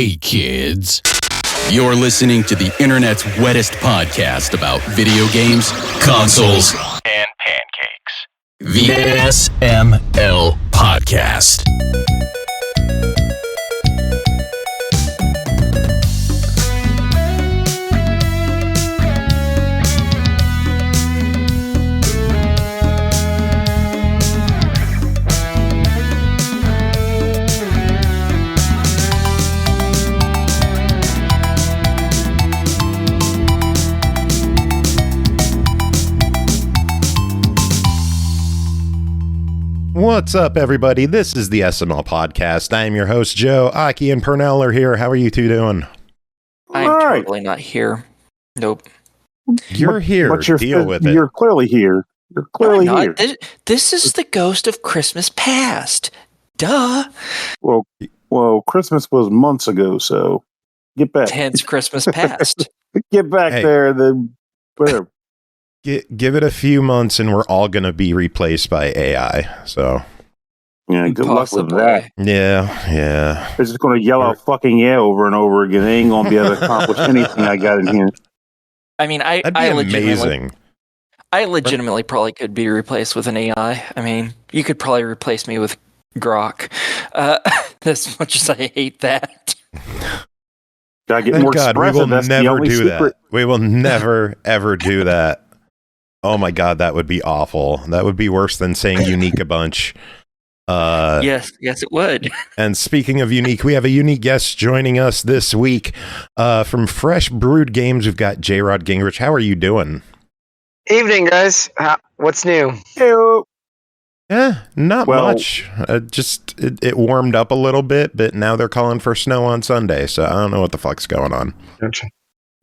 Hey kids, you're listening to the internet's wettest podcast about video games, consoles, and pancakes. The SML Podcast. What's up, everybody? This is the SML Podcast. I am your host, Joe. Aki and Pernell are here. How are you two doing? I'm totally not here. Nope. You're here. But deal with it. You're clearly here. You're clearly here. This is the ghost of Christmas past. Duh. Well, Christmas was months ago, so get back. Hence Christmas past. Get back there. Whatever. Give it a few months and we're all going to be replaced by AI. So, yeah, good luck with that. Yeah. They're just going to yell out fucking yeah over and over again. They ain't going to be able to accomplish anything I got in here. I mean, That'd be amazing. I legitimately probably could be replaced with an AI. I mean, you could probably replace me with Grok. As much as I hate that. Gotta get more expressive. We will That's never do secret. that. We will never, ever do that. Oh my God, that would be awful. That would be worse than saying unique a bunch. Yes, it would. And speaking of unique, we have a unique guest joining us this week. From Fresh Brewed Games, we've got JRod Gingerich. How are you doing? Evening, guys. What's new? Hey-o. Yeah, not much. It warmed up a little bit, but now they're calling for snow on Sunday, so I don't know what the fuck's going on.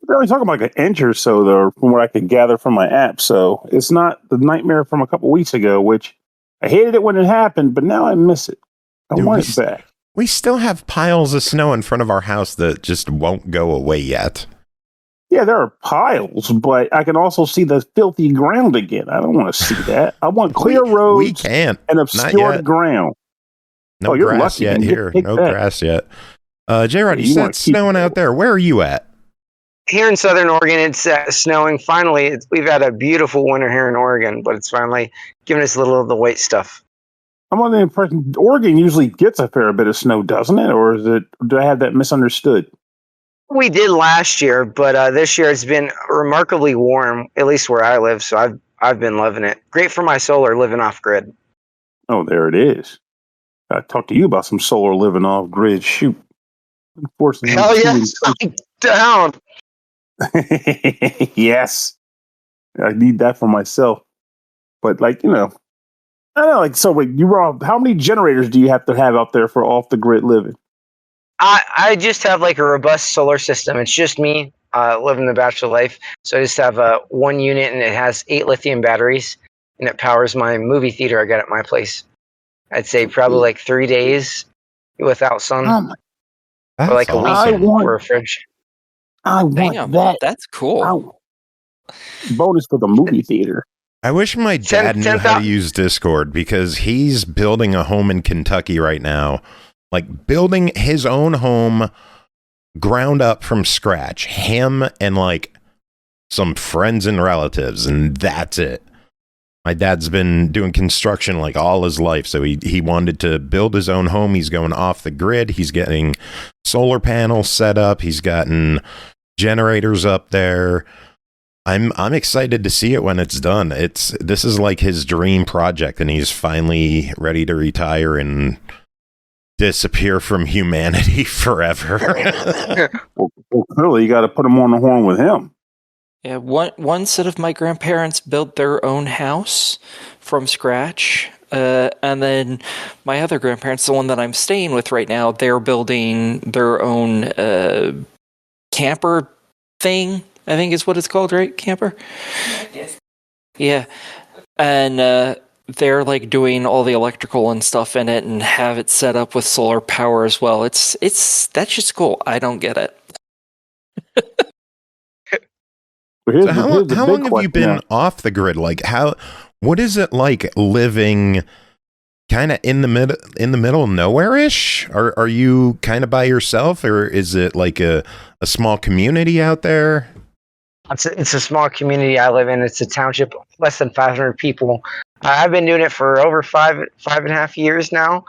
They're only talking about like an inch or so, though, from what I could gather from my app. So it's not the nightmare from a couple weeks ago, which I hated it when it happened, but now I miss it. I want it back. We still have piles of snow in front of our house that just won't go away yet. Yeah, there are piles, but I can also see the filthy ground again. I don't want to see that. I want clear roads. We can't. And obscured ground. No grass yet here. No grass yet. JRod, you said snowing out there. Where are you at? Here in Southern Oregon, it's snowing. Finally, we've had a beautiful winter here in Oregon, but it's finally giving us a little of the white stuff. I'm on the impression Oregon usually gets a fair bit of snow, doesn't it? Or do I have that misunderstood? We did last year, but this year it's been remarkably warm, at least where I live. So I've been loving it. Great for my solar living off grid. Oh, there it is. I talked to you about some solar living off grid. Shoot. Hell yes, I'm down. Yes. I need that for myself. But I don't know, so wait, how many generators do you have to have out there for off the grid living? I just have like a robust solar system. It's just me living the bachelor life. So I just have one unit and it has 8 lithium batteries and it powers my movie theater I got at my place. I'd say probably like 3 days without sun. Or like a week for a fridge. I want that. That's cool. Bonus for the movie theater. I wish my dad knew how to use Discord because he's building a home in Kentucky right now. Like building his own home ground up from scratch. Him and like some friends and relatives, and that's it. My dad's been doing construction like all his life, so he wanted to build his own home. He's going off the grid. He's getting solar panels set up. He's gotten generators up there. I'm excited to see it when it's done. This is like his dream project, and he's finally ready to retire and disappear from humanity forever. well, clearly you got to put him on the horn with him. Yeah, one set of my grandparents built their own house from scratch. And then my other grandparents, the one that I'm staying with right now, they're building their own camper thing, I think is what it's called, right? Camper? Yes. Yeah. And they're like doing all the electrical and stuff in it and have it set up with solar power as well. That's just cool. I don't get it. So how long have you been off the grid? Like what is it like living kind of in the middle nowhere-ish? Are you kind of by yourself, or is it like a small community out there? It's a small community I live in. It's a township, less than 500 people. I've been doing it for over five and a half years now.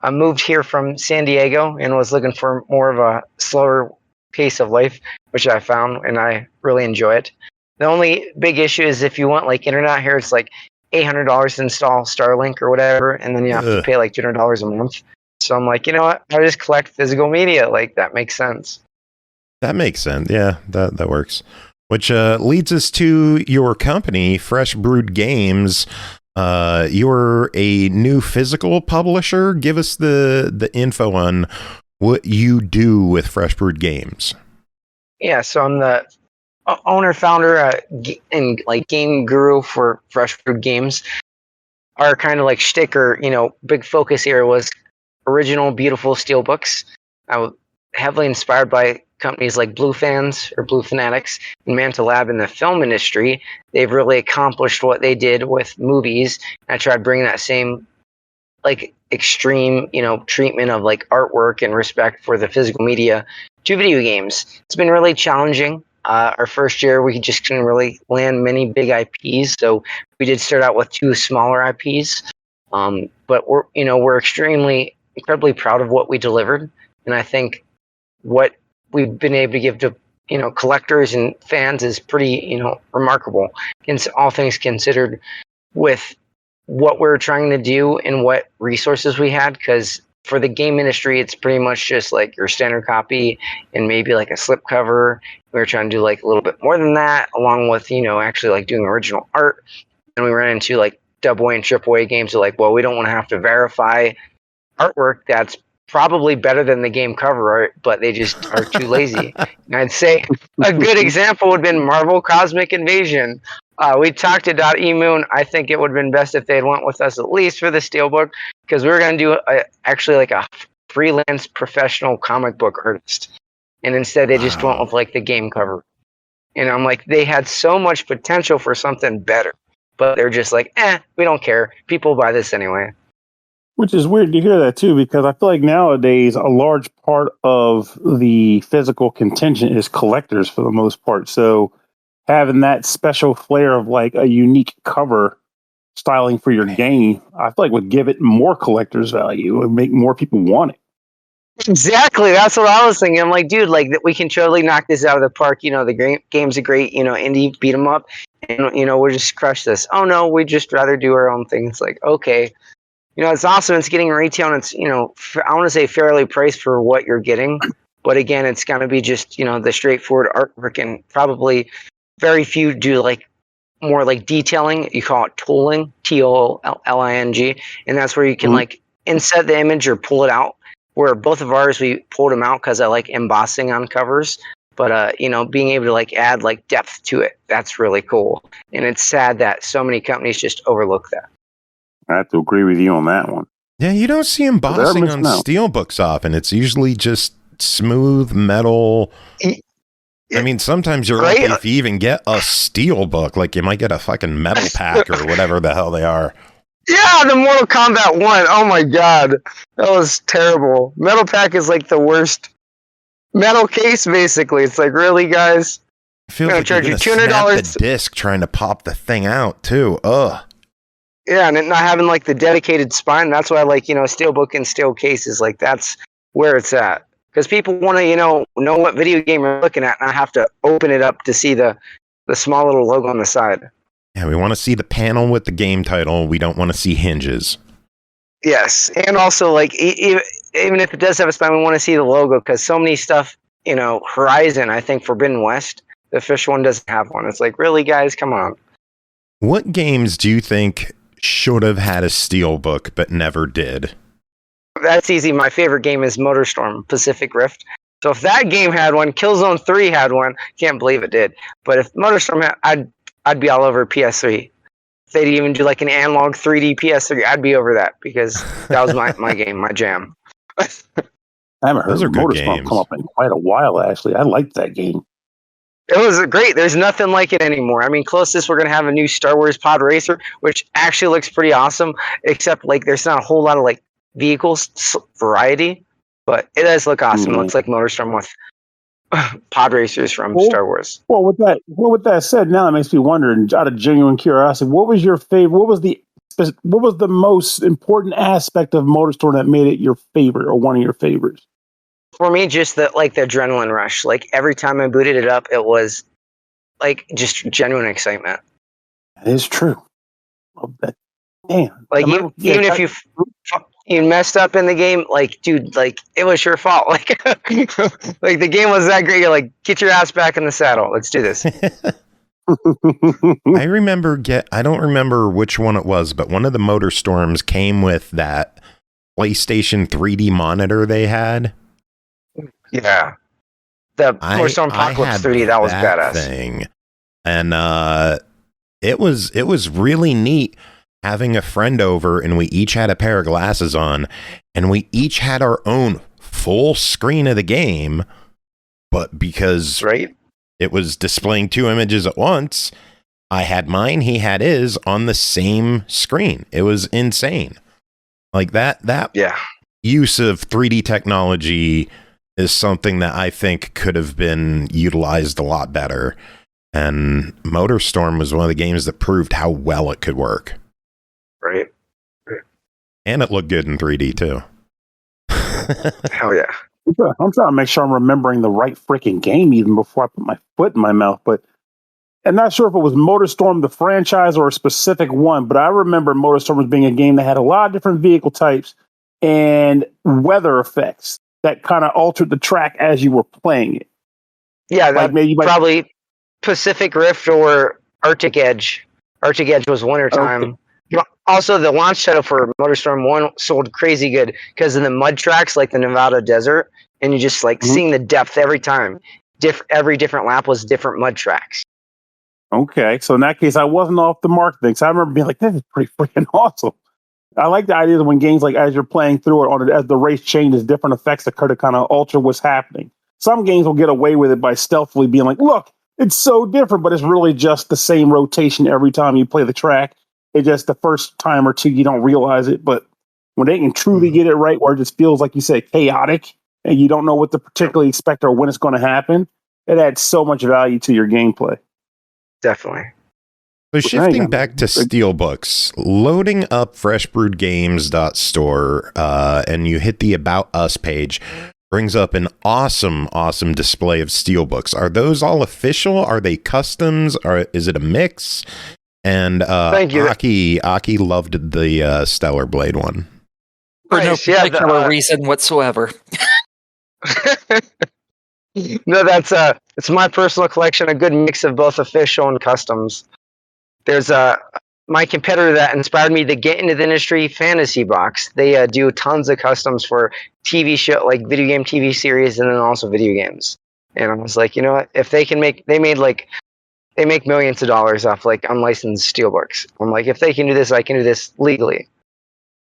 I moved here from San Diego and was looking for more of a slower pace of life, which I found, and I really enjoy it. The only big issue is if you want like internet here, it's like $800 to install Starlink or whatever, and then you have to pay like $200 a month. So I'm like, you know what? I just collect physical media. Like, that makes sense. That makes sense. Yeah, that works. Which leads us to your company, Fresh Brewed Games. You're a new physical publisher. Give us the info on what you do with Fresh Brewed Games. Yeah, so I'm the owner, founder, and like game guru for Fresh Brewed Games. Our kind of like shtick, or big focus here was original, beautiful steelbooks. I was heavily inspired by companies like Blue Fans or Blue Fanatics and Astrolabe in the film industry. They've really accomplished what they did with movies. I tried bringing that same like extreme, treatment of like artwork and respect for the physical media to video games. It's been really challenging. Our first year, we just couldn't really land many big IPs, so we did start out with 2 smaller IPs. But we're incredibly proud of what we delivered, and I think what we've been able to give to collectors and fans is pretty remarkable. All things considered, with what we're trying to do and what resources we had, because for the game industry, it's pretty much just like your standard copy and maybe like a slipcover. We were trying to do like a little bit more than that, along with actually like doing original art. And we ran into like AA and AAA games are like, well, we don't want to have to verify artwork that's probably better than the game cover art, but they just are too lazy. And I'd say a good example would have been Marvel Cosmic Invasion. We talked to .eMoon. I think it would have been best if they had went with us at least for the steelbook, because we were going to do actually like a freelance professional comic book artist. And instead they just went with like the game cover. And I'm like, they had so much potential for something better, but they're just like, we don't care. People buy this anyway. Which is weird to hear that too, because I feel like nowadays a large part of the physical contention is collectors for the most part. So having that special flair of like a unique cover styling for your game, I feel like would give it more collector's value and make more people want it. Exactly. That's what I was thinking. I'm like, dude, like we can totally knock this out of the park. The game's a great, indie beat 'em up, and we'll just crush this. Oh no, we'd just rather do our own thing. It's like, okay. It's awesome. It's getting retail, and it's, I want to say fairly priced for what you're getting. But again, it's going to be just, the straightforward artwork, and probably very few do like more like detailing. You call it tooling, TOLING. And that's where you can like inset the image or pull it out. Where both of ours, we pulled them out because I like embossing on covers. But, being able to like add like depth to it, that's really cool. And it's sad that so many companies just overlook that. I have to agree with you on that one. Yeah, you don't see embossing on steelbooks often. It's usually just smooth metal. I mean, sometimes you're lucky if you even get a steelbook. Like, you might get a fucking metal pack or whatever the hell they are. Yeah, the Mortal Kombat 1. Oh my god. That was terrible. Metal pack is like the worst metal case, basically. It's like, really, guys? I feel like you're going to snap the disc trying to pop the thing out, too. Ugh. Yeah, and it not having like the dedicated spine. That's why I like, steelbook and steel cases. Like, that's where it's at. Because people want to, know what video game you're looking at, and I have to open it up to see the small little logo on the side. Yeah, we want to see the panel with the game title. We don't want to see hinges. Yes, and also, like, even if it does have a spine, we want to see the logo, because so many stuff, Horizon, I think Forbidden West, the official one doesn't have one. It's like, really, guys? Come on. What games do you think should have had a steelbook but never did? That's easy. My favorite game is MotorStorm Pacific Rift. So if that game had one, Killzone 3 had one. Can't believe it did. But if MotorStorm had, I'd be all over PS3. If they'd even do like an analog 3D PS3, I'd be over that, because that was my game, my jam. I haven't heard of MotorStorm come up in quite a while, actually. I liked that game. It was great. There's nothing like it anymore. I mean, closest we're going to have a new Star Wars pod racer, which actually looks pretty awesome, except like there's not a whole lot of like vehicles variety, but it does look awesome. It looks like MotorStorm with pod racers from Star Wars. Well, with that said, now it makes me wonder, out of genuine curiosity, what was your favorite? What was the most important aspect of MotorStorm that made it your favorite or one of your favorites? For me, just the adrenaline rush. Like every time I booted it up, it was like just genuine excitement. That is true. Damn. Like even if you messed up in the game, like dude, like it was your fault. Like like the game was that great. You're like, get your ass back in the saddle. Let's do this. I don't remember which one it was, but one of the MotorStorms came with that PlayStation 3D monitor they had. Yeah. The MotorStorm Apocalypse 3D, that was badass. Thing. And it was really neat having a friend over, and we each had a pair of glasses on, and we each had our own full screen of the game, but because it was displaying two images at once, I had mine, he had his on the same screen. It was insane. Like that use of 3D technology is something that I think could have been utilized a lot better. And MotorStorm was one of the games that proved how well it could work. Right. And it looked good in 3D too. Hell yeah. I'm trying to make sure I'm remembering the right freaking game even before I put my foot in my mouth. But I'm not sure if it was MotorStorm, the franchise, or a specific one, but I remember MotorStorm as being a game that had a lot of different vehicle types and weather effects that kind of altered the track as you were playing it. Yeah, like probably Pacific Rift or Arctic Edge. Arctic Edge was wintertime. Okay. Also, the launch title for MotorStorm 1 sold crazy good because of the mud tracks like the Nevada desert, and you just like seeing the depth every time. Every different lap was different mud tracks. Okay, so in that case, I wasn't off the mark then, because I remember being like, this is pretty freaking awesome. I like the idea that when games like as you're playing through it, as the race changes, different effects occur to kind of alter what's happening. Some games will get away with it by stealthily being like, look, it's so different, but it's really just the same rotation every time you play the track. It's just the first time or two you don't realize it, but when they can truly get it right, where it just feels like you say chaotic and you don't know what to particularly expect or when it's going to happen, it adds so much value to your gameplay. Definitely. So shifting back to Steelbooks, loading up freshbrewedgames.store and you hit the About Us page brings up an awesome display of Steelbooks. Are those all official? Are they customs? Is it a mix? And Thank you. Aki loved the Stellar Blade one. For no particular reason whatsoever. No, it's my personal collection, a good mix of both official and customs. There's my competitor that inspired me to get into the industry, Fantasy Box. They do tons of customs for TV show, like video game TV series, and then also video games. And I was like, you know what? If they make millions of dollars off like unlicensed steelbooks. I'm like, if they can do this, I can do this legally.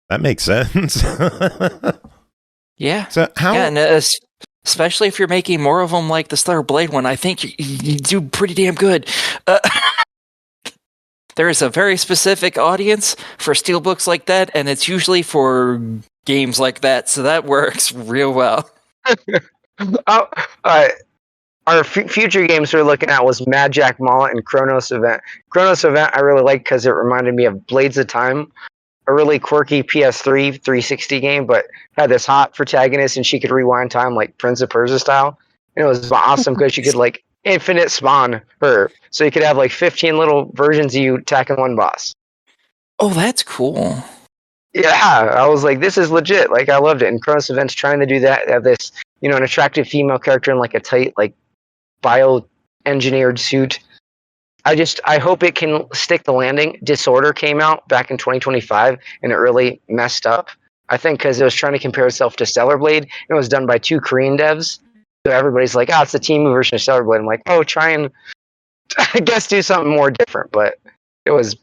That makes sense. Yeah. So how? Yeah, and especially if you're making more of them like the Stellar Blade one, I think you do pretty damn good. There is a very specific audience for steelbooks like that, and it's usually for games like that, so that works real well. Our future games we're looking at was Mad Jack Mullet and Chronos Event. Chronos Event I really liked because it reminded me of Blades of Time, a really quirky PS3 360 game, but had this hot protagonist and she could rewind time like Prince of Persia style. And it was awesome because you could like infinite spawn her. So you could have like 15 little versions of you attacking one boss. Oh, that's cool. Yeah, I was like, this is legit. Like, I loved it. And Chronos Event's trying to do that. They have this, an attractive female character in like a tight, like, bio-engineered suit. I hope it can stick the landing. Disorder came out back in 2025, and it really messed up. I think because it was trying to compare itself to Stellar Blade, and it was done by 2 Korean devs. So everybody's like, it's the team version of Stellar Blade. I'm like, try and, I guess, do something more different. But it was...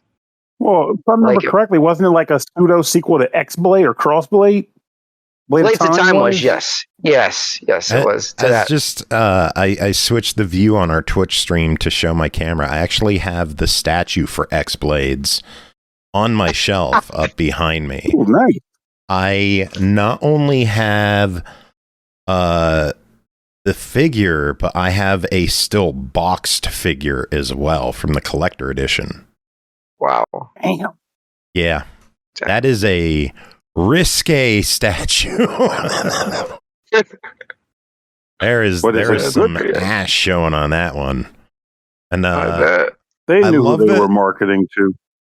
Well, if I remember correctly, wasn't it like a pseudo sequel to X-Blade or Crossblade? Blades of Time was, yes, it was. I switched the view on our Twitch stream to show my camera. I actually have the statue for X-Blades on my shelf up behind me. Oh, nice. I not only have the figure, but I have a still boxed figure as well from the collector edition. Wow. Damn. Yeah. That is a risque statue. there is some ass showing on that one. And they knew what they were marketing to.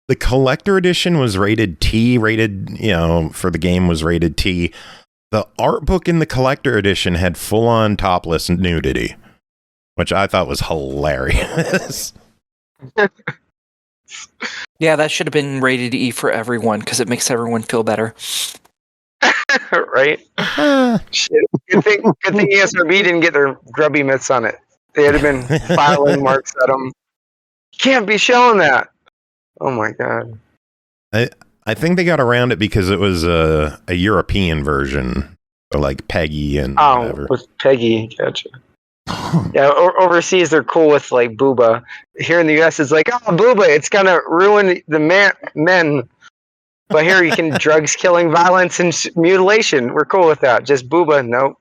The collector edition was rated T, for the game was rated T. The art book in the collector edition had full-on topless nudity, which I thought was hilarious. Yeah, that should have been rated E for everyone because it makes everyone feel better. Right? Shit. Good thing ESRB didn't get their grubby mitts on it. They had been filing marks at them. Can't be showing that. Oh my god. I think they got around it because it was a European version, so like Peggy and whatever. With Peggy, gotcha. Yeah, overseas they're cool with like booba. Here in the US it's like, oh, booba, it's gonna ruin the men. But here you can drugs, killing, violence, and mutilation. We're cool with that. Just booba, nope.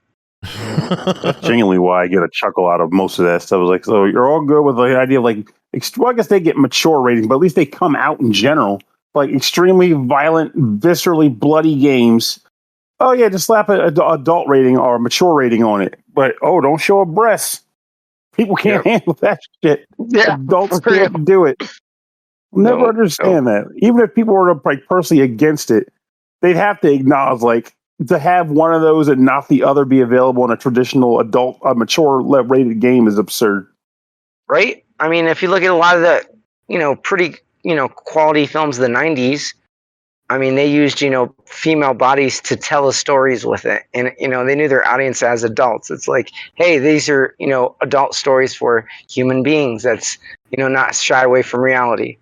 That's genuinely why I get a chuckle out of most of that stuff. It's like, so you're all good with the idea of like, well, I guess they get mature ratings, but at least they come out in general. Like extremely violent, viscerally bloody games. Oh yeah, just slap an adult rating or a mature rating on it. But don't show a breast. People can't handle that shit. Yeah. Adults can't do it. Never understand that. Even if people were like personally against it, they'd have to acknowledge like to have one of those and not the other be available in a traditional adult, mature rated game is absurd. Right? I mean, if you look at a lot of the, pretty, quality films of the 90s, I mean, they used, female bodies to tell the stories with it. And, they knew their audience as adults. It's like, hey, these are, adult stories for human beings that's, not shy away from reality.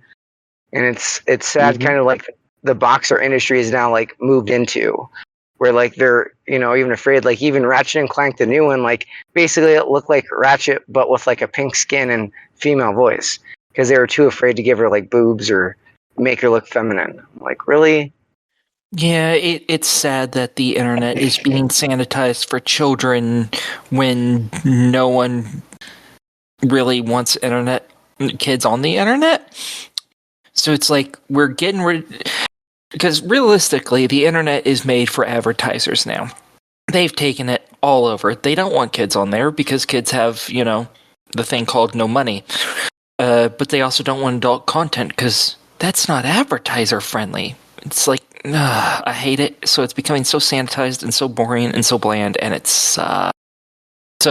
And it's sad kind of like the boxer industry is now like moved into where like they're, even afraid, like even Ratchet and Clank, the new one, like basically it looked like Ratchet, but with like a pink skin and female voice because they were too afraid to give her like boobs or make her look feminine. Like, really? Yeah, it's sad that the internet is being sanitized for children when no one really wants kids on the internet. So it's like we're getting rid, because realistically, the internet is made for advertisers now. They've taken it all over. They don't want kids on there because kids have, the thing called no money. But they also don't want adult content because that's not advertiser friendly. It's like, I hate it. So it's becoming so sanitized and so boring and so bland, and it's so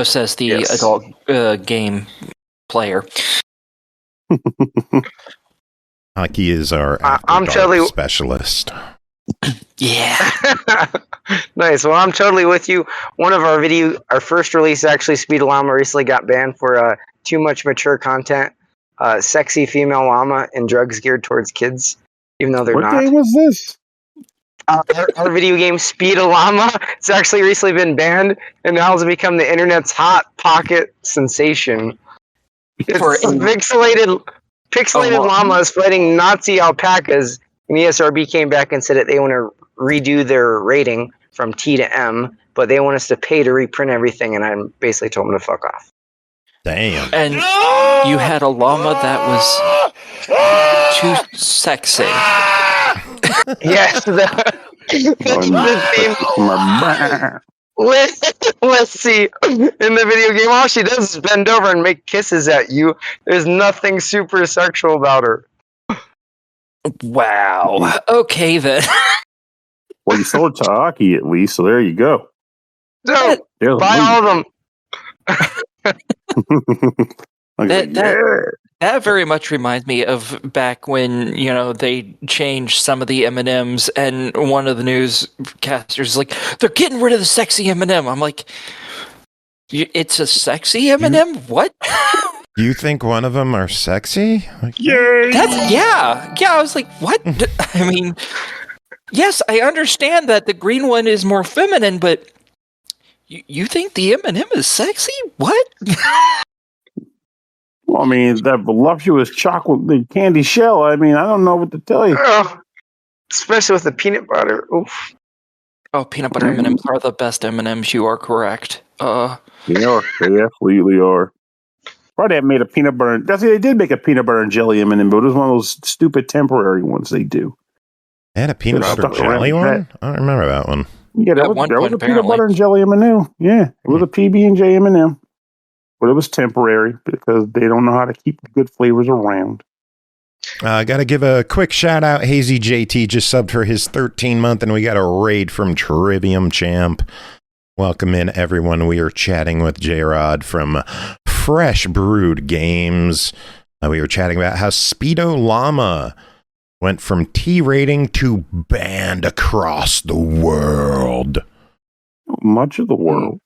says the adult game player. Aki is our I'm totally specialist. Yeah. Nice. Well, I'm totally with you. One of our first release, actually, Speedollama recently got banned for too much mature content, sexy female llama, and drugs geared towards kids, even though they're not. What game was this? Our video game Speedollama. It's actually recently been banned, and now has become the internet's hot pocket sensation. It's pixelated llamas fighting Nazi alpacas, and ESRB came back and said that they want to redo their rating from T to M, but they want us to pay to reprint everything, and I basically told them to fuck off. Damn. And you had a llama that was too sexy. Yes. Let's see. In the video game, all she does is bend over and make kisses at you. There's nothing super sexual about her. Wow. Okay, then. Well, you sold it to Aki at least, so there you go. So, buy all of them. That very much reminds me of back when, they changed some of the M&Ms, and one of the newscasters is like, they're getting rid of the sexy M&M. I'm like, it's a sexy M&M? What? You think one of them are sexy? Yay! Yeah, I was like, what? I mean, Yes, I understand that the green one is more feminine, but you think the M&M is sexy? What? Well, I mean, that voluptuous chocolate, the candy shell. I mean, I don't know what to tell you. Especially with the peanut butter. Oof. Oh, peanut butter M&Ms are the best M&Ms. You are correct. They absolutely are. Probably they made a peanut butter. They did make a peanut butter and jelly M&M, but it was one of those stupid temporary ones they do. They had a peanut butter jelly one? I don't remember that one. Yeah, there was a peanut butter and jelly M&M. Yeah, it was a PB&J M&M. But it was temporary because they don't know how to keep the good flavors around. Got to give a quick shout out. Hazy JT just subbed for his 13-month, and we got a raid from Trivium Champ. Welcome in, everyone. We are chatting with JRod from Fresh Brewed Games. We were chatting about how Speedollama went from T rating to banned across the world. Much of the world.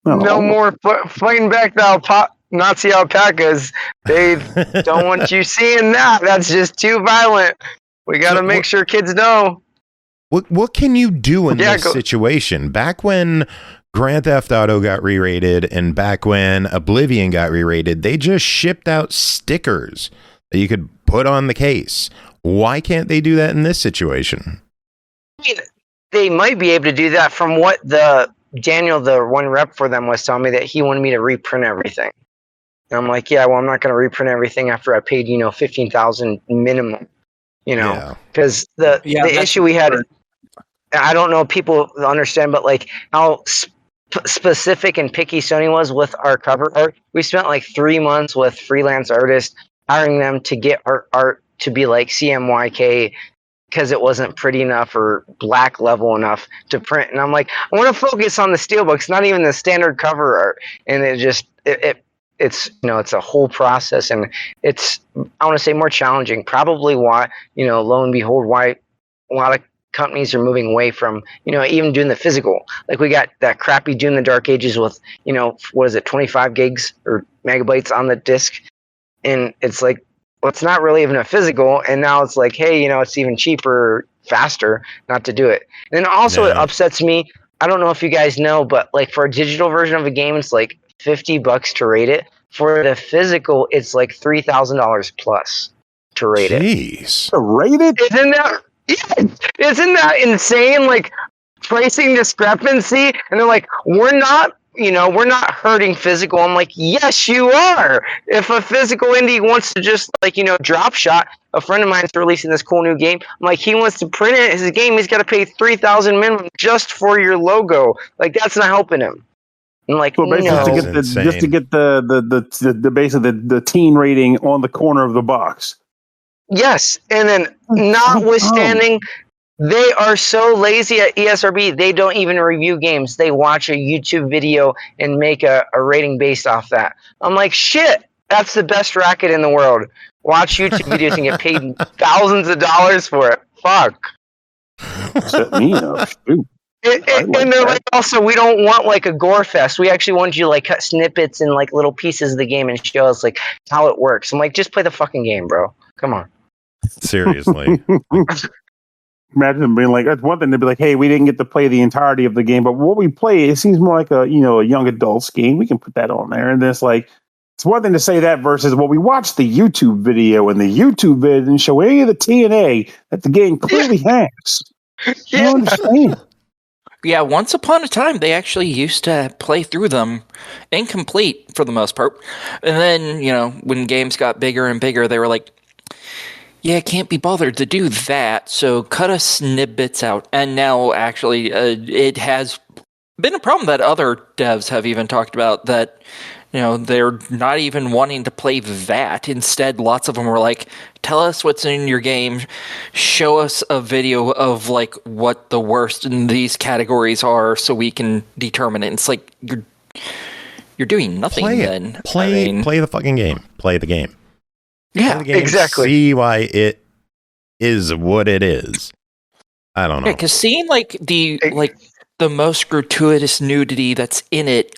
No more fighting back the Nazi alpacas. They don't want you seeing that. That's just too violent. We got to make sure kids know. What can you do in this situation? Back when Grand Theft Auto got re-rated and back when Oblivion got re-rated, they just shipped out stickers that you could put on the case. Why can't they do that in this situation? I mean, they might be able to do that from what Daniel, the one rep for them, was telling me, that he wanted me to reprint everything. And I'm like, yeah, well, I'm not going to reprint everything after I paid, $15,000 minimum, because the issue we had, I don't know if people understand, but like how specific and picky Sony was with our cover art. We spent like 3 months with freelance artists, hiring them to get our art to be like CMYK, because it wasn't pretty enough or black level enough to print. And I'm like, I want to focus on the steelbooks, not even the standard cover art. And it's a whole process, and it's, I want to say, more challenging. Probably why, lo and behold, why a lot of companies are moving away from, even doing the physical. Like, we got that crappy Dune the Dark Ages with, 25 gigs or megabytes on the disc. And it's like, well, it's not really even a physical. And now it's like, hey, it's even cheaper, faster not to do it. And then also it upsets me. I don't know if you guys know, but like for a digital version of a game, it's like $50 to rate it. For the physical, it's like $3,000 plus to rate it. Jeez. To rate it? Isn't that insane? Like, pricing discrepancy, and they're like, we're not hurting physical. I'm like, yes, you are. If a physical indie wants to just drop shot, a friend of mine's releasing this cool new game. I'm like, he wants to print it, his game, he's got to pay $3,000 minimum just for your logo. Like, that's not helping him. I'm like, so basically to get the base of the teen rating on the corner of the box. Yes, and then notwithstanding, they are so lazy at ESRB, they don't even review games. They watch a YouTube video and make a rating based off that. I'm like, shit, that's the best racket in the world. Watch YouTube videos and get paid thousands of dollars for it. Fuck. Set me up. Shoot. And they're like, also, we don't want like a gore fest. We actually want you to like cut snippets and like little pieces of the game and show us like how it works. I'm like, just play the fucking game, bro. Come on. Seriously. Imagine them being like, that's one thing to be like, hey, we didn't get to play the entirety of the game, but what we play, it seems more like a young adults game. We can put that on there. And then it's like, it's one thing to say that versus, well, we watched the YouTube video, and the YouTube video didn't show any of the TNA that the game clearly has. I don't understand. Yeah, once upon a time, they actually used to play through them incomplete for the most part. And then, when games got bigger and bigger, they were like, yeah, can't be bothered to do that, so cut us snippets out. And now, actually, it has been a problem that other devs have even talked about, that, they're not even wanting to play that. Instead, lots of them were like, tell us what's in your game, show us a video of, like, what the worst in these categories are so we can determine it. It's like, you're doing nothing then. Play the fucking game. Play the game. Yeah, exactly. See why it is what it is. I don't know. Yeah, because seeing the most gratuitous nudity that's in it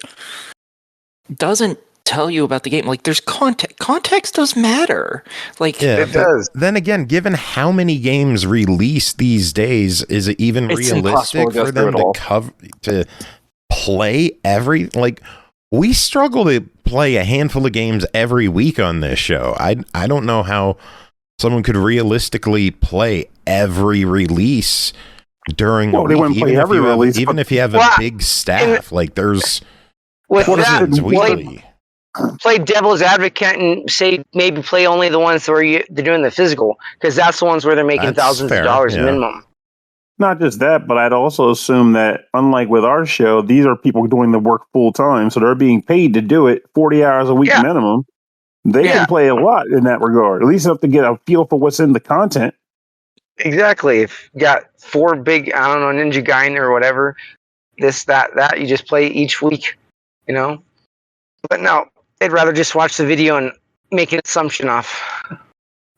doesn't tell you about the game. Like, there's context. Context does matter. Like, Yeah, it does. Then again, given how many games release these days, is it even realistic for them to play every, like, we struggle to play a handful of games every week on this show. I don't know how someone could realistically play every release during a They week, wouldn't play every release, even if you have a big staff. Like, there's with that, weekly. Play devil's advocate and say maybe play only the ones where they're doing the physical, because that's the ones where they're making thousands of dollars minimum. Not just that, but I'd also assume that, unlike with our show, these are people doing the work full time, so they're being paid to do it 40 hours a week minimum. They can play a lot in that regard, at least enough to get a feel for what's in the content. Exactly. If you got 4 big, I don't know, Ninja Gaiden or whatever, this, that, you just play each week, you know? But no, they'd rather just watch the video and make an assumption off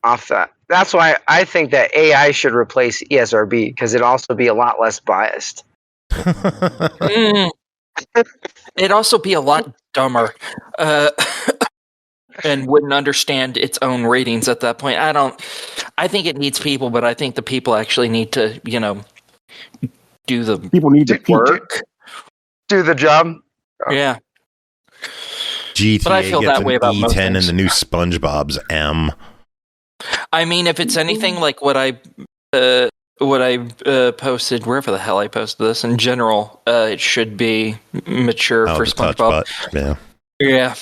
that. That's why I think that AI should replace ESRB, because it'd also be a lot less biased. It'd also be a lot dumber. And wouldn't understand its own ratings at that point. I think it needs people, but I think the people actually need to, do the people need to work. Do the job. Yeah. GTA but I feel gets that way an about most E10 and things. the new SpongeBob's M. I mean, if it's anything like what I posted, wherever the hell I posted this, in general, it should be mature for SpongeBob. Yeah.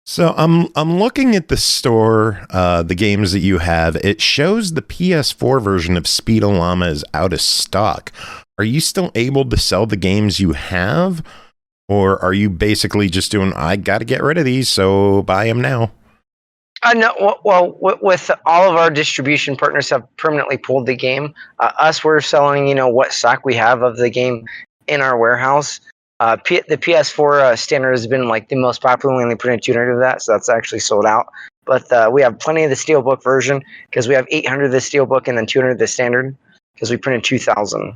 So I'm looking at the store, the games that you have. It shows the PS4 version of Speedollama is out of stock. Are you still able to sell the games you have? Or are you basically just doing, I got to get rid of these, so buy them now? No, well, with all of our distribution partners have permanently pulled the game. We're selling, what stock we have of the game in our warehouse. The PS4 standard has been like the most popular. We only printed 200 of that, so that's actually sold out. But we have plenty of the Steelbook version, because we have 800 of the Steelbook and then 200 of the standard, because we printed 2,000.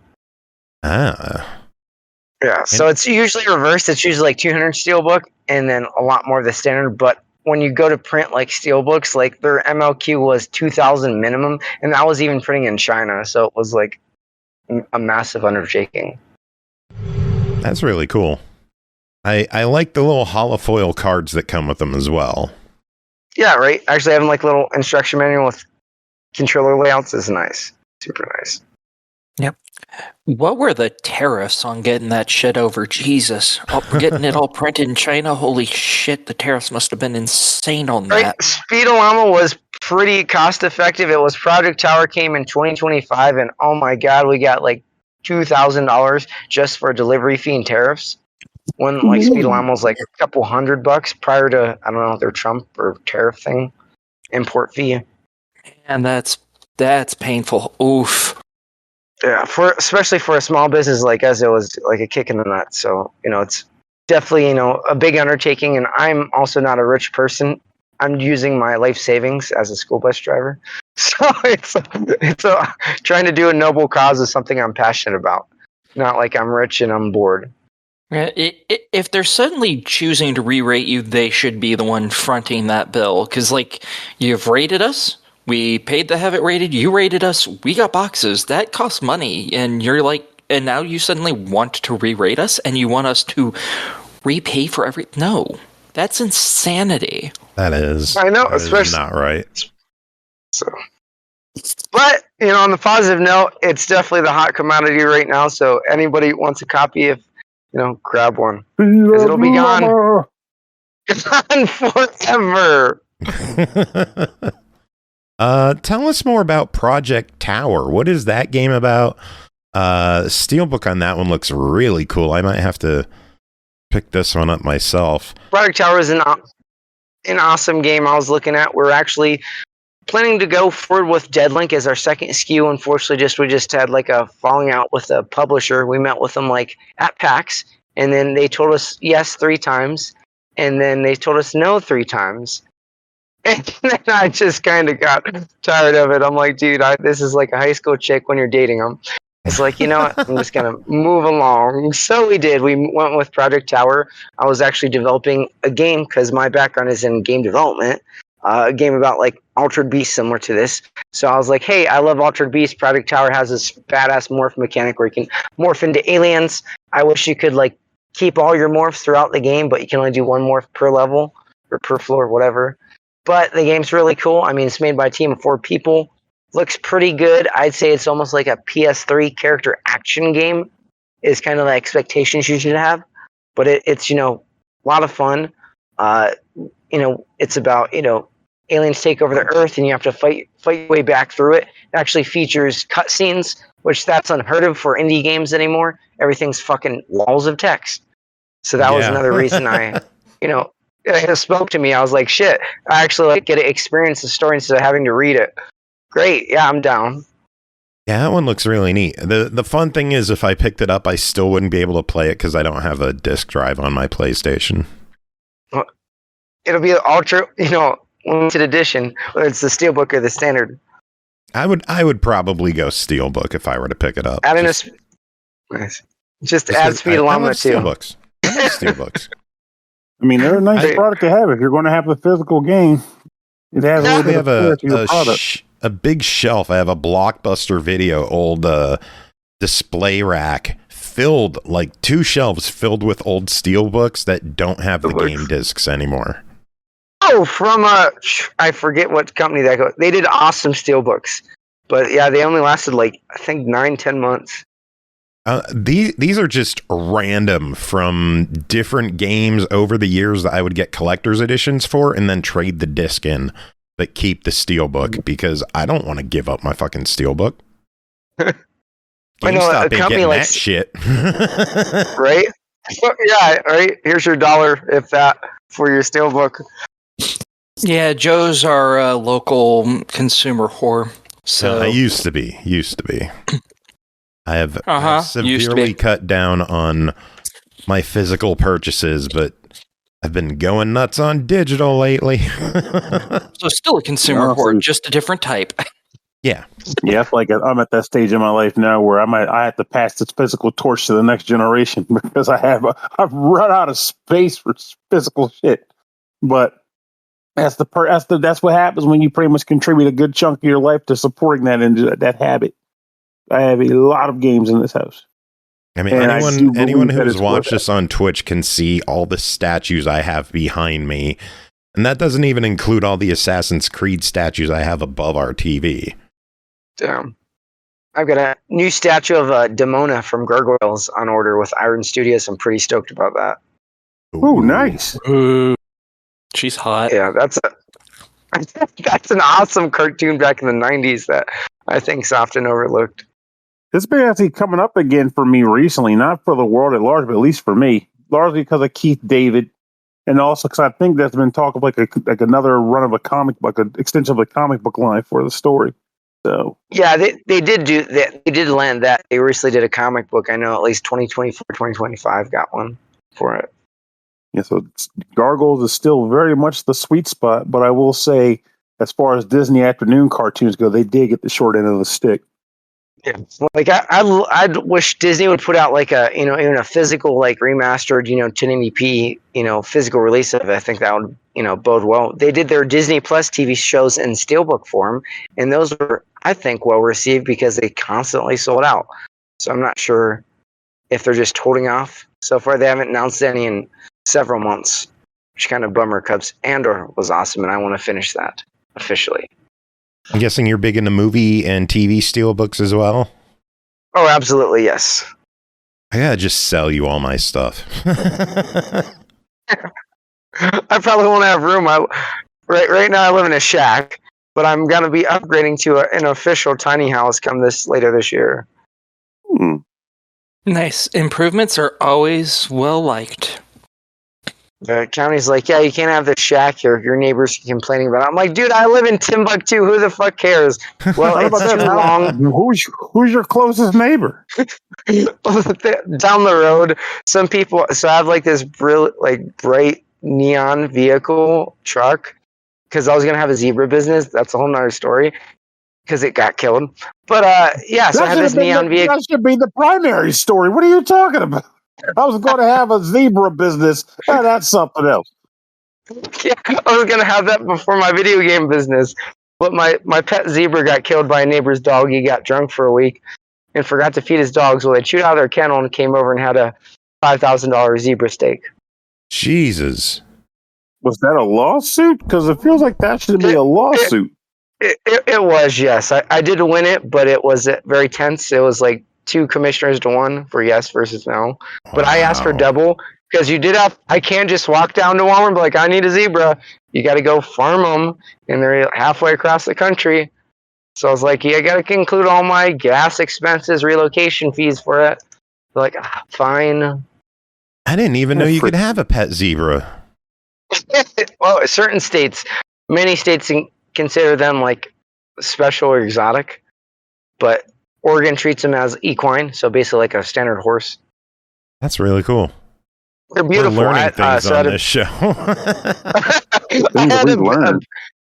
Yeah, so it's usually reversed. It's usually like 200 Steelbook and then a lot more of the standard. But when you go to print like Steelbooks, like their MLQ was 2,000 minimum, and that was even printing in China. So it was like a massive undertaking. That's really cool. I like the little holofoil cards that come with them as well. Yeah, right. Actually, having like a little instruction manual with controller layouts is nice. Super nice. Yep. What were the tariffs on getting that shit over? Jesus. Getting it all printed in China? Holy shit, the tariffs must have been insane on that. Speedollama was pretty cost effective. It was Project Tower came in 2025, and oh my god, we got like $2,000 just for delivery fee and tariffs. When like Speedollama was like a couple $100 prior to, I don't know, their Trump or tariff thing, import fee. And that's painful. Oof. Yeah, especially for a small business like us, it was like a kick in the nuts. So, it's definitely, a big undertaking. And I'm also not a rich person. I'm using my life savings as a school bus driver. So it's trying to do a noble cause is something I'm passionate about. Not like I'm rich and I'm bored. If they're suddenly choosing to re-rate you, they should be the one fronting that bill. Because, you've rated us. We paid to have it rated. You rated us. We got boxes. That costs money. And you're and now you suddenly want to re-rate us and you want us to repay for no, that's insanity. That is. I know, especially not right. So, but, on the positive note, it's definitely the hot commodity right now. So anybody wants a copy of, grab one. Because it'll be gone. Gone forever. Tell us more about Project Tower. What is that game about? Steelbook on that one looks really cool. I might have to pick this one up myself. Project Tower is an awesome game I was looking at. We're actually planning to go forward with Deadlink as our second SKU. Unfortunately, we just had like a falling out with the publisher. We met with them at PAX, and then they told us yes 3 times, and then they told us no 3 times. And then I just kind of got tired of it. I'm like, dude, this is like a high school chick when you're dating them. It's like, you know what? I'm just going to move along. So we did. We went with Project Tower. I was actually developing a game because my background is in game development. A game about like Altered Beast similar to this. So I was like, hey, I love Altered Beast. Project Tower has this badass morph mechanic where you can morph into aliens. I wish you could like keep all your morphs throughout the game, but you can only do one morph per level or per floor, whatever. But the game's really cool. I mean, it's made by a team of 4 people. Looks pretty good. I'd say it's almost like a PS3 character action game is kind of the expectations you should have. But it's, you know, a lot of fun. You know, it's about, you know, aliens take over the Earth and you have to fight your way back through it. It actually features cutscenes, which that's unheard of for indie games anymore. Everything's fucking walls of text. So that was another reason I, you know, it spoke to me. I was like, shit, I actually like get to experience the story instead of having to read it. Great. Yeah, I'm down. Yeah, that one looks really neat. The fun thing is if I picked it up, I still wouldn't be able to play it because I don't have a disc drive on my PlayStation. Well, it'll be an ultra, you know, limited edition, whether it's the Steelbook or the standard. I would probably go Steelbook if I were to pick it up. Add in just add Speedollama too. Steelbooks. I like Steelbooks. I mean, they're a nice product to have if you're going to have a physical game. It has a little bit of a big shelf. I have a Blockbuster Video old display rack filled, like 2 shelves filled with old Steelbooks that don't have the game discs anymore. Oh, from I forget what company that goes. They did awesome Steelbooks, but yeah, they only lasted like I think 9-10 months. These are just random from different games over the years that I would get collector's editions for and then trade the disc in, but keep the Steelbook because I don't want to give up my fucking Steelbook. GameStop ain't getting that shit. Right? Yeah, right? Here's your $1, if that, for your Steelbook. Yeah, Joe's our local consumer whore. So I used to be. I have severely cut down on my physical purchases, but I've been going nuts on digital lately. So still a consumer whore, just a different type. Yeah. Yeah, it's like I'm at that stage in my life now where I have to pass this physical torch to the next generation because I've run out of space for physical shit. But that's what happens when you pretty much contribute a good chunk of your life to supporting that habit. I have a lot of games in this house. I mean, anyone who's watched this on Twitch can see all the statues I have behind me. And that doesn't even include all the Assassin's Creed statues I have above our TV. Damn. I've got a new statue of Demona from Gargoyles on order with Iron Studios. I'm pretty stoked about that. Oh, nice. Ooh, she's hot. Yeah, that's an awesome cartoon back in the 90s that I think's often overlooked. It's been actually coming up again for me recently, not for the world at large, but at least for me, largely because of Keith David, and also because I think there's been talk of like another run of a comic book, an extension of the comic book line for the story. So yeah, they did do that. They did land that. They recently did a comic book. I know at least 2024, 2025 got one for it. Yeah, so Gargoyles is still very much the sweet spot, but I will say, as far as Disney afternoon cartoons go, they did get the short end of the stick. Yeah, like I'd wish Disney would put out like a even a physical like remastered 1080p physical release of it. I think that would bode well. They did their Disney Plus TV shows in steelbook form, and those were I think well received because they constantly sold out. So I'm not sure if they're just holding off. So far they haven't announced any in several months, which kind of bummer because Andor was awesome, and I want to finish that officially. I'm guessing you're big into movie and TV steelbooks as well? Oh, absolutely, yes. I gotta just sell you all my stuff. I probably won't have room. Right now I live in a shack, but I'm gonna be upgrading to an official tiny house later this year. Nice. Improvements are always well liked. The county's like, yeah, you can't have this shack here. Your neighbors are complaining about it. I'm like, dude, I live in Timbuktu. Who the fuck cares? Well, it's too long. Who's your closest neighbor? Down the road, some people. So I have like this bright neon vehicle truck because I was gonna have a zebra business. That's a whole nother story. because it got killed. But yeah, so I have this neon vehicle. That should be the primary story. What are you talking about? I was going to have a zebra business. That's something else. Yeah, I was going to have that before my video game business. But my pet zebra got killed by a neighbor's dog. He got drunk for a week and forgot to feed his dogs. Well, they chewed out of their kennel and came over and had a $5,000 zebra steak. Jesus. Was that a lawsuit? Because it feels like that should be a lawsuit. It was, yes. I did win it, but it was very tense. It was like 2 commissioners to 1 for yes versus no. Wow. But I asked for double because I can't just walk down to Walmart and be like, I need a zebra. You got to go farm them, and they're halfway across the country. So I was like, yeah, I got to include all my gas expenses, relocation fees for it. They're like, fine. I didn't even know you could have a pet zebra. Well, certain states, many states consider them like special or exotic, but Oregon treats them as equine, so basically like a standard horse. That's really cool. They're beautiful. We're learning things on this show. I had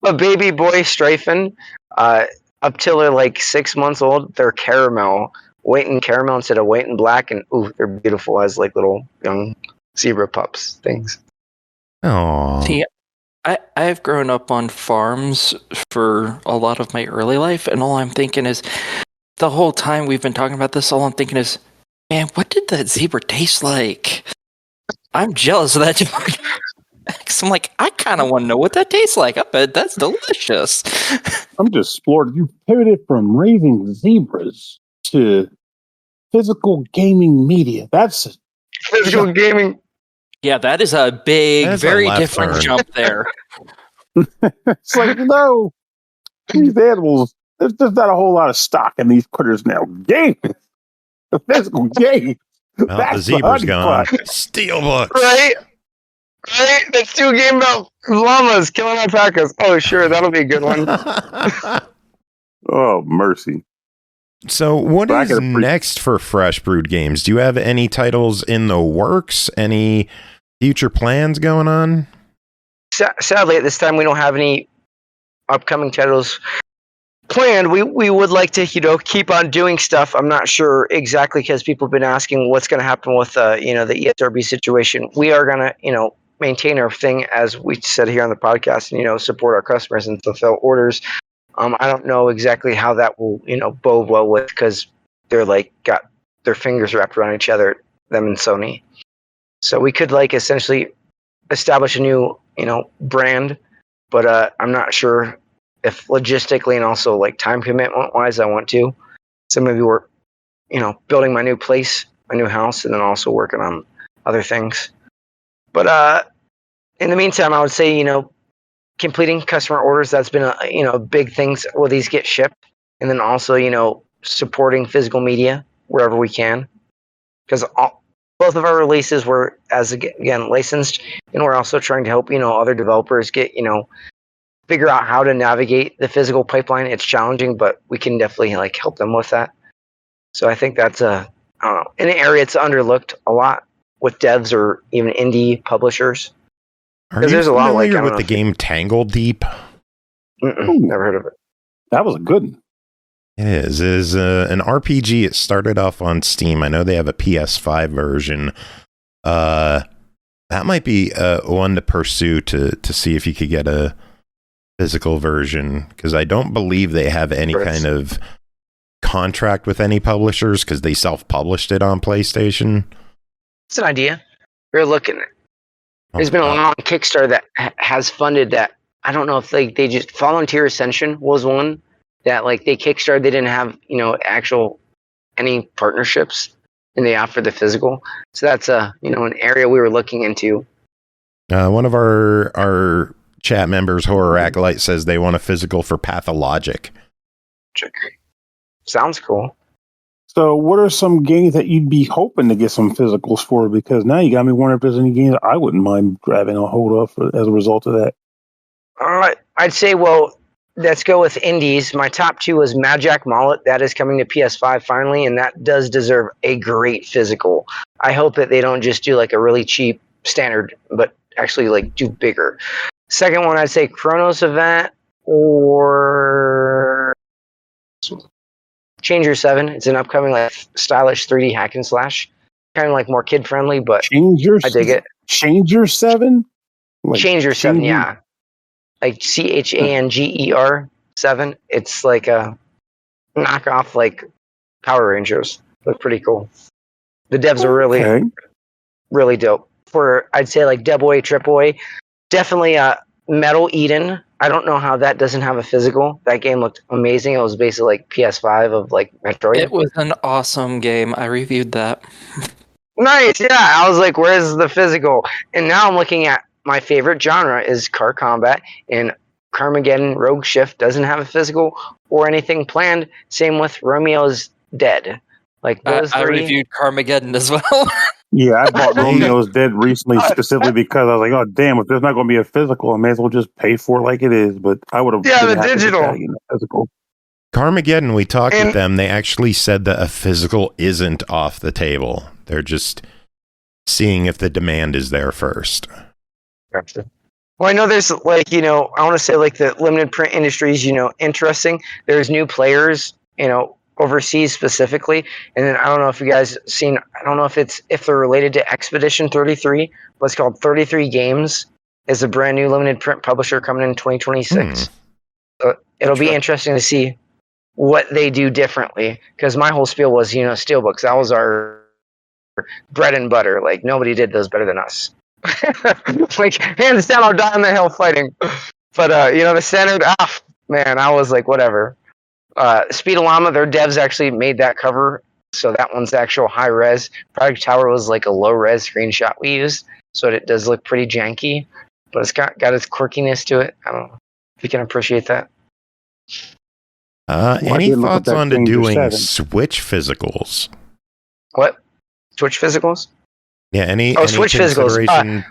a baby boy Strafen, up till they're like 6 months old. They're caramel, white and caramel instead of white and black, and they're beautiful as like little young zebra pups things. Oh, see, I've grown up on farms for a lot of my early life, and all I'm thinking is, the whole time we've been talking about this, all I'm thinking is, man, what did that zebra taste like? I'm jealous of that dog. Because I'm like, I kind of want to know what that tastes like. I bet that's delicious. I'm just floored. You pivoted from raising zebras to physical gaming media. That's physical gaming. Yeah, that is a very different jump there. It's like, these animals, there's not a whole lot of stock in these critters now. Game, the physical game. Well, the zebra's gone. Steelbooks. Right? That's 2 game about llamas killing alpacas. Oh, sure, that'll be a good one. Oh, mercy. So what is next for Fresh Brewed Games? Do you have any titles in the works? Any future plans going on? Sadly, at this time, we don't have any upcoming titles planned. We would like to, keep on doing stuff. I'm not sure exactly because people have been asking what's going to happen with, the ESRB situation. We are going to, maintain our thing as we said here on the podcast and, support our customers and fulfill orders. I don't know exactly how that will, bode well with, because they're like got their fingers wrapped around each other, them and Sony. So we could like essentially establish a new, brand, but I'm not sure if logistically and also like time commitment wise I want to. So maybe we're, building my new place, my new house, and then also working on other things. But in the meantime, I would say, completing customer orders, that's been a big thing. Will these get shipped? And then also, supporting physical media wherever we can, because both of our releases were again licensed, and we're also trying to help other developers get figure out how to navigate the physical pipeline. It's challenging, but we can definitely like help them with that. So I think that's an area it's underlooked a lot with devs or even indie publishers. Are you familiar with the game Tangle Deep? Never heard of it. That was a good one. It is an RPG. It started off on Steam. I know they have a PS5 version. That might be one to pursue to see if you could get a physical version, because I don't believe they have any kind of contract with any publishers, because they self-published it on PlayStation. It's an idea. We're looking at. There's been a long Kickstarter that has funded that. I don't know if they just Volunteer Ascension was one that like they Kickstarted. They didn't have any partnerships, and they offered the physical. So that's an area we were looking into. One of our chat members, Horror Acolyte, says they want a physical for Pathologic. Sounds cool. So what are some games that you'd be hoping to get some physicals for? Because now you got me wondering if there's any games I wouldn't mind grabbing a hold of as a result of that. I'd say, let's go with indies. My top 2 was Magic Mullet. That is coming to PS5 finally, and that does deserve a great physical. I hope that they don't just do like a really cheap standard, but actually like do bigger. Second one, I'd say Chronos Event or Changer 7. It's an upcoming like stylish 3D hack and slash, kind of like more kid friendly, but I dig it. Changer 7. Changer 7, yeah, like CHANGER 7. It's like a knockoff like Power Rangers. Look pretty cool. The devs are really dope. For I'd say like Double A, Triple A, definitely Metal Eden. I don't know how that doesn't have a physical. That game looked amazing. It was basically like PS5 of like Metroid. It was an awesome game. I reviewed that. Nice, yeah. I was like, where's the physical? And now I'm looking at my favorite genre is car combat, and Carmageddon Rogue Shift doesn't have a physical or anything planned. Same with Romeo's Dead. Like those I reviewed Carmageddon as well. Yeah, I bought Romeo's Dead recently specifically because I was like, oh, damn, if there's not going to be a physical, I may as well just pay for it like it is. But I would have... Yeah, the digital. Physical. Carmageddon, we talked with them. They actually said that a physical isn't off the table. They're just seeing if the demand is there first. Gotcha. Well, I know there's like, I want to say like the limited print industry is, interesting. There's new players, overseas specifically. And then I don't know if you guys seen, I don't know if they're related to Expedition 33, but it's called 33 Games. Is a brand new limited print publisher coming in 2026. So it'll be interesting to see what they do differently. Because my whole spiel was, steelbooks. That was our bread and butter. Like nobody did those better than us. Like hands down, I'll die on the hill fighting. But the standard, man, I was like, whatever. Speedollama, their devs actually made that cover, so that one's the actual high res. Project Tower was like a low res screenshot we used, so it does look pretty janky, but it's got its quirkiness to it. I don't know if you can appreciate that. Any thoughts on doing Switch physicals? What? Switch physicals? Yeah, any Switch physicals.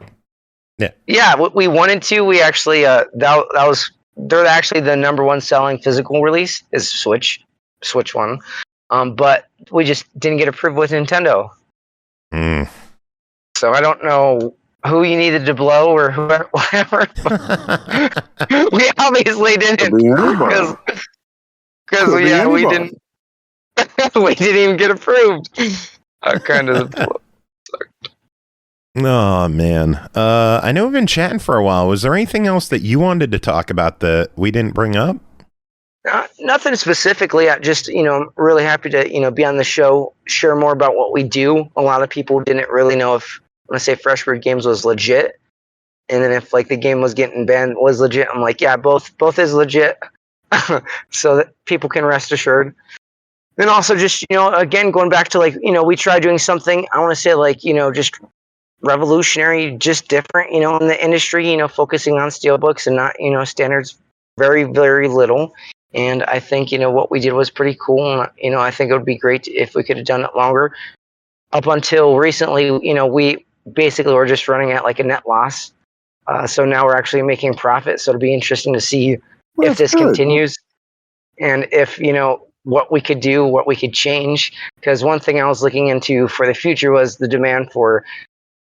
Yeah, we wanted to. We actually they're actually the number one selling physical release is Switch one, but we just didn't get approved with Nintendo. So I don't know who you needed to blow or whatever. We obviously didn't because we didn't we didn't even get approved. Kind of. Oh, man. I know we've been chatting for a while. Was there anything else that you wanted to talk about that we didn't bring up? Nothing specifically. I just, I'm really happy to, be on the show, share more about what we do. A lot of people didn't really know if, when I say Freshbird Games was legit, and then if, like, the game was getting banned was legit, I'm like, yeah, both is legit, so that people can rest assured. Then also just, again, going back to, like, we tried doing something, I want to say, like, just revolutionary, just different, in the industry, focusing on steelbooks and not, standards very, very little. And I think, what we did was pretty cool. And, I think it would be great if we could have done it longer. Up until recently, we basically were just running at like a net loss. So now we're actually making profit. So it'll be interesting to see if this continues and if, what we could do, what we could change. Because one thing I was looking into for the future was the demand for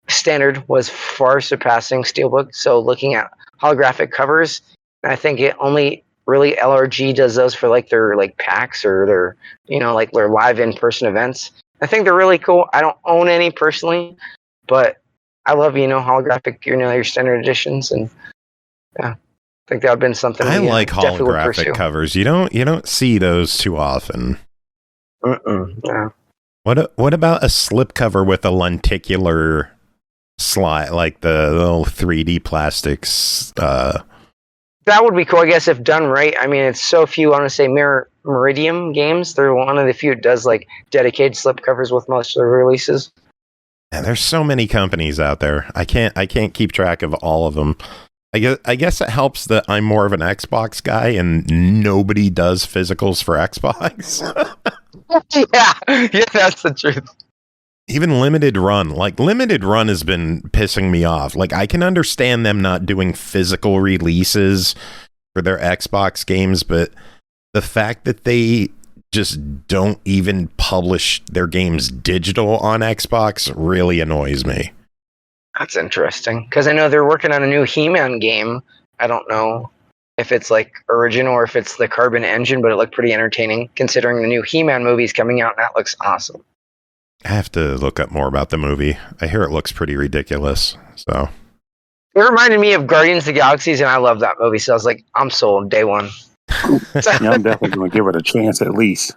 standard was far surpassing steelbook. So looking at holographic covers, I think it only really LRG does those for like their like packs or their, like their live in-person events. I think they're really cool. I don't own any personally, but I love, holographic, your standard editions. And yeah, I think that would have been something I like holographic covers. You don't see those too often. Yeah. What about a slipcover with a lenticular slide, like the little 3D plastics? That would be cool, I guess, if done right. I mean, it's so few, I want to say, Meridium games. They're one of the few that does, like, dedicated slipcovers with most of their releases. And there's so many companies out there. I can't keep track of all of them. I guess it helps that I'm more of an Xbox guy and nobody does physicals for Xbox. Yeah, that's the truth. Even Limited Run has been pissing me off. Like, I can understand them not doing physical releases for their Xbox games, but the fact that they just don't even publish their games digital on Xbox really annoys me. That's interesting, because I know they're working on a new He-Man game. I don't know if it's like original or if it's the carbon engine, but it looked pretty entertaining considering the new He-Man movie's coming out and that looks awesome. I have to look up more about the movie. I hear it looks pretty ridiculous. So it reminded me of Guardians of the Galaxies, and I love that movie. So I was like, I'm sold day one. Yeah, I'm definitely going to give it a chance at least.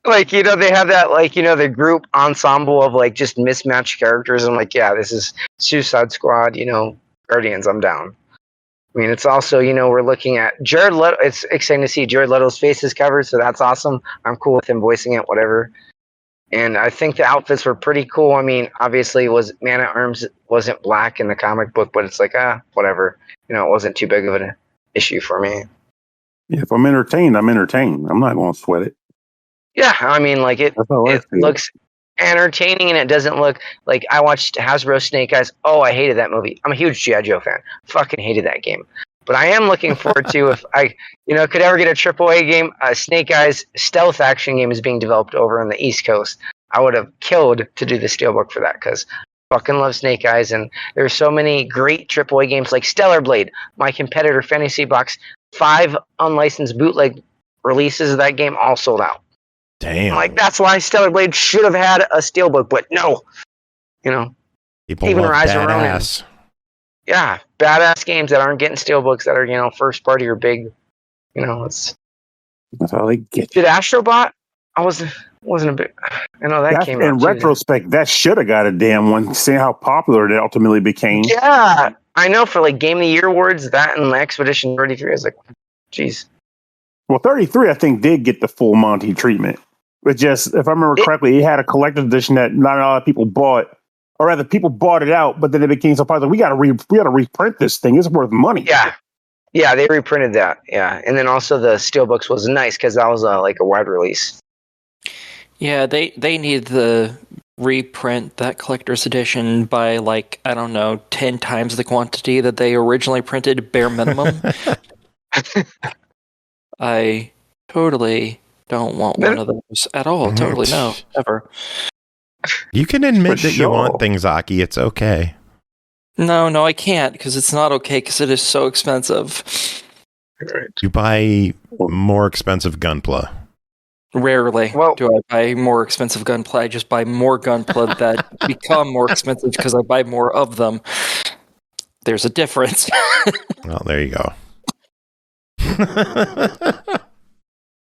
Like, you know, they have that, like, you know, the group ensemble of like just mismatched characters. I'm like, yeah, this is Suicide Squad, you know, Guardians, I'm down. I mean, it's also, you know, we're looking at Jared Leto. It's exciting to see Jared Leto's face is covered, so that's awesome. I'm cool with him voicing it, whatever. And I think the outfits were pretty cool. I mean, obviously, Man at Arms wasn't black in the comic book, but it's like, whatever. You know, it wasn't too big of an issue for me. Yeah, if I'm entertained, I'm entertained. I'm not going to sweat it. Yeah, I mean, like it looks entertaining, and it doesn't look like I watched Hasbro Snake Eyes. Oh, I hated that movie. I'm a huge G.I. Joe fan. Fucking hated that game. But I am looking forward to if I, you know, could ever get a AAA game. Snake Eyes stealth action game is being developed over on the East Coast. I would have killed to do the steelbook for that because fucking love Snake Eyes, and there's so many great AAA games like Stellar Blade, my competitor Fantasy Box. 5 unlicensed bootleg releases of that game all sold out. Damn. Like, that's why Stellar Blade should have had a steelbook, but no. You know, People even love Rise of badass. Ronin. Yeah, badass games that aren't getting steelbooks that are, you know, first party or big. You know, That's all they get. Did Astrobot? Wasn't a big. I know that came out. In retrospect, that should have got a damn one. Seeing how popular it ultimately became. Yeah, I know for like Game of the Year awards, that and Expedition 33. I was like, jeez. Well, 33, I think, did get the full Monty treatment. But just, if I remember correctly, it had a collector's edition that not a lot of people bought. Or rather, people bought it out, but then it became so popular. We got to reprint this thing. It's worth money. Yeah, they reprinted that. Yeah, and then also the steelbooks was nice because that was like a wide release. Yeah, they need to reprint that collector's edition by, like, I don't know, 10 times the quantity that they originally printed, bare minimum. I totally don't want one of those at all. Totally no, ever. You can admit that you want things, Aki. It's okay. No, I can't, because it's not okay, because it is so expensive. You buy more expensive Gunpla. Rarely do I buy more expensive Gunpla. I just buy more Gunpla that become more expensive because I buy more of them. There's a difference. Well, there you go.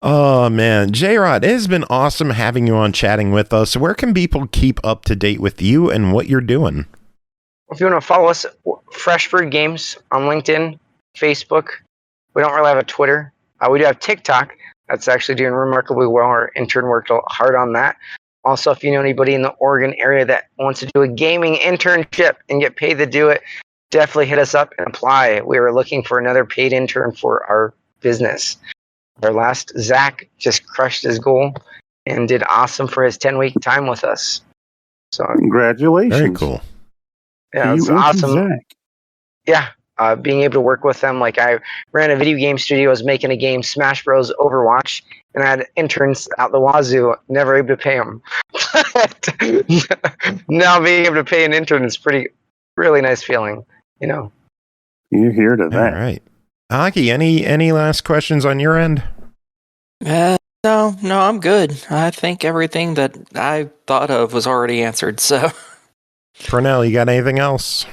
Oh, man. JRod, it has been awesome having you on chatting with us. Where can people keep up to date with you and what you're doing? If you want to follow us, Fresh Brewed Games on LinkedIn, Facebook. We don't really have a Twitter. We do have TikTok. That's actually doing remarkably well. Our intern worked hard on that. Also, if you know anybody in the Oregon area that wants to do a gaming internship and get paid to do it, definitely hit us up and apply. We are looking for another paid intern for our business. Our last, Zach, just crushed his goal and did awesome for his 10-week time with us. So congratulations. Very cool. Yeah, it's awesome. Zach. Yeah. Being able to work with them, like I ran a video game studio, I was making a game, Smash Bros. Overwatch, and I had interns out the wazoo, never able to pay them. Now being able to pay an intern is really nice feeling, you know. You're here to that. All right. Aki, any last questions on your end? No, I'm good. I think everything that I thought of was already answered, so. Pernell, you got anything else?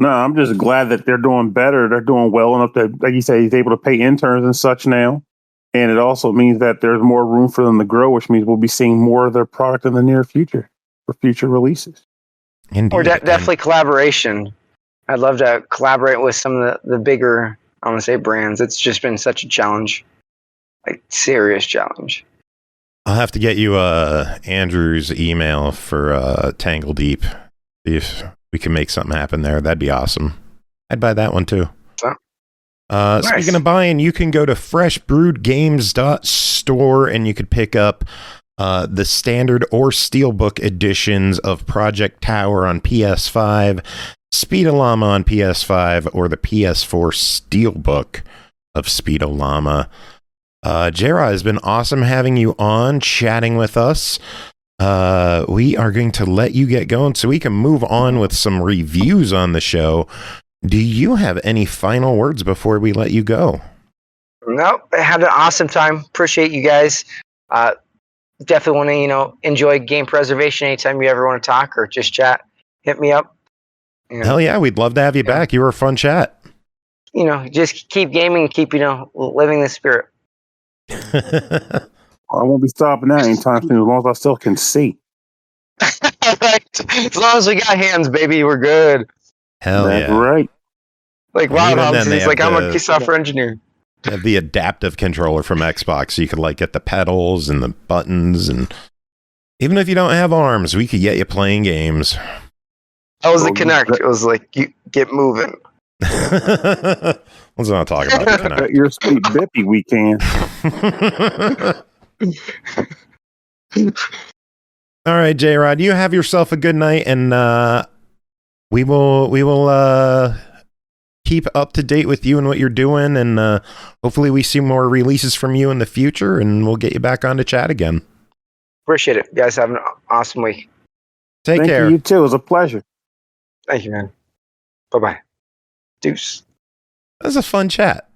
No, I'm just glad that they're doing better. They're doing well enough that, like you say, he's able to pay interns and such now. And it also means that there's more room for them to grow, which means we'll be seeing more of their product in the near future for future releases. Indeed. Or definitely collaboration. I'd love to collaborate with some of the bigger, I want to say, brands. It's just been such a challenge, like serious challenge. I'll have to get you Andrew's email for Tangle Deep. See if we can make something happen there. That'd be awesome. I'd buy that one too. Nice. Speaking of buying, you can go to freshbrewedgames.store and you could pick up the standard or steelbook editions of Project Tower on PS5, Speedollama on PS5, or the PS4 steelbook of Speedollama. JRod, has been awesome having you on, chatting with us. We are going to let you get going so we can move on with some reviews on the show. Do you have any final words before we let you go? Nope. I had an awesome time. Appreciate you guys. Definitely want to, enjoy game preservation anytime you ever want to talk or just chat. Hit me up. Hell yeah, we'd love to have you back. You were a fun chat. Just keep gaming and keep, living the spirit. I won't be stopping that anytime soon as long as I still can see. Right. As long as we got hands, baby, we're good. Hell That's yeah. right. Like Rob is like, I'm a software engineer. They have the adaptive controller from Xbox, so you could get the pedals and the buttons, and even if you don't have arms, we could get you playing games. That was the Kinect. It was like, you get moving. Let's not talk about the Kinect. Your sweet bippy weekend. All right, JRod, you have yourself a good night, and we will keep up to date with you and what you're doing, and hopefully we see more releases from you in the future, and we'll get you back on to chat again. Appreciate it. You guys have an awesome week. Take care. Thank you, you too. It was a pleasure. Thank you, man. Bye-bye. Deuce. That was a fun chat.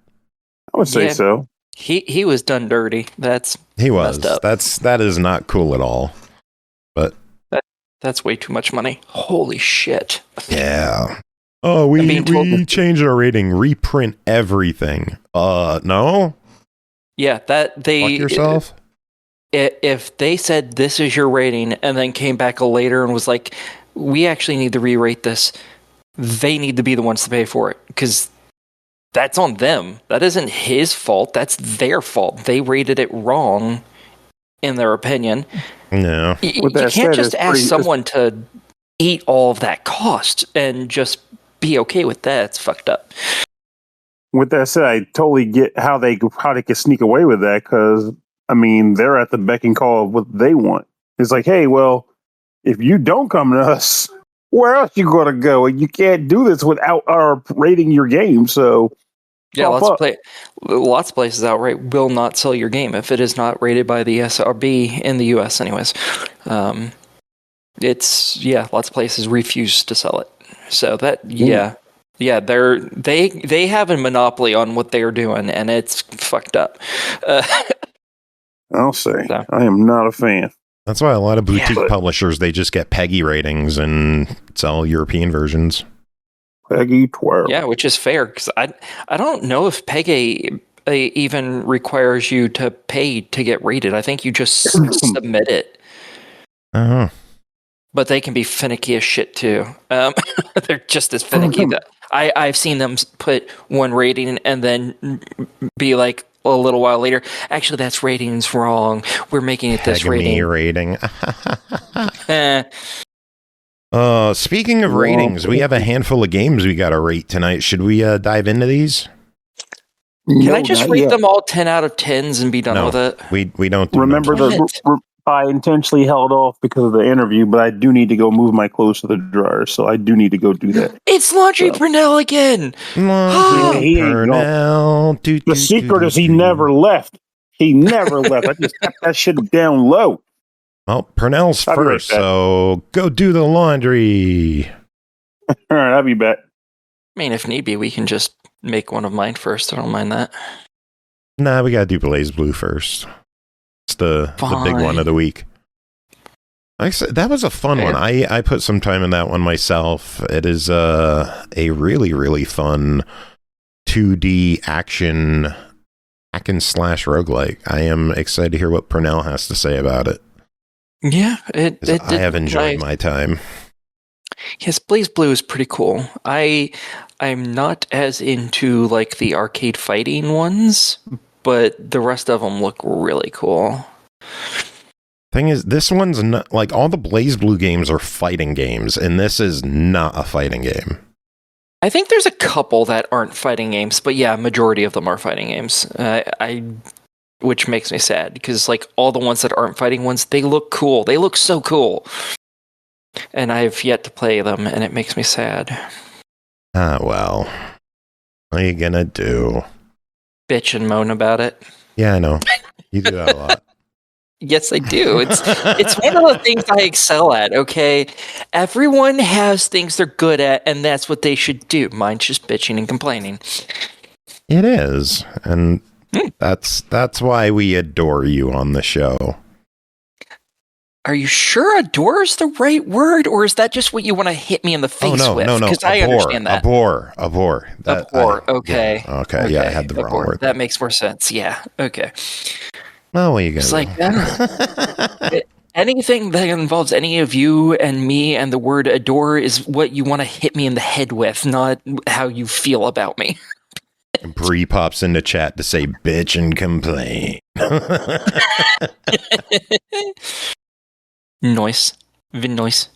I would say so. He was done dirty. He was. Messed up. That is not cool at all. But that's way too much money. Holy shit. Yeah. Oh, we changed our rating. Reprint everything. No? Yeah, that they... Fuck yourself? If they said this is your rating and then came back later and was like, we actually need to re-rate this, they need to be the ones to pay for it. Because that's on them. That isn't his fault. That's their fault. They rated it wrong, in their opinion. No. You can't just ask someone to eat all of that cost and just be okay with that. It's fucked up. With that said, I totally get how they can sneak away with that, because they're at the beck and call of what they want. It's like, hey, well, if you don't come to us, where else you gonna go? And you can't do this without our rating your game. So yeah, lots of places outright will not sell your game if it is not rated by the ESRB in the US anyways. Lots of places refuse to sell it. So that they have a monopoly on what they're doing, and it's fucked up. I'll say I am not a fan. That's why a lot of boutique publishers, they just get PEGI ratings and sell European versions. PEGI 12. Yeah, which is fair, because I don't know if PEGI even requires you to pay to get rated. I think you just submit it. Uh-huh. But they can be finicky as shit too. They're just as finicky. I've seen them put one rating and then be like a little while later, actually that's rating's wrong. We're making it this rating. Speaking of ratings, we have a handful of games we got to rate tonight. Should we dive into these? Can I just rate them all 10 out of 10s and be done with it? We don't. Remember, I intentionally held off because of the interview, but I do need to go move my clothes to the dryer, so I do need to go do that. It's Laundry Pernell again! Pernell. The secret is he never left. He never left. I just kept that shit down low. Well, Pernell's first, so go do the laundry. All right, I'll be back. If need be, we can just make one of mine first. I don't mind that. Nah, we gotta do BlazBlue first. It's the big one of the week. That was a fun one. I put some time in that one myself. It is a really, really fun 2D action hack and slash roguelike. I am excited to hear what Pernell has to say about it. Yeah, I have enjoyed my time. Yes, BlazBlue is pretty cool. I'm not as into the arcade fighting ones, but the rest of them look really cool. Thing is, this one's not all the BlazBlue games are fighting games, and this is not a fighting game. I think there's a couple that aren't fighting games, but yeah, majority of them are fighting games. Which makes me sad, because all the ones that aren't fighting ones, they look cool. They look so cool. And I've yet to play them, and it makes me sad. Well. What are you gonna do? Bitch and moan about it. Yeah, I know. You do that a lot. Yes, I do. It's one of the things I excel at, okay? Everyone has things they're good at, and that's what they should do. Mine's just bitching and complaining. It is. And that's why we adore you on the show. Are you sure adore is the right word, or is that just what you want to hit me in the face with? No. Because I understand that. Abhor. Okay. Yeah, okay. Yeah, I had the wrong word. That makes more sense. Yeah. Okay. Well, what are you gonna It's like anything that involves any of you and me and the word adore is what you want to hit me in the head with, not how you feel about me. Bree pops into chat to say bitch and complain. Noise. ViNoise.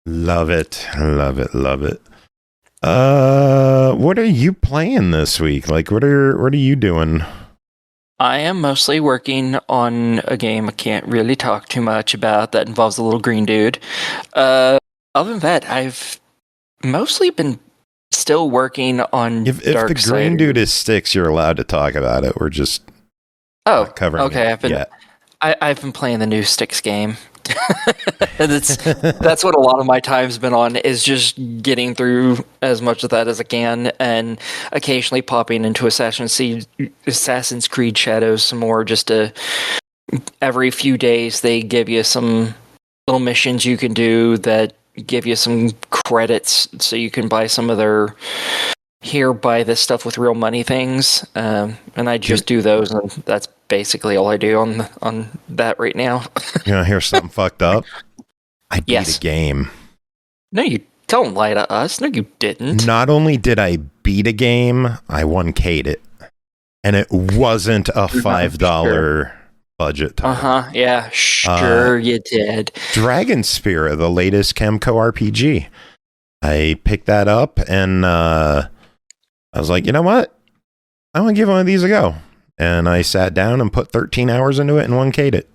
Love it. What are you playing this week? Like, what are you doing? I am mostly working on a game I can't really talk too much about that involves a little green dude. Other than that, I've mostly been still working on if the green dude is Styx, you're allowed to talk about it. We're just not covering it. I've been playing the new Styx game. That's what a lot of my time's been on, is just getting through as much of that as I can, and occasionally popping into Assassin's Creed Shadows some more. Just to every few days they give you some little missions you can do that give you some credits, so you can buy some of their buy this stuff with real money things, and I just do those, and that's basically all I do on that right now. You want to hear something fucked up? I beat a game. No, you don't lie to us. No, you didn't. Not only did I beat a game, I 1K'd it, and it wasn't a $5 budget title. Yeah, sure you did. Dragon Spear, the latest Chemco RPG. I picked that up, and I was like, you know what? I want to give one of these a go. And I sat down and put 13 hours into it and 1K'd it.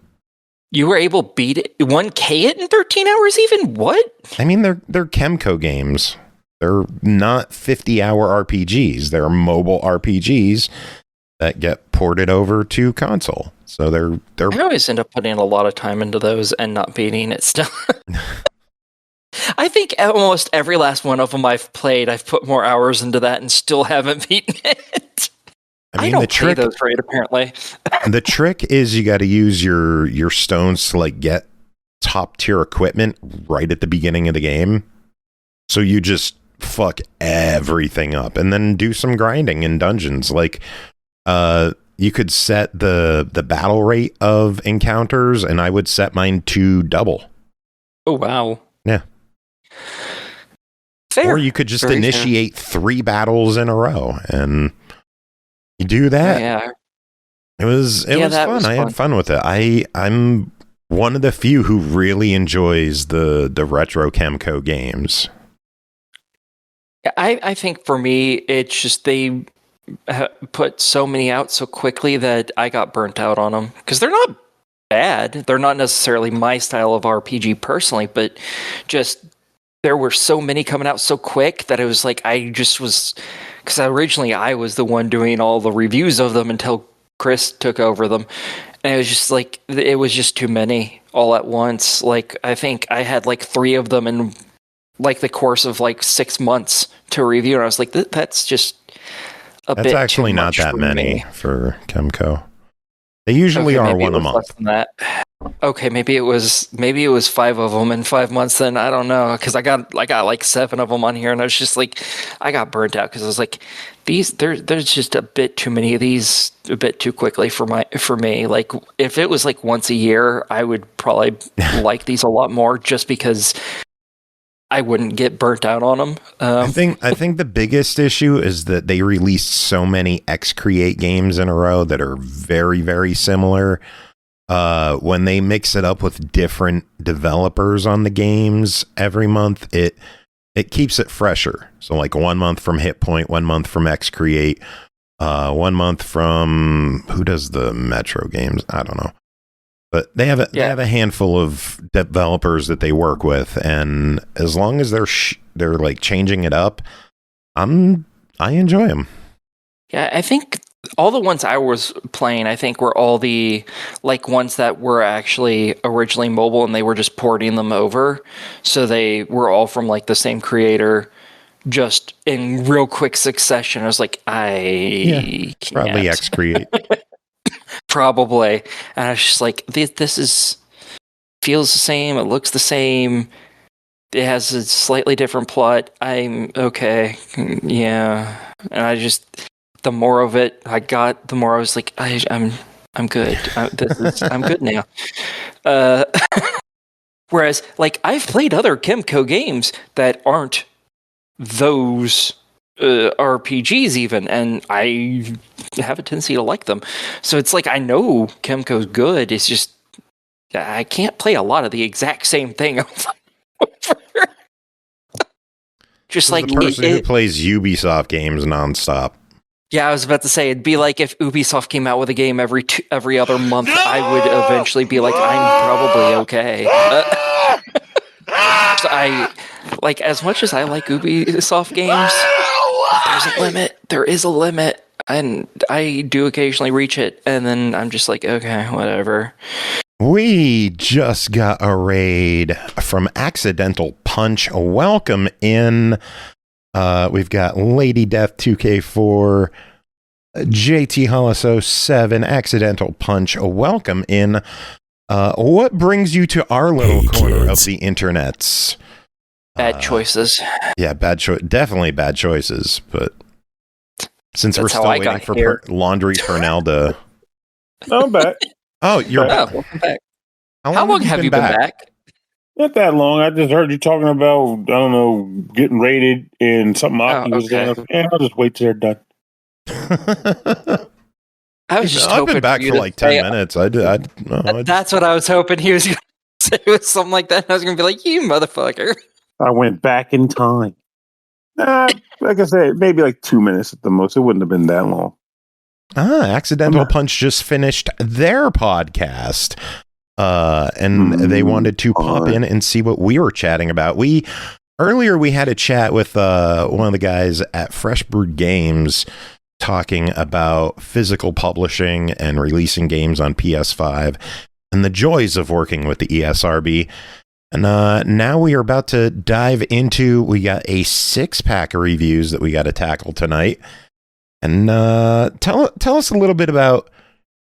You were able to beat it? 1K it in 13 hours even? What? I mean, they're Chemco games. They're not 50-hour RPGs. They're mobile RPGs that get ported over to console. So they're I always end up putting a lot of time into those and not beating it still. I think almost every last one of them I've played, I've put more hours into that and still haven't beaten it. I mean, don't pay those right, apparently. The trick is you got to use your stones to like get top tier equipment right at the beginning of the game. So you just fuck everything up and then do some grinding in dungeons. Like, you could set the battle rate of encounters, and I would set mine to double. Oh, wow. Yeah. Fair. Or you could just initiate 3 battles in a row, and you do that. Yeah. It was fun. I had fun with it. I'm one of the few who really enjoys the retro Chemco games. I think for me, it's just they put so many out so quickly that I got burnt out on them, because they're not bad. They're not necessarily my style of RPG personally, but just there were so many coming out so quick that it was like I just was, because originally I was the one doing all the reviews of them until Chris took over them, and it was just like it was just too many all at once. Like I think I had like 3 of them in like the course of like 6 months to review, and I was like, that's just that's actually not that many for Chemco. They usually are one a month. Less than that. Okay, maybe it was 5 of them in 5 months. Then I don't know, because I got like 7 of them on here, and I was just like, I got burnt out because I was like, there's just a bit too many of these, a bit too quickly for me. Like if it was like once a year, I would probably like these a lot more, just because I wouldn't get burnt out on them. I think the biggest issue is that they released so many X-Create games in a row that are very, very similar. When they mix it up with different developers on the games every month, it keeps it fresher. So like 1 month from Hit Point, 1 month from X-Create, 1 month from who does the Metro games? I don't know. But they have a handful of developers that they work with, and as long as they're like changing it up, I enjoy them. Yeah, I think all the ones I was playing, I think, were all the like ones that were actually originally mobile, and they were just porting them over. So they were all from like the same creator, just in real quick succession. I was like, can't. Probably X-Create. Probably. And I was just like, this feels the same. It looks the same. It has a slightly different plot. I'm okay. Yeah. And I just, the more of it I got, the more I was like, I'm good. I'm good now. Whereas, like, I've played other Kemco games that aren't those RPGs even, and I have a tendency to like them. So it's like, I know Kemco's good. It's just, I can't play a lot of the exact same thing over. Just like the person who plays Ubisoft games nonstop. Yeah, I was about to say, it'd be like if Ubisoft came out with a game every other month. I would eventually be like, I'm probably okay. So I like, as much as I like Ubisoft games, there's a limit. There is a limit, and I do occasionally reach it, and then I'm just like, okay, whatever. We just got a raid from Accidental Punch. Welcome in. We've got Lady Death 2K4, JT Holoso 7, Accidental Punch. Welcome in. What brings you to our little corner of the internets? Bad choices. Yeah, definitely bad choices. But since we're still waiting for Laundry Pernell to... I'm back. Oh, you're back. Welcome back. How long have you been back? Not that long. I just heard you talking about, I don't know, getting raided and something Aki was saying. I was like, I'll just wait till they're done. I was just I've hoping been back for like 10 minutes. That's what I was hoping he was going to say. Was something like that. I was going to be like, you motherfucker. I went back in time. Like I said, maybe like 2 minutes at the most. It wouldn't have been that long. Accidental Punch just finished their podcast. And they wanted to pop in and see what we were chatting about. Earlier we had a chat with one of the guys at Fresh Brewed Games talking about physical publishing and releasing games on PS5 and the joys of working with the ESRB. And now we are about to dive into, we got a 6-pack of reviews that we got to tackle tonight. And tell us a little bit about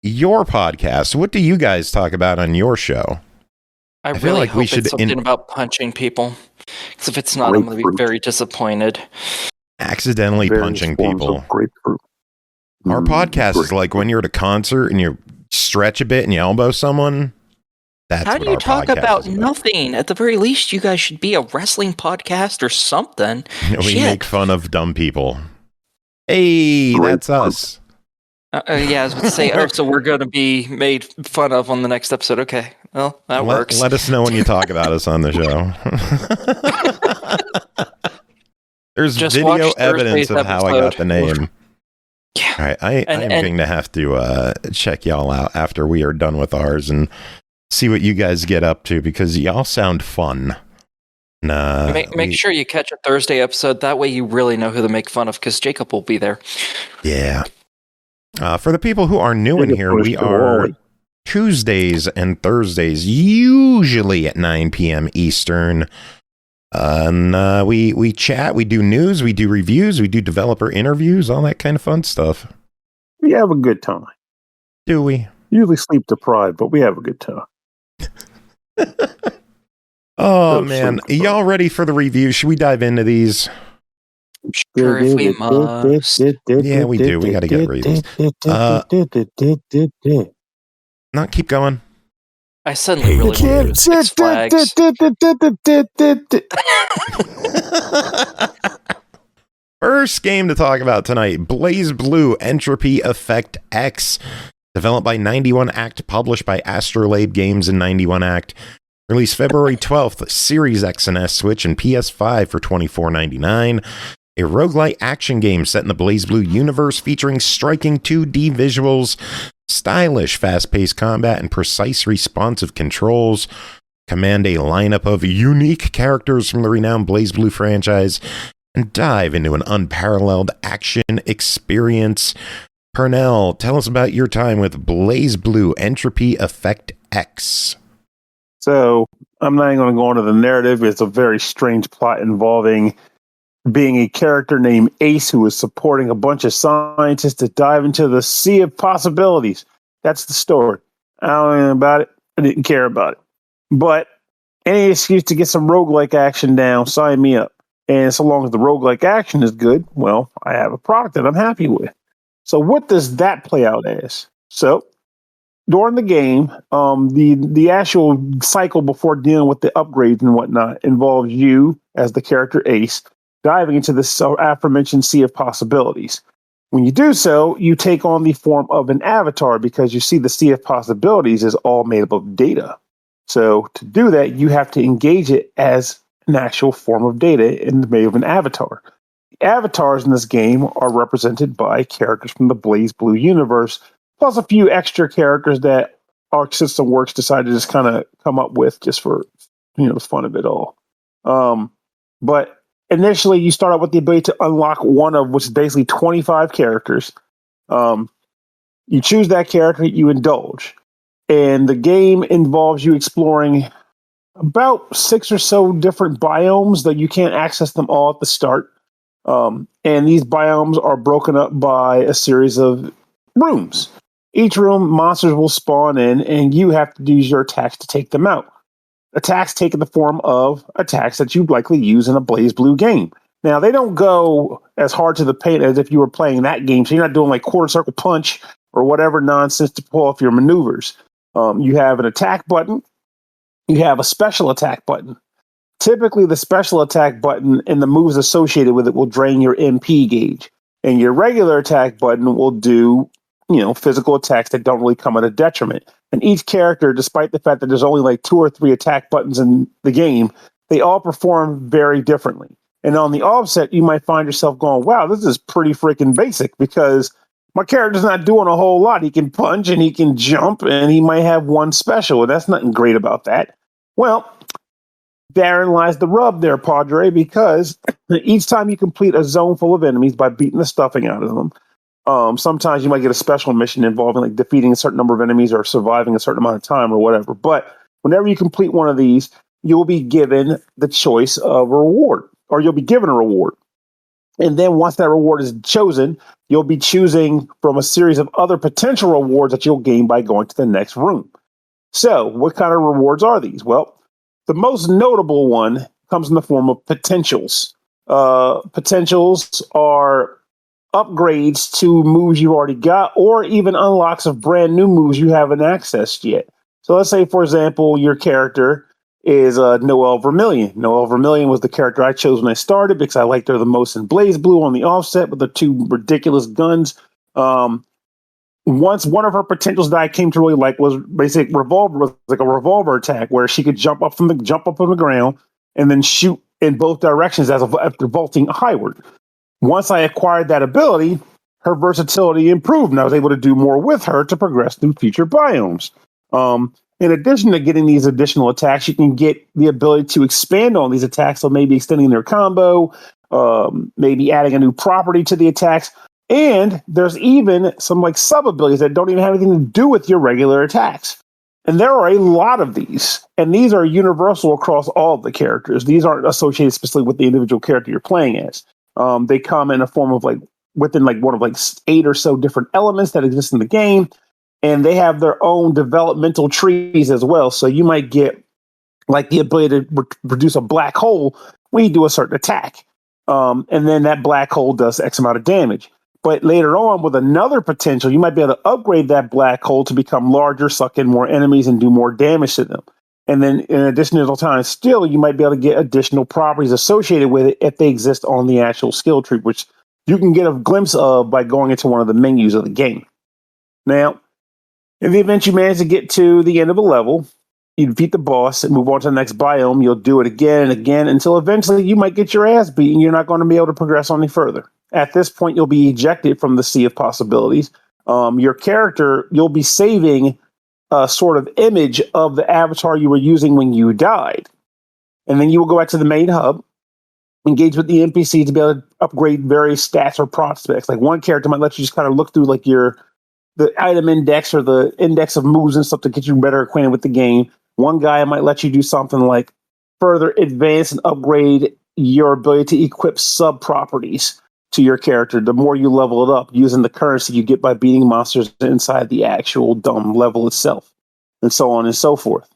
your podcast. What do you guys talk about on your show? I really like hope it's something about punching people. Because if it's not, I'm going to be very disappointed. Accidentally punching people. Our podcast is like when you're at a concert and you stretch a bit and you elbow someone. That's how do you talk about nothing? At the very least, you guys should be a wrestling podcast or something. We make fun of dumb people. Hey, that's us. Yeah, I was going to say, so we're going to be made fun of on the next episode. Okay, well, that works. Let us know when you talk about us on the show. There's just video evidence of how I got the name. Yeah. All right, I am going to have to check y'all out after we are done with ours and see what you guys get up to, because y'all sound fun. Make sure you catch a Thursday episode. That way you really know who to make fun of, because Jacob will be there. Yeah. For the people who are new in here, we are Tuesdays and Thursdays, usually at 9 p.m. Eastern. And we chat, we do news, we do reviews, we do developer interviews, all that kind of fun stuff. We have a good time. Do we? Usually sleep deprived, but we have a good time. Oh, man. Y'all ready for the review? Should we dive into these? Sure, if we must. Yeah, we do. We got to get ready. Not keep going. I suddenly really want to Six Flags. First game to talk about tonight, BlazBlue Entropy Effect X. Developed by 91 Act, published by Astrolabe Games and 91 Act. Released February 12th, Series X and S, Switch, and PS5 for $24.99. A roguelite action game set in the BlazBlue universe featuring striking 2D visuals, stylish fast-paced combat, and precise responsive controls. Command a lineup of unique characters from the renowned BlazBlue franchise and dive into an unparalleled action experience. Pernell, tell us about your time with BlazBlue Entropy Effect X. So I'm not even going to go into the narrative. It's a very strange plot involving being a character named Ace who is supporting a bunch of scientists to dive into the sea of possibilities. That's the story. I don't know anything about it. I didn't care about it. But any excuse to get some roguelike action down, sign me up. And so long as the roguelike action is good, well, I have a product that I'm happy with. So what does that play out as? So during the game, the actual cycle before dealing with the upgrades and whatnot involves you as the character Ace diving into this aforementioned sea of possibilities. When you do so, you take on the form of an avatar because you see the sea of possibilities is all made up of data. So to do that, you have to engage it as an actual form of data in the made of an avatar. The avatars in this game are represented by characters from the BlazBlue universe, plus a few extra characters that Arc System Works decided to just kind of come up with just for the fun of it all. But initially, you start out with the ability to unlock one of which is basically 25 characters. You choose that character, you indulge. And the game involves you exploring about 6 or so different biomes that you can't access them all at the start. And these biomes are broken up by a series of rooms. Each room, monsters will spawn in, and you have to use your attacks to take them out. Attacks take the form of attacks that you'd likely use in a BlazBlue game. Now, they don't go as hard to the paint as if you were playing that game, so you're not doing like quarter circle punch or whatever nonsense to pull off your maneuvers. You have an attack button. You have a special attack button. Typically, the special attack button and the moves associated with it will drain your MP gauge. And your regular attack button will do, physical attacks that don't really come at a detriment. And each character, despite the fact that there's only like 2 or 3 attack buttons in the game, they all perform very differently. And on the offset, you might find yourself going, wow, this is pretty freaking basic because my character's not doing a whole lot. He can punch and he can jump and he might have one special. And that's nothing great about that. Well, therein lies the rub there, Padre, because each time you complete a zone full of enemies by beating the stuffing out of them, sometimes you might get a special mission involving like defeating a certain number of enemies or surviving a certain amount of time or whatever. But whenever you complete one of these, you'll be given the choice of a reward, or you'll be given a reward. And then once that reward is chosen, you'll be choosing from a series of other potential rewards that you'll gain by going to the next room. So what kind of rewards are these? Well, the most notable one comes in the form of potentials. Potentials are upgrades to moves you've already got, or even unlocks of brand new moves you haven't accessed yet. So let's say, for example, your character is Noelle Vermilion. Noelle Vermilion was the character I chose when I started because I liked her the most in BlazBlue on the offset with the 2 ridiculous guns. Once one of her potentials that I came to really like was basically a revolver attack where she could jump up from the ground and then shoot in both directions after vaulting highward. Once I acquired that ability, her versatility improved, and I was able to do more with her to progress through future biomes. In addition to getting these additional attacks, you can get the ability to expand on these attacks, so maybe extending their combo, maybe adding a new property to the attacks. And there's even some like sub abilities that don't even have anything to do with your regular attacks. And there are a lot of these, and these are universal across all of the characters. These aren't associated specifically with the individual character you're playing as. They come in a form of within one of 8 or so different elements that exist in the game, and they have their own developmental trees as well. So you might get the ability to produce a black hole when you do a certain attack. And then that black hole does X amount of damage. But later on, with another potential, you might be able to upgrade that black hole to become larger, suck in more enemies, and do more damage to them. And then in addition to the time, still, you might be able to get additional properties associated with it if they exist on the actual skill tree, which you can get a glimpse of by going into one of the menus of the game. Now, in the event you manage to get to the end of a level, you defeat the boss and move on to the next biome. You'll do it again and again until eventually you might get your ass beat and you're not going to be able to progress any further. At this point, you'll be ejected from the sea of possibilities. Your character, you'll be saving a sort of image of the avatar you were using when you died. And then you will go back to the main hub. engage with the NPC to be able to upgrade various stats or prospects. Like one character might let you just kind of look through like the item index or the index of moves and stuff to get you better acquainted with the game. One guy might let you do something like further advance and upgrade your ability to equip sub properties to your character. The more you level it up using the currency you get by beating monsters inside the actual level itself, and so on and so forth.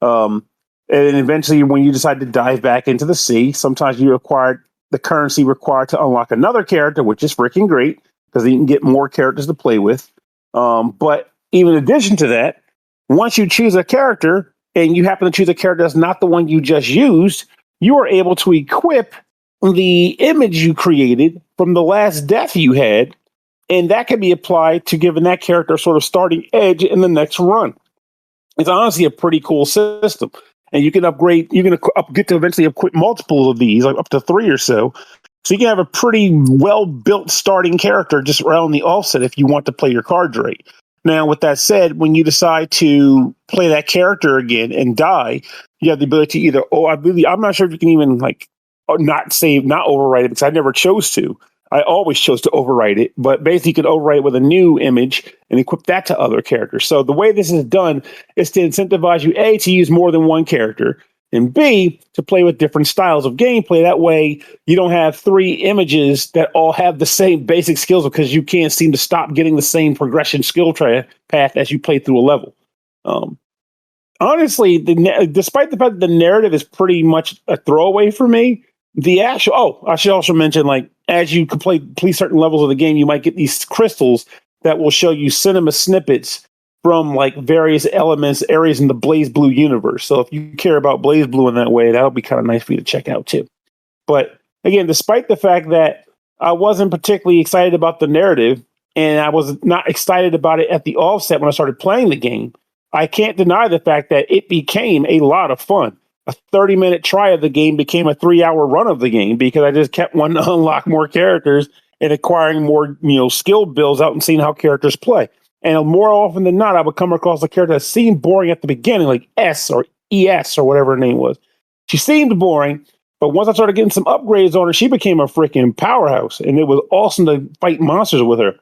And eventually, when you decide to dive back into the sea, sometimes you acquire the currency required to unlock another character, which is freaking great because you can get more characters to play with. But even in addition to that, once you choose a character and you happen to choose a character that's not the one you just used, you are able to equip the image you created from the last death you had, and that can be applied to giving that character sort of starting edge in the next run. It's honestly a pretty cool system, and you can upgrade. You can get to eventually equip multiples of these, like up to 3 or so. So you can have a pretty well-built starting character just around the offset if you want to play your cards right. Now, with that said, when you decide to play that character again and die, you have the ability to either, I'm not sure if you can even not overwrite it because I never chose to. I always chose to overwrite it, but basically you could overwrite it with a new image and equip that to other characters. So the way this is done is to incentivize you, A, to use more than one character, and B, to play with different styles of gameplay. That way, you don't have 3 images that all have the same basic skills because you can't seem to stop getting the same progression skill path as you play through a level. Honestly, despite the fact that the narrative is pretty much a throwaway for me, I should also mention, as you complete certain levels of the game, you might get these crystals that will show you cinema snippets from various areas in the BlazBlue universe. So if you care about BlazBlue in that way, that'll be kind of nice for you to check out too. But again, despite the fact that I wasn't particularly excited about the narrative, and I was not excited about it at the offset when I started playing the game, I can't deny the fact that it became a lot of fun. A 30-minute try of the game became a 3-hour run of the game because I just kept wanting to unlock more characters and acquiring more, skill builds out and seeing how characters play. And more often than not, I would come across a character that seemed boring at the beginning, like S or ES or whatever her name was. She seemed boring, but once I started getting some upgrades on her, she became a freaking powerhouse, and it was awesome to fight monsters with her.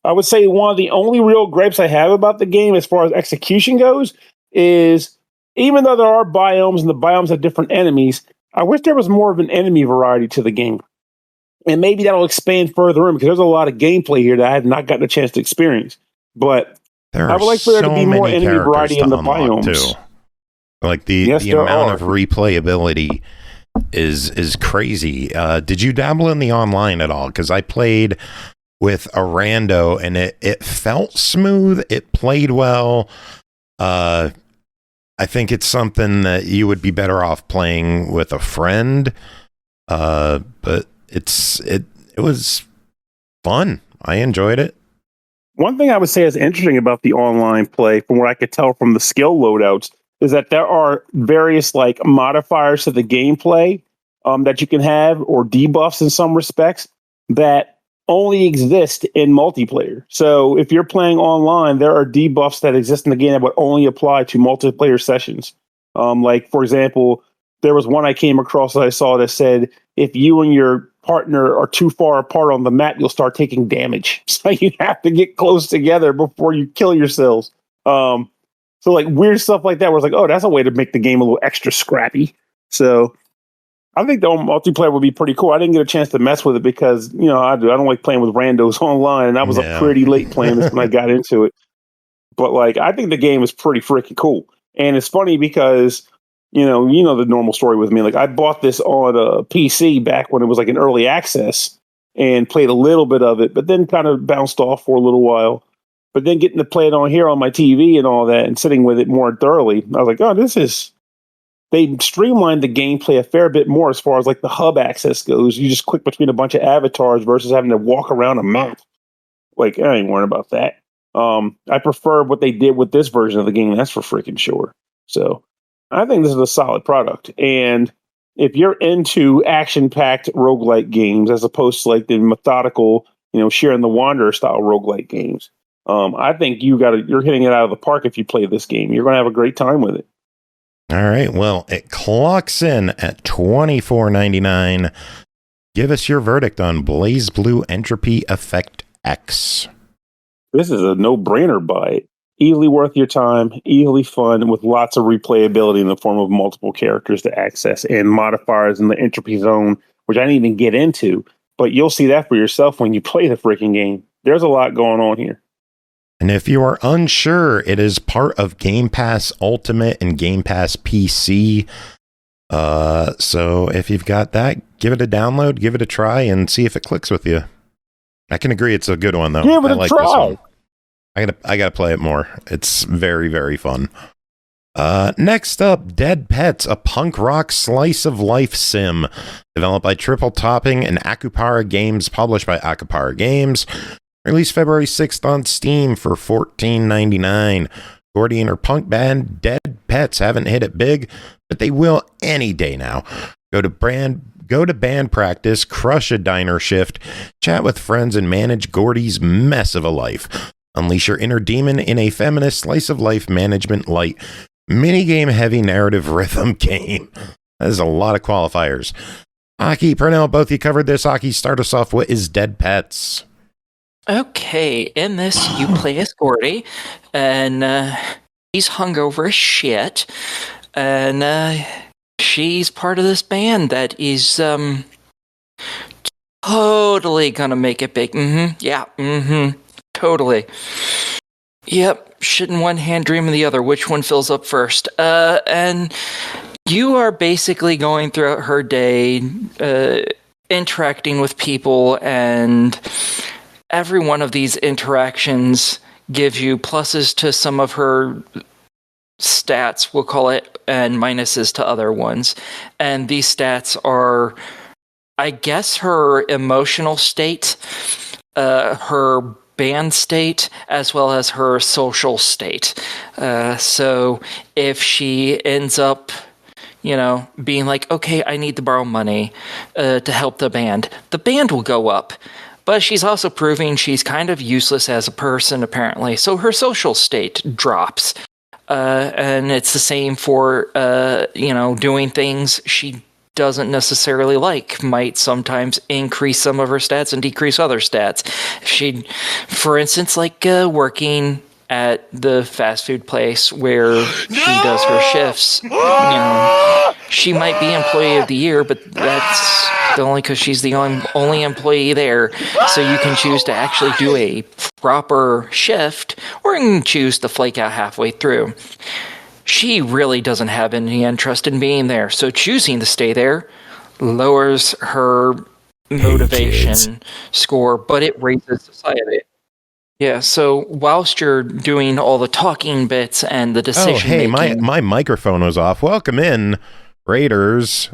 I would say one of the only real gripes I have about the game as far as execution goes is even though there are biomes and the biomes have different enemies, I wish there was more of an enemy variety to the game. And maybe that'll expand further in because there's a lot of gameplay here that I have not gotten a chance to experience. But I would like for there to be more enemy variety in the biomes too. The amount of replayability is crazy. Did you dabble in the online at all? Because I played with a rando and it felt smooth. It played well. I think it's something that you would be better off playing with a friend. But it was fun. I enjoyed it. One thing I would say is interesting about the online play, from what I could tell from the skill loadouts, is that there are various modifiers to the gameplay that you can have, or debuffs in some respects, that only exist in multiplayer. So if you're playing online, there are debuffs that exist in the game that would only apply to multiplayer sessions. For example, there was one I came across that I saw that said, if you and your partner are too far apart on the map, you'll start taking damage. So you have to get close together before you kill yourselves. So weird stuff like that, where it's that's a way to make the game a little extra scrappy. So I think the multiplayer would be pretty cool. I didn't get a chance to mess with it because, I don't like playing with randos online, and I was up pretty late playing this when I got into it. But I think the game is pretty freaking cool. And it's funny because, the normal story with me. I bought this on a PC back when it was an early access and played a little bit of it, but then kind of bounced off for a little while. But then getting to play it on here on my TV and all that and sitting with it more thoroughly, I was like, oh, they streamlined the gameplay a fair bit more as far as the hub access goes. You just click between a bunch of avatars versus having to walk around a map. I ain't worrying about that. I prefer what they did with this version of the game. That's for freaking sure. So I think this is a solid product. And if you're into action-packed roguelike games as opposed to the methodical, Sharing the Wanderer style roguelike games, I think you're hitting it out of the park if you play this game. You're going to have a great time with it. All right. Well, it clocks in at $24.99. Give us your verdict on BlazBlue Entropy Effect X. This is a no-brainer buy. Easily worth your time, easily fun, with lots of replayability in the form of multiple characters to access and modifiers in the entropy zone, which I didn't even get into. But you'll see that for yourself when you play the freaking game. There's a lot going on here. And if you are unsure, it is part of Game Pass Ultimate and Game Pass PC. So if you've got that, give it a download, give it a try, and see if it clicks with you. I can agree it's a good one, though. Give it a try. This one. I gotta play it more. It's very, very fun. Next up, Dead Pets, a punk rock slice of life sim, developed by Triple Topping and Akupara Games, published by Akupara Games. Released February 6th on Steam for $14.99. Gordian or punk band Dead Pets haven't hit it big, but they will any day now. Go to band practice, crush a diner shift, chat with friends, and manage Gordy's mess of a life. Unleash your inner demon in a feminist slice of life management light minigame heavy narrative rhythm game. That is a lot of qualifiers. Aki, Pernell, both you covered this. Aki, start us off. What is Dead Pets? Okay, in this you play as Gordy, and he's hungover as shit, and she's part of this band that is totally gonna make it big. Totally. Yep, shit in one hand, dream in the other. Which one fills up first? And you are basically going throughout her day, interacting with people, and every one of these interactions gives you pluses to some of her stats, we'll call it, and minuses to other ones. And these stats are, I guess, her emotional state, her band state, as well as her social state. So if she ends up, being like, okay, I need to borrow money to help the band will go up. But she's also proving she's kind of useless as a person, apparently. So her social state drops. And it's the same for, doing things she doesn't necessarily like. Might sometimes increase some of her stats and decrease other stats. She, for instance, like working at the fast food place where she does her shifts, she might be employee of the year, but that's only because she's the only employee there. So you can choose to actually do a proper shift, or you can choose to flake out halfway through. She really doesn't have any interest in being there, so choosing to stay there lowers her motivation score, but it raises society. Yeah, so whilst you're doing all the talking bits and the decision making... Oh, hey, my microphone was off. Welcome in, Raiders.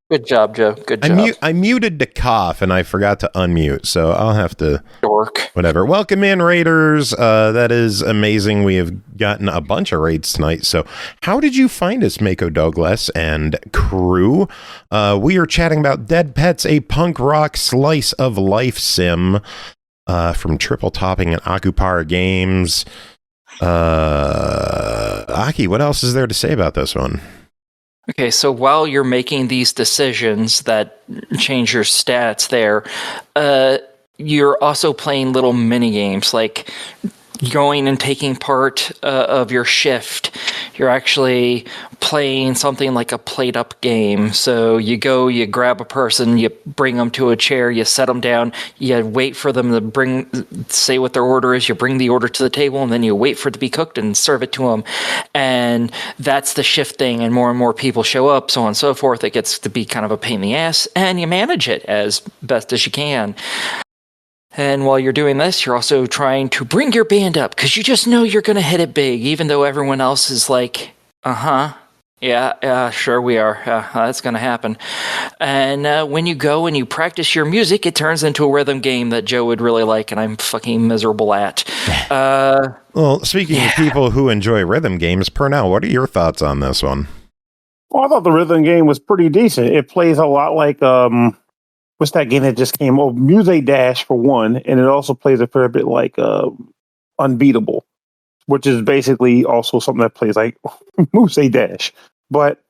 Good job, Joe. Good job. I muted to cough, and I forgot to unmute, so I'll have to... Dork. Whatever. Welcome in, Raiders. That is amazing. We have gotten a bunch of raids tonight. So how did you find us, Mako Douglas and crew? We are chatting about Dead Pets, a punk rock slice of life sim from Triple Topping and Akupara Games. Aki, what else is there to say about this one? Okay, so while you're making these decisions that change your stats there, you're also playing little mini games, like going and taking part of your shift. You're actually playing something like a played up game. So you go, you grab a person, you bring them to a chair, you set them down, you wait for them to say what their order is, you bring the order to the table, and then you wait for it to be cooked and serve it to them. And that's the shift thing, and more people show up, so on and so forth. It gets to be kind of a pain in the ass, and you manage it as best as you can. And while you're doing this, you're also trying to bring your band up, because you just know you're going to hit it big, even though everyone else is like, yeah, sure we are. That's going to happen. And when you go and you practice your music, it turns into a rhythm game that Joe would really like, and I'm fucking miserable at. Well, speaking of people who enjoy rhythm games, Pernell, what are your thoughts on this one? Well, I thought the rhythm game was pretty decent. It plays a lot like... what's that game that just came? Oh, Muse Dash for one, and it also plays a fair bit like Unbeatable. which is basically also something that plays like Moose A Dash. But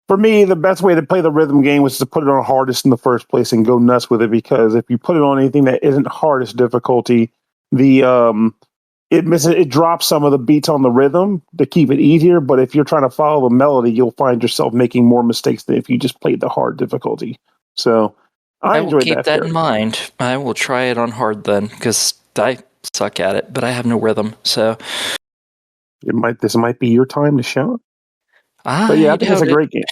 for me, the best way to play the rhythm game was to put it on hardest in the first place and go nuts with it, because if you put it on anything that isn't hardest difficulty, it drops some of the beats on the rhythm to keep it easier. But if you're trying to follow the melody, you'll find yourself making more mistakes than if you just played the hard difficulty. So I will enjoyed keep that in mind. I will try it on hard then, because I suck at it, but I have no rhythm. So this might be your time to show. But yeah, I think it's a great game.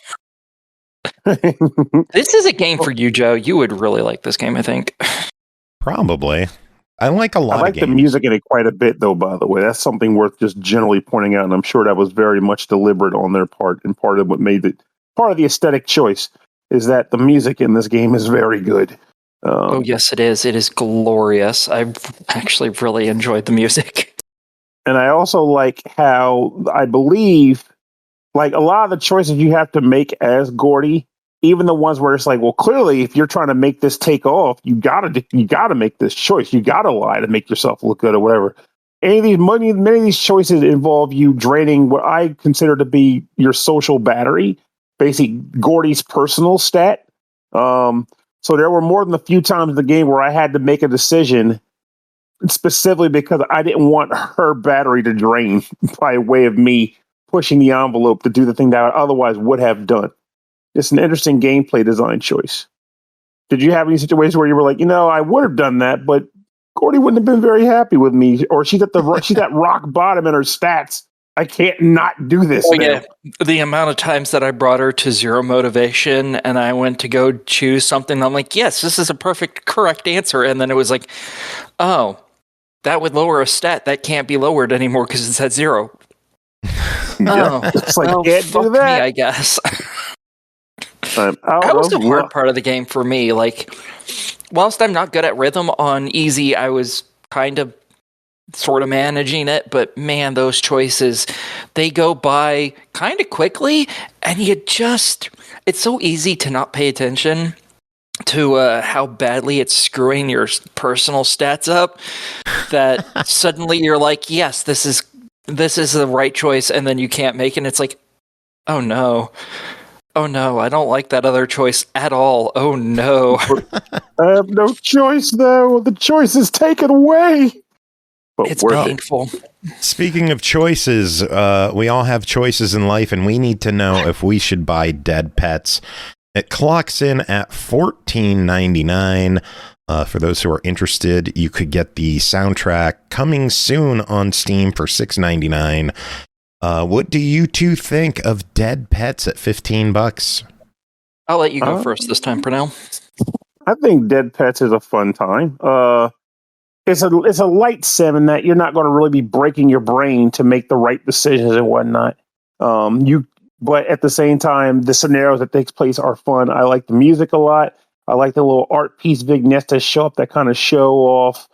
This is a game for you, Joe. You would really like this game, I think. Probably. I like a lot of games. The music in it quite a bit, though, by the way. That's something worth just generally pointing out, and I'm sure that was very much deliberate on their part, and part of what made it part of the aesthetic choice is that the music in this game is very good. Oh, yes, it is. It is glorious. I've actually really enjoyed the music. And I also like how, I believe, like a lot of the choices you have to make as Gordy, even the ones where it's like, well, clearly, if you're trying to make this take off, you gotta make this choice. You gotta lie to make yourself look good or whatever. Many of these choices involve you draining what I consider to be your social battery, basically Gordy's personal stat. So there were more than a few times in the game where I had to make a decision specifically because I didn't want her battery to drain by way of me pushing the envelope to do the thing that I otherwise would have done. It's an interesting gameplay design choice. Did you have any situations where you were like, I would have done that, but Gordy wouldn't have been very happy with me, or she's at rock bottom in her stats. I can't not do this. Yeah, the amount of times that I brought her to zero motivation and I went to go choose something, I'm like, yes, this is a correct answer. And then it was like, oh, that would lower a stat. That can't be lowered anymore because it's at 0. Oh, it's like, can't do that. Me, I guess. That was the hard part of the game for me. Like, whilst I'm not good at rhythm on easy, I was kind of sort of managing it, but man, those choices, they go by kind of quickly, and it's so easy to not pay attention to how badly it's screwing your personal stats up that suddenly you're like, yes, this is the right choice, and then you can't make it, and it's like, oh no, I don't like that other choice at all. Oh no. I have no choice though. The choice is taken away. But it's painful. Speaking of choices, we all have choices in life, and we need to know if we should buy dead pets. It clocks in at $14.99. For those who are interested, you could get the soundtrack coming soon on Steam for $6.99. What do you two think of dead pets at $15? I'll let you go first this time, Pernell. I think dead pets is a fun time. It's a light sim in that you're not going to really be breaking your brain to make the right decisions and whatnot. But at the same time, the scenarios that takes place are fun. I like the music a lot. I like the little art piece vignettes that show up that kind of show off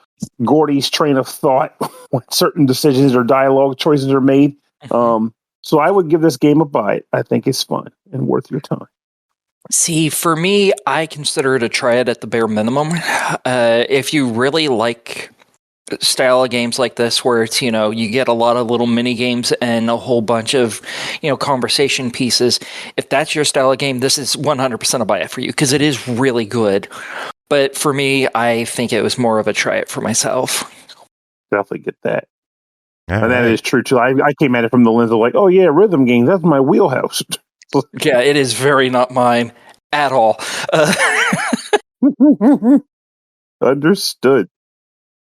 Gordy's train of thought when certain decisions or dialogue choices are made. So I would give this game a buy. I think it's fun and worth your time. See, for me, I consider it a try it at the bare minimum. If you really like style of games like this, where it's, you get a lot of little mini games and a whole bunch of, conversation pieces. If that's your style of game, this is 100% a buy it for you because it is really good. But for me, I think it was more of a try it for myself. Definitely get that. That is true too. I came at it from the lens of like, oh yeah, rhythm games, that's my wheelhouse. Yeah, it is very not mine at all. Understood.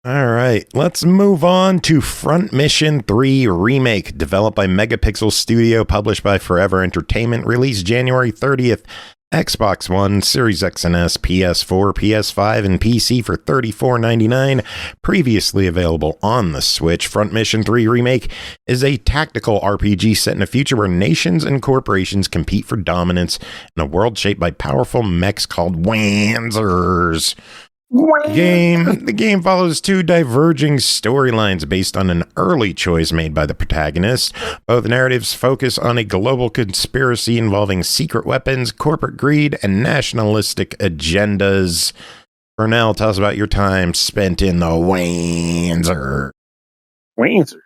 All right, let's move on to Front Mission 3 Remake, developed by MegaPixel Studio, published by Forever Entertainment, released January 30th, Xbox One, Series X and S, PS4, PS5, and PC for $34.99. Previously available on the Switch, Front Mission 3 Remake is a tactical RPG set in a future where nations and corporations compete for dominance in a world shaped by powerful mechs called Wanzers. The game follows two diverging storylines based on an early choice made by the protagonist. Both narratives focus on a global conspiracy involving secret weapons, corporate greed, and nationalistic agendas. Pernell, tell us about your time spent in the Wanzer. Wanzer.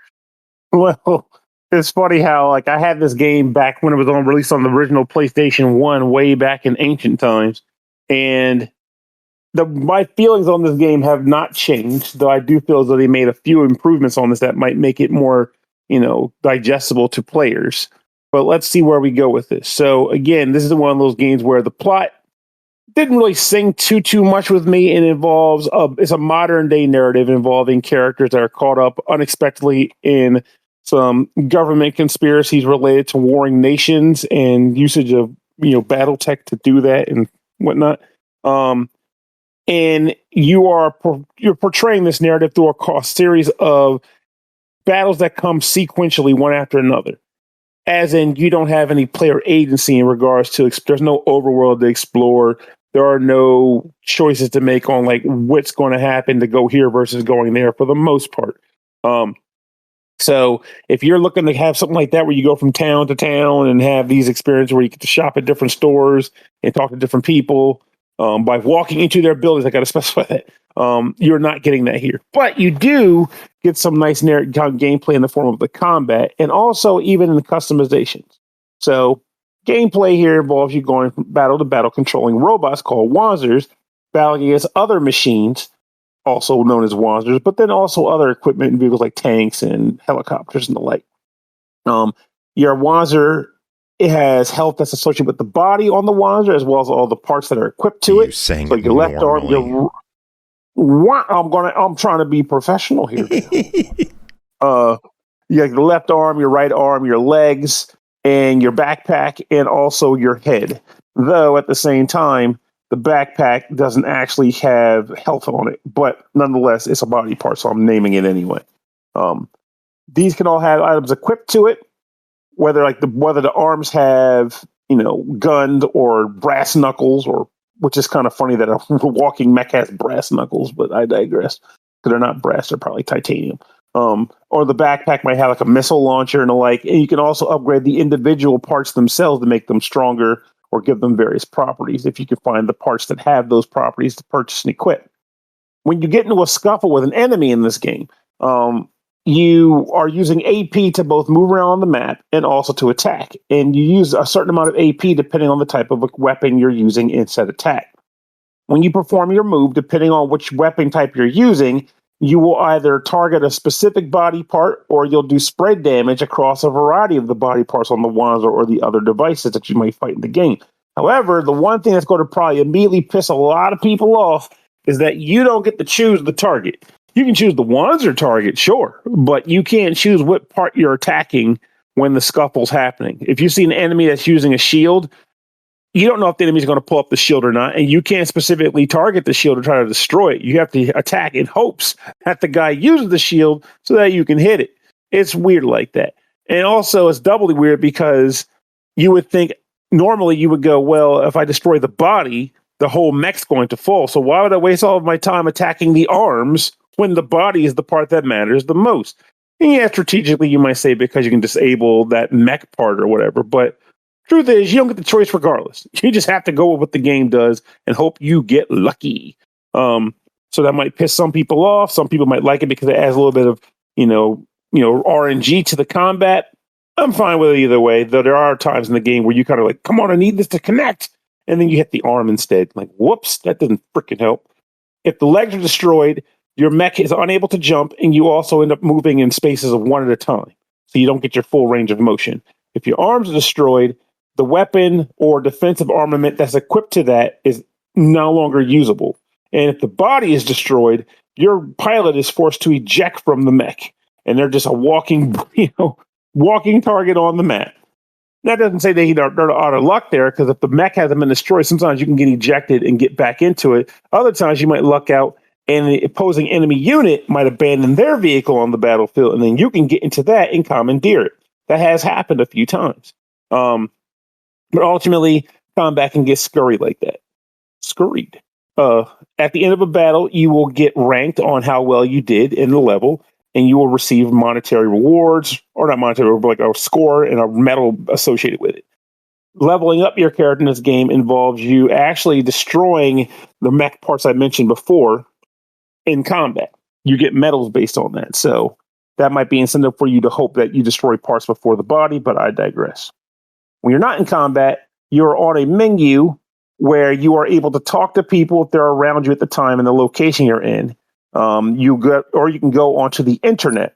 Well, it's funny how like I had this game back when it was on released on the original PlayStation 1 way back in ancient times. And my feelings on this game have not changed, though I do feel as though they made a few improvements on this that might make it more, digestible to players. But let's see where we go with this. So again, this is one of those games where the plot didn't really sing too much with me. It involves it's a modern day narrative involving characters that are caught up unexpectedly in some government conspiracies related to warring nations and usage of battle tech to do that and whatnot. And you're portraying this narrative through a series of battles that come sequentially one after another. As in, you don't have any player agency in regards to there's no overworld to explore. There are no choices to make on like what's going to happen to go here versus going there for the most part. So if you're looking to have something like that where you go from town to town and have these experiences where you get to shop at different stores and talk to different people by walking into their buildings, I got to specify that. You're not getting that here. But you do get some nice gameplay in the form of the combat and also even in the customizations. So gameplay here involves you going from battle to battle, controlling robots called Wanzers, battling against other machines, also known as Wanzers, but then also other equipment and vehicles like tanks and helicopters and the like. Your Wanzer, it has health that's associated with the body on the Wanzer, as well as all the parts that are equipped to it. So your left arm, I'm trying to be professional here. You have the left arm, your right arm, your legs, and your backpack, and also your head. Though at the same time, the backpack doesn't actually have health on it, but nonetheless, it's a body part, so I'm naming it anyway. These can all have items equipped to it, whether the arms have gunned or brass knuckles, or which is kind of funny that a walking mech has brass knuckles, but I digress. Because they're not brass, they're probably titanium. Or the backpack might have like a missile launcher and the like, and you can also upgrade the individual parts themselves to make them stronger or give them various properties if you can find the parts that have those properties to purchase and equip. When you get into a scuffle with an enemy in this game, you are using AP to both move around on the map and also to attack. And you use a certain amount of AP depending on the type of weapon you're using in said attack. When you perform your move, depending on which weapon type you're using, you will either target a specific body part or you'll do spread damage across a variety of the body parts on the Wanzer or the other devices that you might fight in the game. However, the one thing that's going to probably immediately piss a lot of people off is that you don't get to choose the target. You can choose the Wanzer target, sure, but you can't choose what part you're attacking when the scuffle's happening. If you see an enemy that's using a shield, you don't know if the enemy's going to pull up the shield or not, and you can't specifically target the shield to try to destroy it. You have to attack in hopes that the guy uses the shield so that you can hit it. It's weird like that. And also, it's doubly weird because you would think normally you would go, well, if I destroy the body, the whole mech's going to fall. So why would I waste all of my time attacking the arms when the body is the part that matters the most? And yeah, strategically, you might say because you can disable that mech part or whatever, but truth is, you don't get the choice regardless. You just have to go with what the game does and hope you get lucky. So that might piss some people off. Some people might like it because it adds a little bit of, RNG to the combat. I'm fine with it either way, though there are times in the game where you kind of like, come on, I need this to connect. And then you hit the arm instead. Like, whoops, that doesn't freaking help. If the legs are destroyed, your mech is unable to jump, and you also end up moving in spaces of one at a time. So you don't get your full range of motion. If your arms are destroyed, the weapon or defensive armament that's equipped to that is no longer usable. And if the body is destroyed, your pilot is forced to eject from the mech. And they're just a walking target on the map. That doesn't say they're out of luck there, because if the mech hasn't been destroyed, sometimes you can get ejected and get back into it. Other times you might luck out and the opposing enemy unit might abandon their vehicle on the battlefield, and then you can get into that and commandeer it. That has happened a few times. But ultimately, combat can get scurried like that. Scurried. At the end of a battle, you will get ranked on how well you did in the level, and you will receive monetary rewards, or not monetary, but like a score and a medal associated with it. Leveling up your character in this game involves you actually destroying the mech parts I mentioned before in combat. You get medals based on that. So that might be incentive for you to hope that you destroy parts before the body, but I digress. When you're not in combat, you're on a menu where you are able to talk to people if they're around you at the time in the location you're in. You can go onto the internet.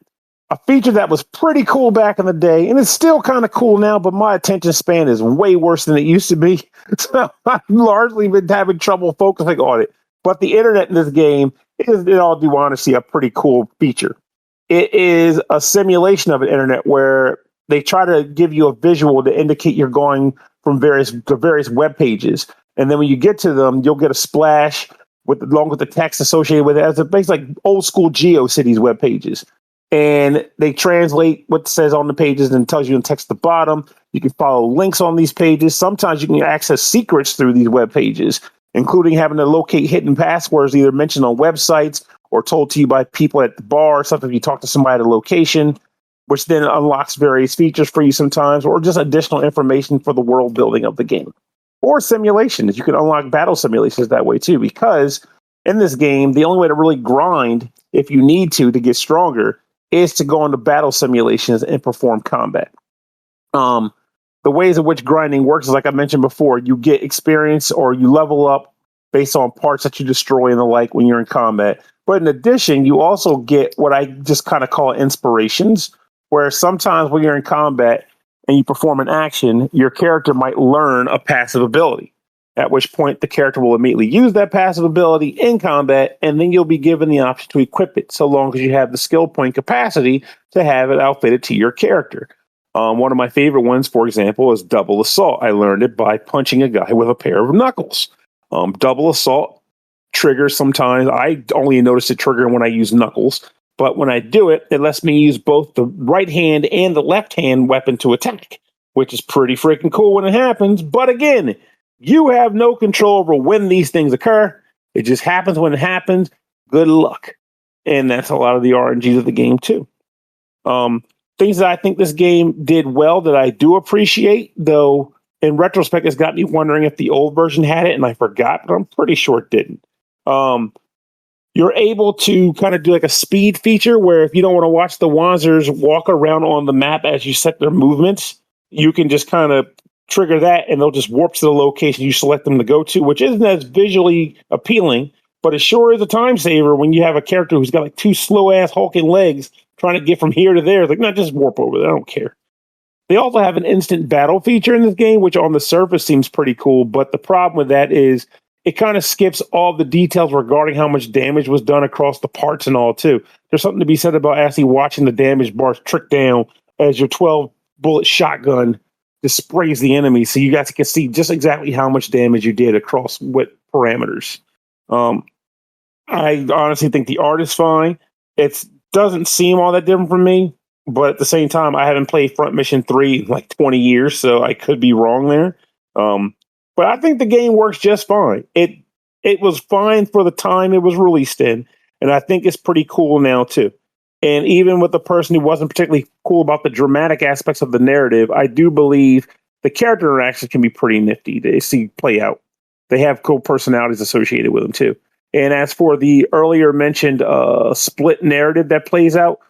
A feature that was pretty cool back in the day, and it's still kind of cool now, but my attention span is way worse than it used to be. So I've largely been having trouble focusing on it. But the internet in this game is, in all due honesty, a pretty cool feature. It is a simulation of an internet where they try to give you a visual to indicate you're going from various web pages. And then when you get to them, you'll get a splash along with the text associated with it, as basically like old school GeoCities web pages. And they translate what it says on the pages and tells you in text at the bottom. You can follow links on these pages. Sometimes you can access secrets through these web pages, including having to locate hidden passwords either mentioned on websites or told to you by people at the bar. Sometimes you talk to somebody at a location, which then unlocks various features for you sometimes, or just additional information for the world building of the game. Or simulations. You can unlock battle simulations that way too, because in this game, the only way to really grind, if you need to get stronger, is to go into battle simulations and perform combat. The ways in which grinding works is, like I mentioned before, you get experience or you level up based on parts that you destroy and the like when you're in combat. But in addition, you also get what I just kind of call inspirations, where sometimes when you're in combat and you perform an action, your character might learn a passive ability, at which point the character will immediately use that passive ability in combat, and then you'll be given the option to equip it, so long as you have the skill point capacity to have it outfitted to your character. One of my favorite ones, for example, is Double Assault. I learned it by punching a guy with a pair of knuckles. Double Assault triggers sometimes. I only notice it triggering when I use knuckles, but when I do it, it lets me use both the right hand and the left hand weapon to attack, which is pretty freaking cool when it happens. But again, you have no control over when these things occur. It just happens when it happens. Good luck. And that's a lot of the RNGs of the game too. Things that I think this game did well that I do appreciate, though in retrospect, it's got me wondering if the old version had it, and I forgot, but I'm pretty sure it didn't. You're able to kind of do like a speed feature where if you don't want to watch the Wanzers walk around on the map as you set their movements, you can just kind of trigger that and they'll just warp to the location you select them to go to, which isn't as visually appealing, but it sure is a time saver when you have a character who's got like two slow-ass hulking legs trying to get from here to there. It's like, no, just warp over there. I don't care. They also have an instant battle feature in this game, which on the surface seems pretty cool, but the problem with that is it kind of skips all the details regarding how much damage was done across the parts and all, too. There's something to be said about actually watching the damage bars trick down as your 12-bullet shotgun just sprays the enemy, so you guys can see just exactly how much damage you did across what parameters. I honestly think the art is fine. It doesn't seem all that different from me, but at the same time, I haven't played Front Mission 3 in like 20 years, so I could be wrong there. But I think the game works just fine. It was fine for the time it was released in, and I think it's pretty cool now too. And even with the person who wasn't particularly cool about the dramatic aspects of the narrative, I do believe the character interactions can be pretty nifty to see play out. They have cool personalities associated with them too. And as for the earlier mentioned split narrative that plays out,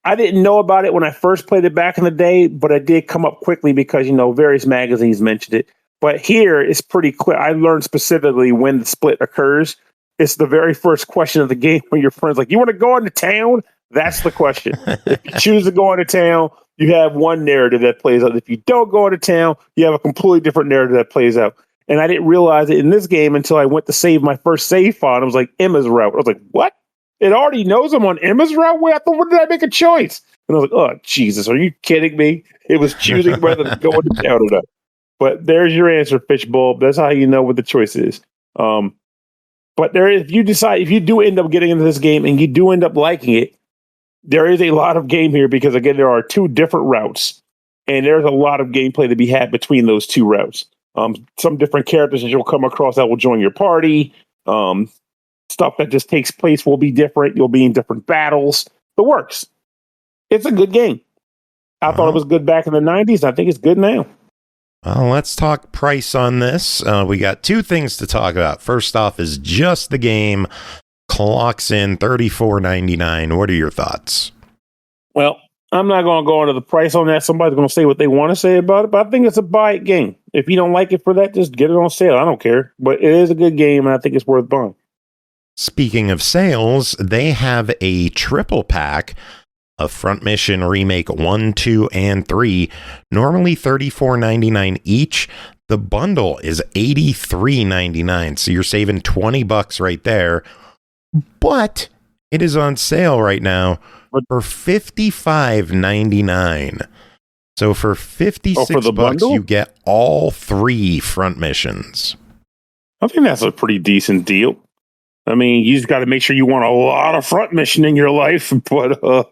I didn't know about it when I first played it back in the day, but it did come up quickly because, various magazines mentioned it. But here it's pretty clear. I learned specifically when the split occurs. It's the very first question of the game when your friend's like, you want to go into town? That's the question. If you choose to go into town, you have one narrative that plays out. If you don't go into town, you have a completely different narrative that plays out. And I didn't realize it in this game until I went to save my first save file. And it was like Emma's route. I was like, what? It already knows I'm on Emma's route? Where did I make a choice? And I was like, oh, Jesus, are you kidding me? It was choosing whether to go into town or not. But there's your answer, Fishbulb. That's how you know what the choice is. But if you do end up getting into this game and you do end up liking it, there is a lot of game here because, again, there are two different routes. And there's a lot of gameplay to be had between those two routes. Some different characters that you'll come across that will join your party. Stuff that just takes place will be different. You'll be in different battles. The works. It's a good game. I thought it was good back in the 90s. I think it's good now. Well, let's talk price on this. We got two things to talk about. First off is just the game clocks in $34.99. What are your thoughts? Well, I'm not going to go into the price on that. Somebody's going to say what they want to say about it, but I think it's a buy it game. If you don't like it for that, just get it on sale. I don't care. But it is a good game, and I think it's worth buying. Speaking of sales, they have a triple pack of Front Mission Remake 1, 2, and 3, normally $34.99 each. The bundle is $83.99, so you're saving $20 right there. But it is on sale right now for $55.99. So for $56, you get all 3 Front Missions. I think that's a pretty decent deal. I mean, you just got to make sure you want a lot of Front Mission in your life, but I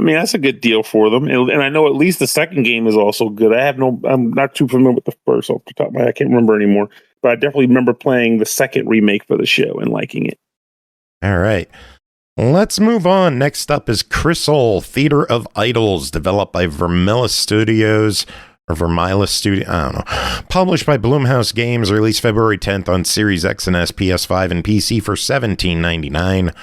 mean, that's a good deal for them. And I know at least the second game is also good. I'm not too familiar with the first off the top of my head. I can't remember anymore. But I definitely remember playing the second remake for the show and liking it. All right. Let's move on. Next up is Crisol, Theater of Idols, developed by Vermila Studios, or Vermila Studio, I don't know. Published by Blumhouse Games, released February 10th on Series X and S, PS5, and PC for $17.99.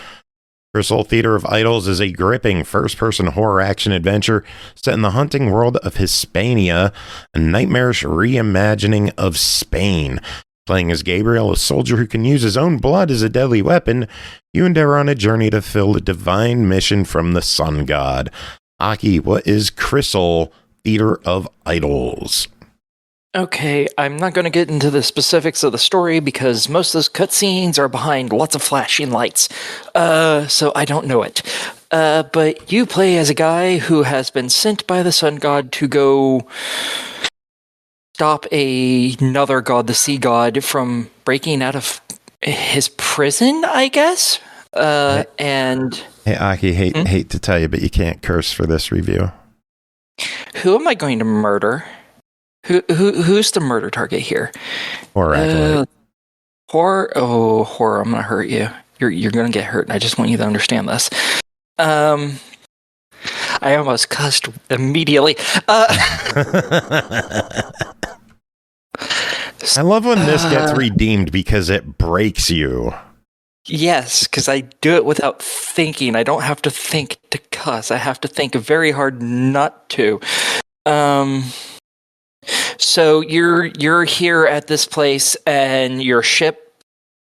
Crisol Theater of Idols is a gripping first-person horror action adventure set in the hunting world of Hispania, a nightmarish reimagining of Spain. Playing as Gabriel, a soldier who can use his own blood as a deadly weapon, you endeavor on a journey to fill a divine mission from the sun god. Aki, what is Crisol Theater of Idols? Okay, I'm not going to get into the specifics of the story because most of those cutscenes are behind lots of flashing lights, so I don't know it. But you play as a guy who has been sent by the sun god to go stop another god, the sea god, from breaking out of his prison, I guess. And hey, Aki, hate to tell you, but you can't curse for this review. Who am I going to murder? Who's the murder target here? Horror. Horror. I'm gonna hurt you. You're gonna get hurt. I just want you to understand this. I almost cussed immediately. I love when this gets redeemed because it breaks you. Yes, because I do it without thinking. I don't have to think to cuss. I have to think very hard not to. So you're here at this place and your ship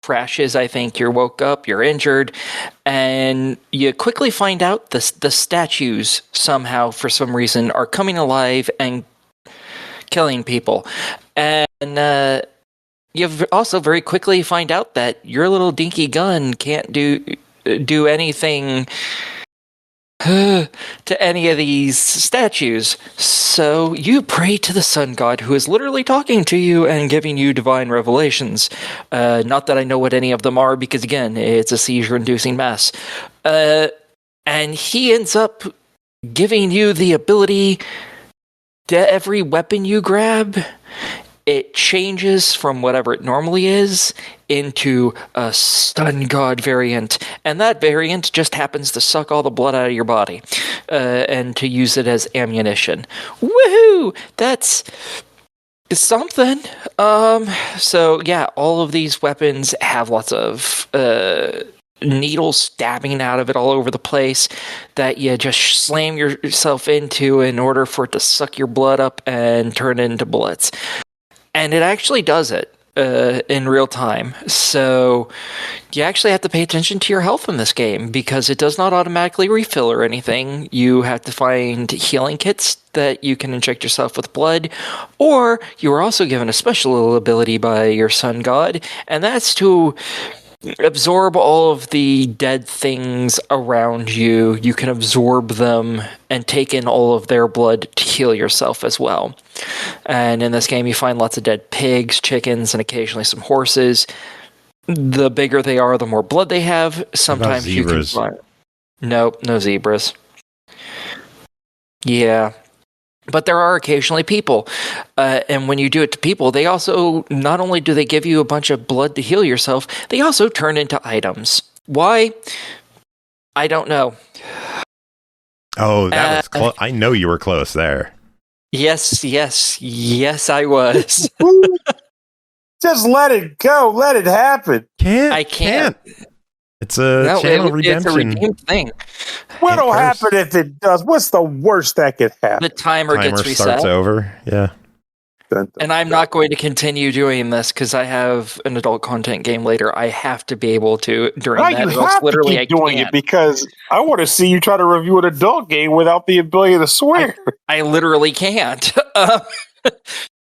crashes. I think you woke up, you're injured, and you quickly find out the statues somehow, for some reason, are coming alive and killing people. And you also very quickly find out that your little dinky gun can't do anything to any of these statues. So you pray to the sun god, who is literally talking to you and giving you divine revelations. Not that I know what any of them are, because again, it's a seizure-inducing mess. And he ends up giving you the ability that every weapon you grab, it changes from whatever it normally is into a stun god variant. And that variant just happens to suck all the blood out of your body and to use it as ammunition. Woohoo! That's something. So yeah, all of these weapons have lots of needles stabbing out of it all over the place that you just slam yourself into in order for it to suck your blood up and turn it into bullets. And it actually does it in real time. So you actually have to pay attention to your health in this game because it does not automatically refill or anything. You have to find healing kits that you can inject yourself with blood, or you are also given a special ability by your sun god, and that's to absorb all of the dead things around you. You can absorb them and take in all of their blood to heal yourself as well. And in this game, you find lots of dead pigs, chickens, and occasionally some horses. The bigger they are, the more blood they have. Sometimes you can find... Nope, no zebras. Yeah. But there are occasionally people, and when you do it to people, they also, not only do they give you a bunch of blood to heal yourself, they also turn into items. Why? I don't know. Oh, that was close. I know you were close there. Yes, I was. Just let it go. Let it happen. I can't. It's a channel redemption. It's a redeemed thing. What'll happen if it does? What's the worst that could happen? The timer gets reset. Starts over. Yeah. And I'm not going to continue doing this because I have an adult content game later. I have to be able to during that. You have literally to keep doing it because I want to see you try to review an adult game without the ability to swear. I literally can't.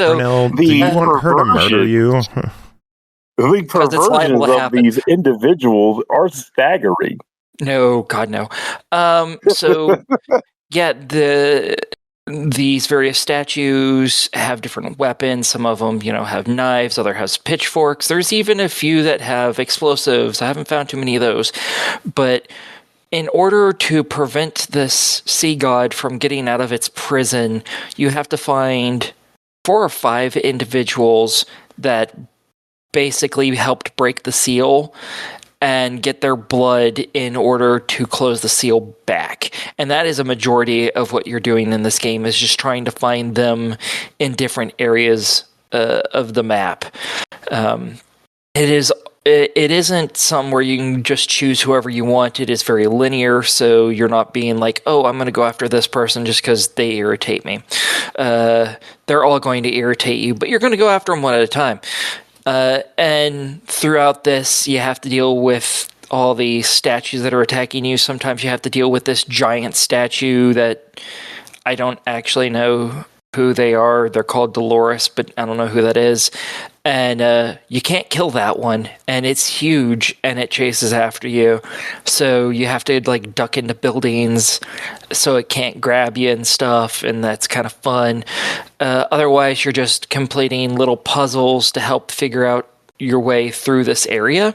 Pernell, do you want her to murder you? The perversions of these individuals are staggering. No, God, no. So, yeah, these various statues have different weapons. Some of them, have knives. Other has pitchforks. There's even a few that have explosives. I haven't found too many of those. But in order to prevent this sea god from getting out of its prison, you have to find 4 or 5 individuals that basically helped break the seal and get their blood in order to close the seal back. And that is a majority of what you're doing in this game, is just trying to find them in different areas of the map. It isn't some where you can just choose whoever you want. It is very linear, so you're not being like, oh, I'm going to go after this person just because they irritate me. They're all going to irritate you, but you're going to go after them one at a time. And throughout this, you have to deal with all the statues that are attacking you. Sometimes you have to deal with this giant statue that I don't actually know who they are. They're called Dolores, but I don't know who that is. And you can't kill that one, and it's huge, and it chases after you. So you have to duck into buildings so it can't grab you and stuff, and that's kind of fun. Otherwise, you're just completing little puzzles to help figure out your way through this area.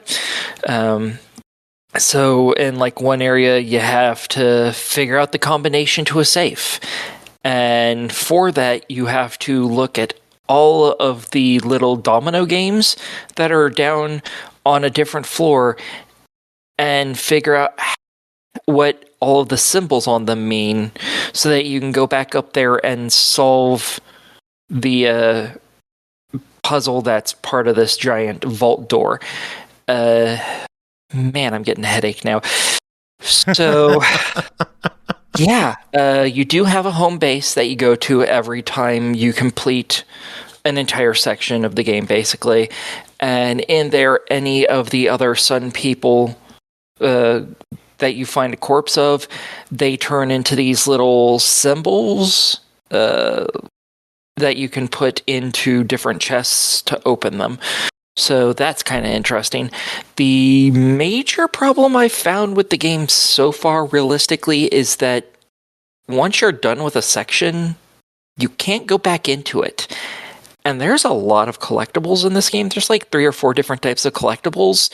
So in one area, you have to figure out the combination to a safe. And for that, you have to look at all of the little domino games that are down on a different floor and figure out what all of the symbols on them mean so that you can go back up there and solve the puzzle that's part of this giant vault door. Man, I'm getting a headache now. So... Yeah, you do have a home base that you go to every time you complete an entire section of the game, basically. And in there, any of the other sun people that you find a corpse of, they turn into these little symbols that you can put into different chests to open them. So that's kind of interesting. The major problem I found with the game so far, realistically, is that once you're done with a section, you can't go back into it. And there's a lot of collectibles in this game. There's 3 or 4 different types of collectibles.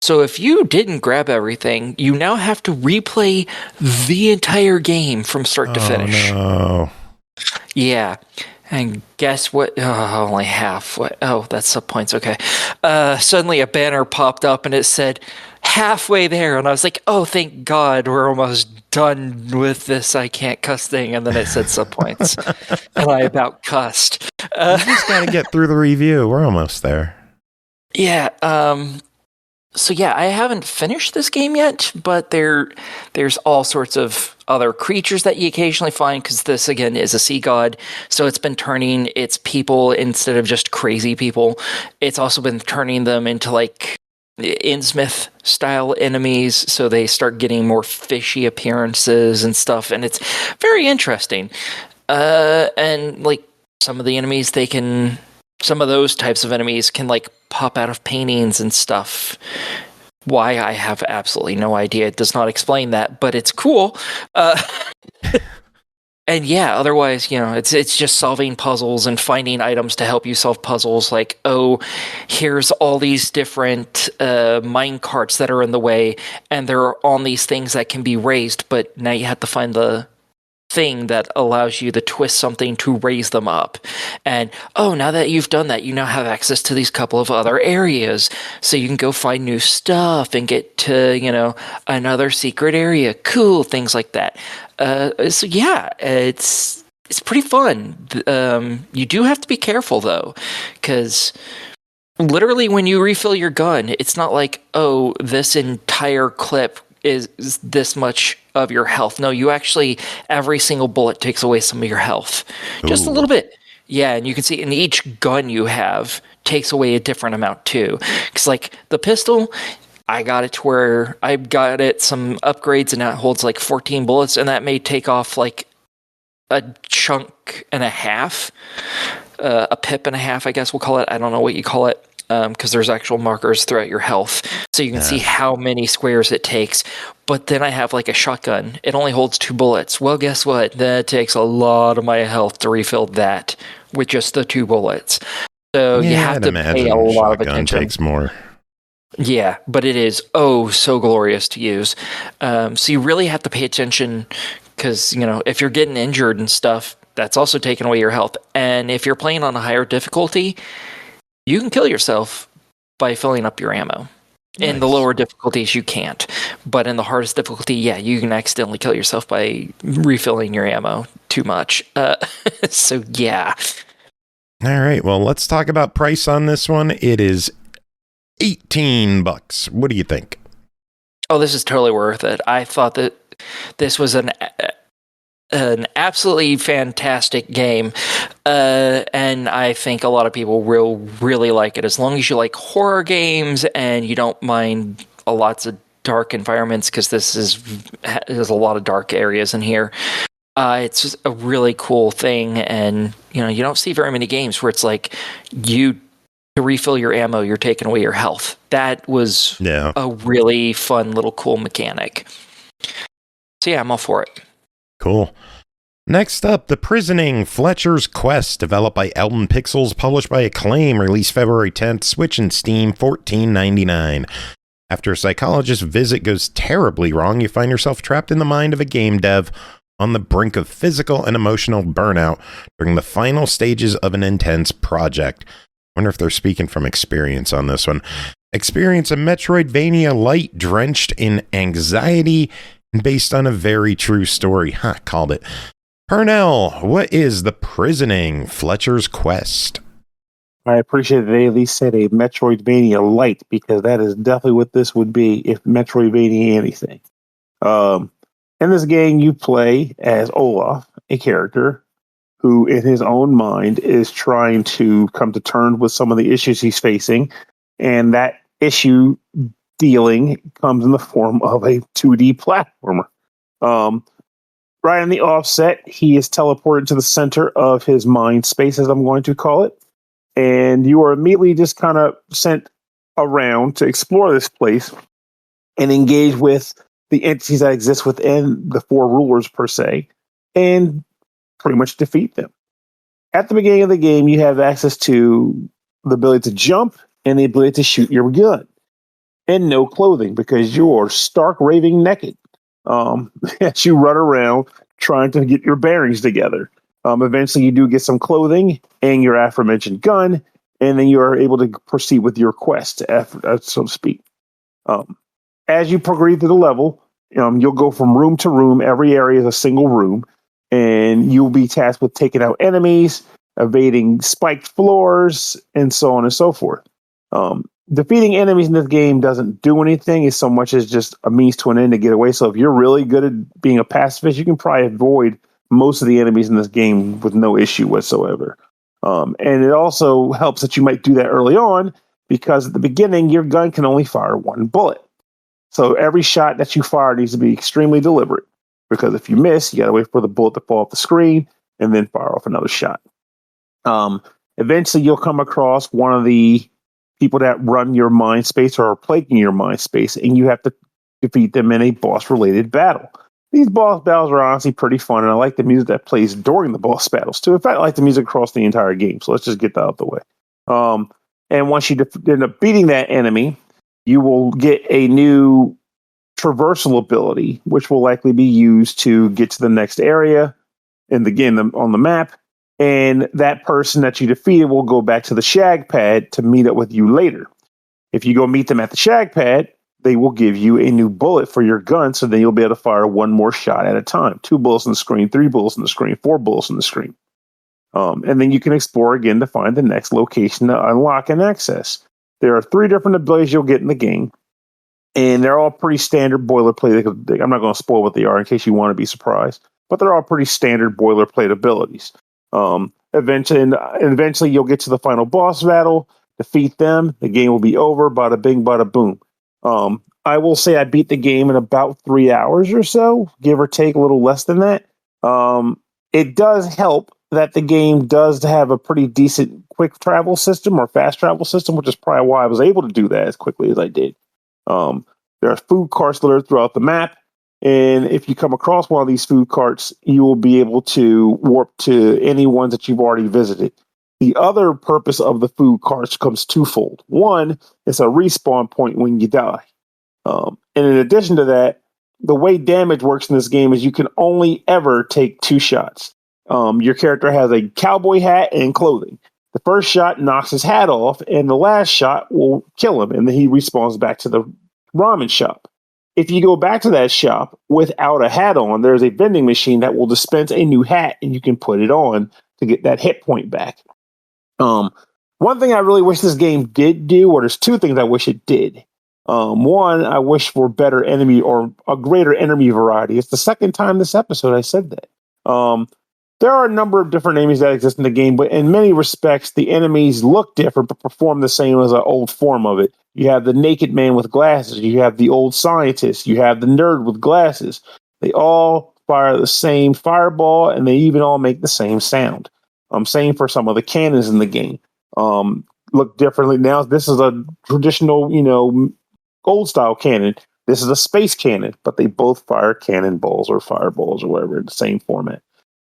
So if you didn't grab everything, you now have to replay the entire game from start to finish. No. Yeah. And guess what? Oh, only half. What? Oh, that's sub-points. Okay. Suddenly a banner popped up and it said halfway there. And I was like, oh, thank God we're almost done with this I can't cuss thing. And then it said sub-points. And I about cussed. You just got to get through the review. We're almost there. Yeah. So yeah, I haven't finished this game yet, but there's all sorts of other creatures that you occasionally find, because this, again, is a sea god. So it's been turning its people, instead of just crazy people, it's also been turning them into Innsmouth-style enemies, so they start getting more fishy appearances and stuff, and it's very interesting. And some of the enemies, some of those types of enemies can pop out of paintings and stuff. Why, I have absolutely no idea. It does not explain that, but it's cool. And yeah, otherwise, it's just solving puzzles and finding items to help you solve puzzles. Here's all these different mine carts that are in the way, and they're on these things that can be raised, but now you have to find the thing that allows you to twist something to raise them up. And now that you've done that, you now have access to these couple of other areas, so you can go find new stuff and get to another secret area. Cool things like that. So yeah, it's pretty fun. You do have to be careful though, because Literally, when you refill your gun, it's not like, oh, this entire clip is this much of your health. No, you actually, every single bullet takes away some of your health. Just a little bit. Yeah, and you can see in each gun you have takes away a different amount too. Because like the pistol, I got it to where I got it some upgrades and now it holds like 14 bullets, and that may take off like a chunk and a half. A pip and a half, I guess we'll call it. I don't know what you call it, because there's actual markers throughout your health. So you can see how many squares it takes. But then I have like a shotgun. It only holds 2 bullets. Well, guess what? That takes a lot of my health to refill that with just the 2 bullets. So you have to pay a lot of attention. Takes more. Yeah, but it is so glorious to use. So you really have to pay attention because, if you're getting injured and stuff, that's also taking away your health. And if you're playing on a higher difficulty, you can kill yourself by filling up your ammo. Nice. In the lower difficulties, you can't. But in the hardest difficulty, you can accidentally kill yourself by refilling your ammo too much. So, yeah. All right. Well, let's talk about price on this one. It is $18. What do you think? Oh, this is totally worth it. I thought that this was an absolutely fantastic game, and I think a lot of people will really like it as long as you like horror games and you don't mind lots of dark environments, because there's a lot of dark areas in here. It's just a really cool thing, and you don't see very many games where it's like to refill your ammo, you're taking away your health. That was a really fun little cool mechanic. So I'm all for it. Cool. Next up, The Prisoning, Fletcher's Quest, developed by Elden Pixels, published by Acclaim, released February 10th, Switch and Steam, $14.99. After a psychologist's visit goes terribly wrong, you find yourself trapped in the mind of a game dev on the brink of physical and emotional burnout during the final stages of an intense project. I wonder if they're speaking from experience on this one. Experience a Metroidvania light drenched in anxiety and based on a very true story. Called it. Pernell, what is The Prisoning, Fletcher's Quest? I appreciate that they at least said a Metroidvania light, because that is definitely what this would be if Metroidvania anything. In this game, you play as Olaf, a character who, in his own mind, is trying to come to terms with some of the issues he's facing, and that issue dealing comes in the form of a 2D platformer. Right in the offset, he is teleported to the center of his mind space, as I'm going to call it, and you are immediately just kind of sent around to explore this place and engage with the entities that exist within the 4 rulers, per se, and pretty much defeat them. At the beginning of the game, you have access to the ability to jump and the ability to shoot your gun, and no clothing, because you're stark raving naked as you run around trying to get your bearings together. Eventually, you do get some clothing and your aforementioned gun, and then you are able to proceed with your quest, so to speak. As you progress through the level, you'll go from room to room. Every area is a single room, and you'll be tasked with taking out enemies, evading spiked floors, and so on and so forth. Defeating enemies in this game doesn't do anything as so much as just a means to an end to get away. So if you're really good at being a pacifist, you can probably avoid most of the enemies in this game with no issue whatsoever. And it also helps that you might do that early on, because at the beginning, your gun can only fire 1 bullet. So every shot that you fire needs to be extremely deliberate, because if you miss, you got to wait for the bullet to fall off the screen and then fire off another shot. Eventually, you'll come across one of the people that run your mind space or are plaguing your mind space, and you have to defeat them in a boss-related battle. These boss battles are honestly pretty fun, and I like the music that plays during the boss battles, too. In fact, I like the music across the entire game, so let's just get that out of the way. And once you end up beating that enemy, you will get a new traversal ability, which will likely be used to get to the next area in the game on the map. And that person that you defeated will go back to the shag pad to meet up with you later. If you go meet them at the shag pad, they will give you a new bullet for your gun, so then you'll be able to fire 1 more shot at a time. 2 bullets in the screen, 3 bullets in the screen, 4 bullets in the screen. And then you can explore again to find the next location to unlock and access. There are 3 different abilities you'll get in the game, and they're all pretty standard boilerplate. I'm not going to spoil what they are in case you want to be surprised, but they're all pretty standard boilerplate abilities. Eventually, you'll get to the final boss battle, defeat them, the game will be over, bada bing, bada boom. I will say I beat the game in about 3 hours or so, give or take a little less than that. It does help that the game does have a pretty decent quick travel system or fast travel system, which is probably why I was able to do that as quickly as I did. There are food carts that are throughout the map, and if you come across one of these food carts, you will be able to warp to any ones that you've already visited. The other purpose of the food carts comes twofold. One, it's a respawn point when you die. And in addition to that, the way damage works in this game is you can only ever take 2 shots. Your character has a cowboy hat and clothing. The first shot knocks his hat off, and the last shot will kill him, and then he respawns back to the ramen shop. If you go back to that shop without a hat on, there's a vending machine that will dispense a new hat, and you can put it on to get that hit point back. One thing I really wish this game did do, or there's 2 things I wish it did. One, I wish for better enemy or a greater enemy variety. It's the second time this episode I said that. There are a number of different enemies that exist in the game, but in many respects, the enemies look different but perform the same as an old form of it. You have the naked man with glasses. You have the old scientist. You have the nerd with glasses. They all fire the same fireball, and they even all make the same sound. Same for some of the cannons in the game. Look differently now. This is a traditional, old style cannon. This is a space cannon, but they both fire cannonballs or fireballs or whatever in the same format.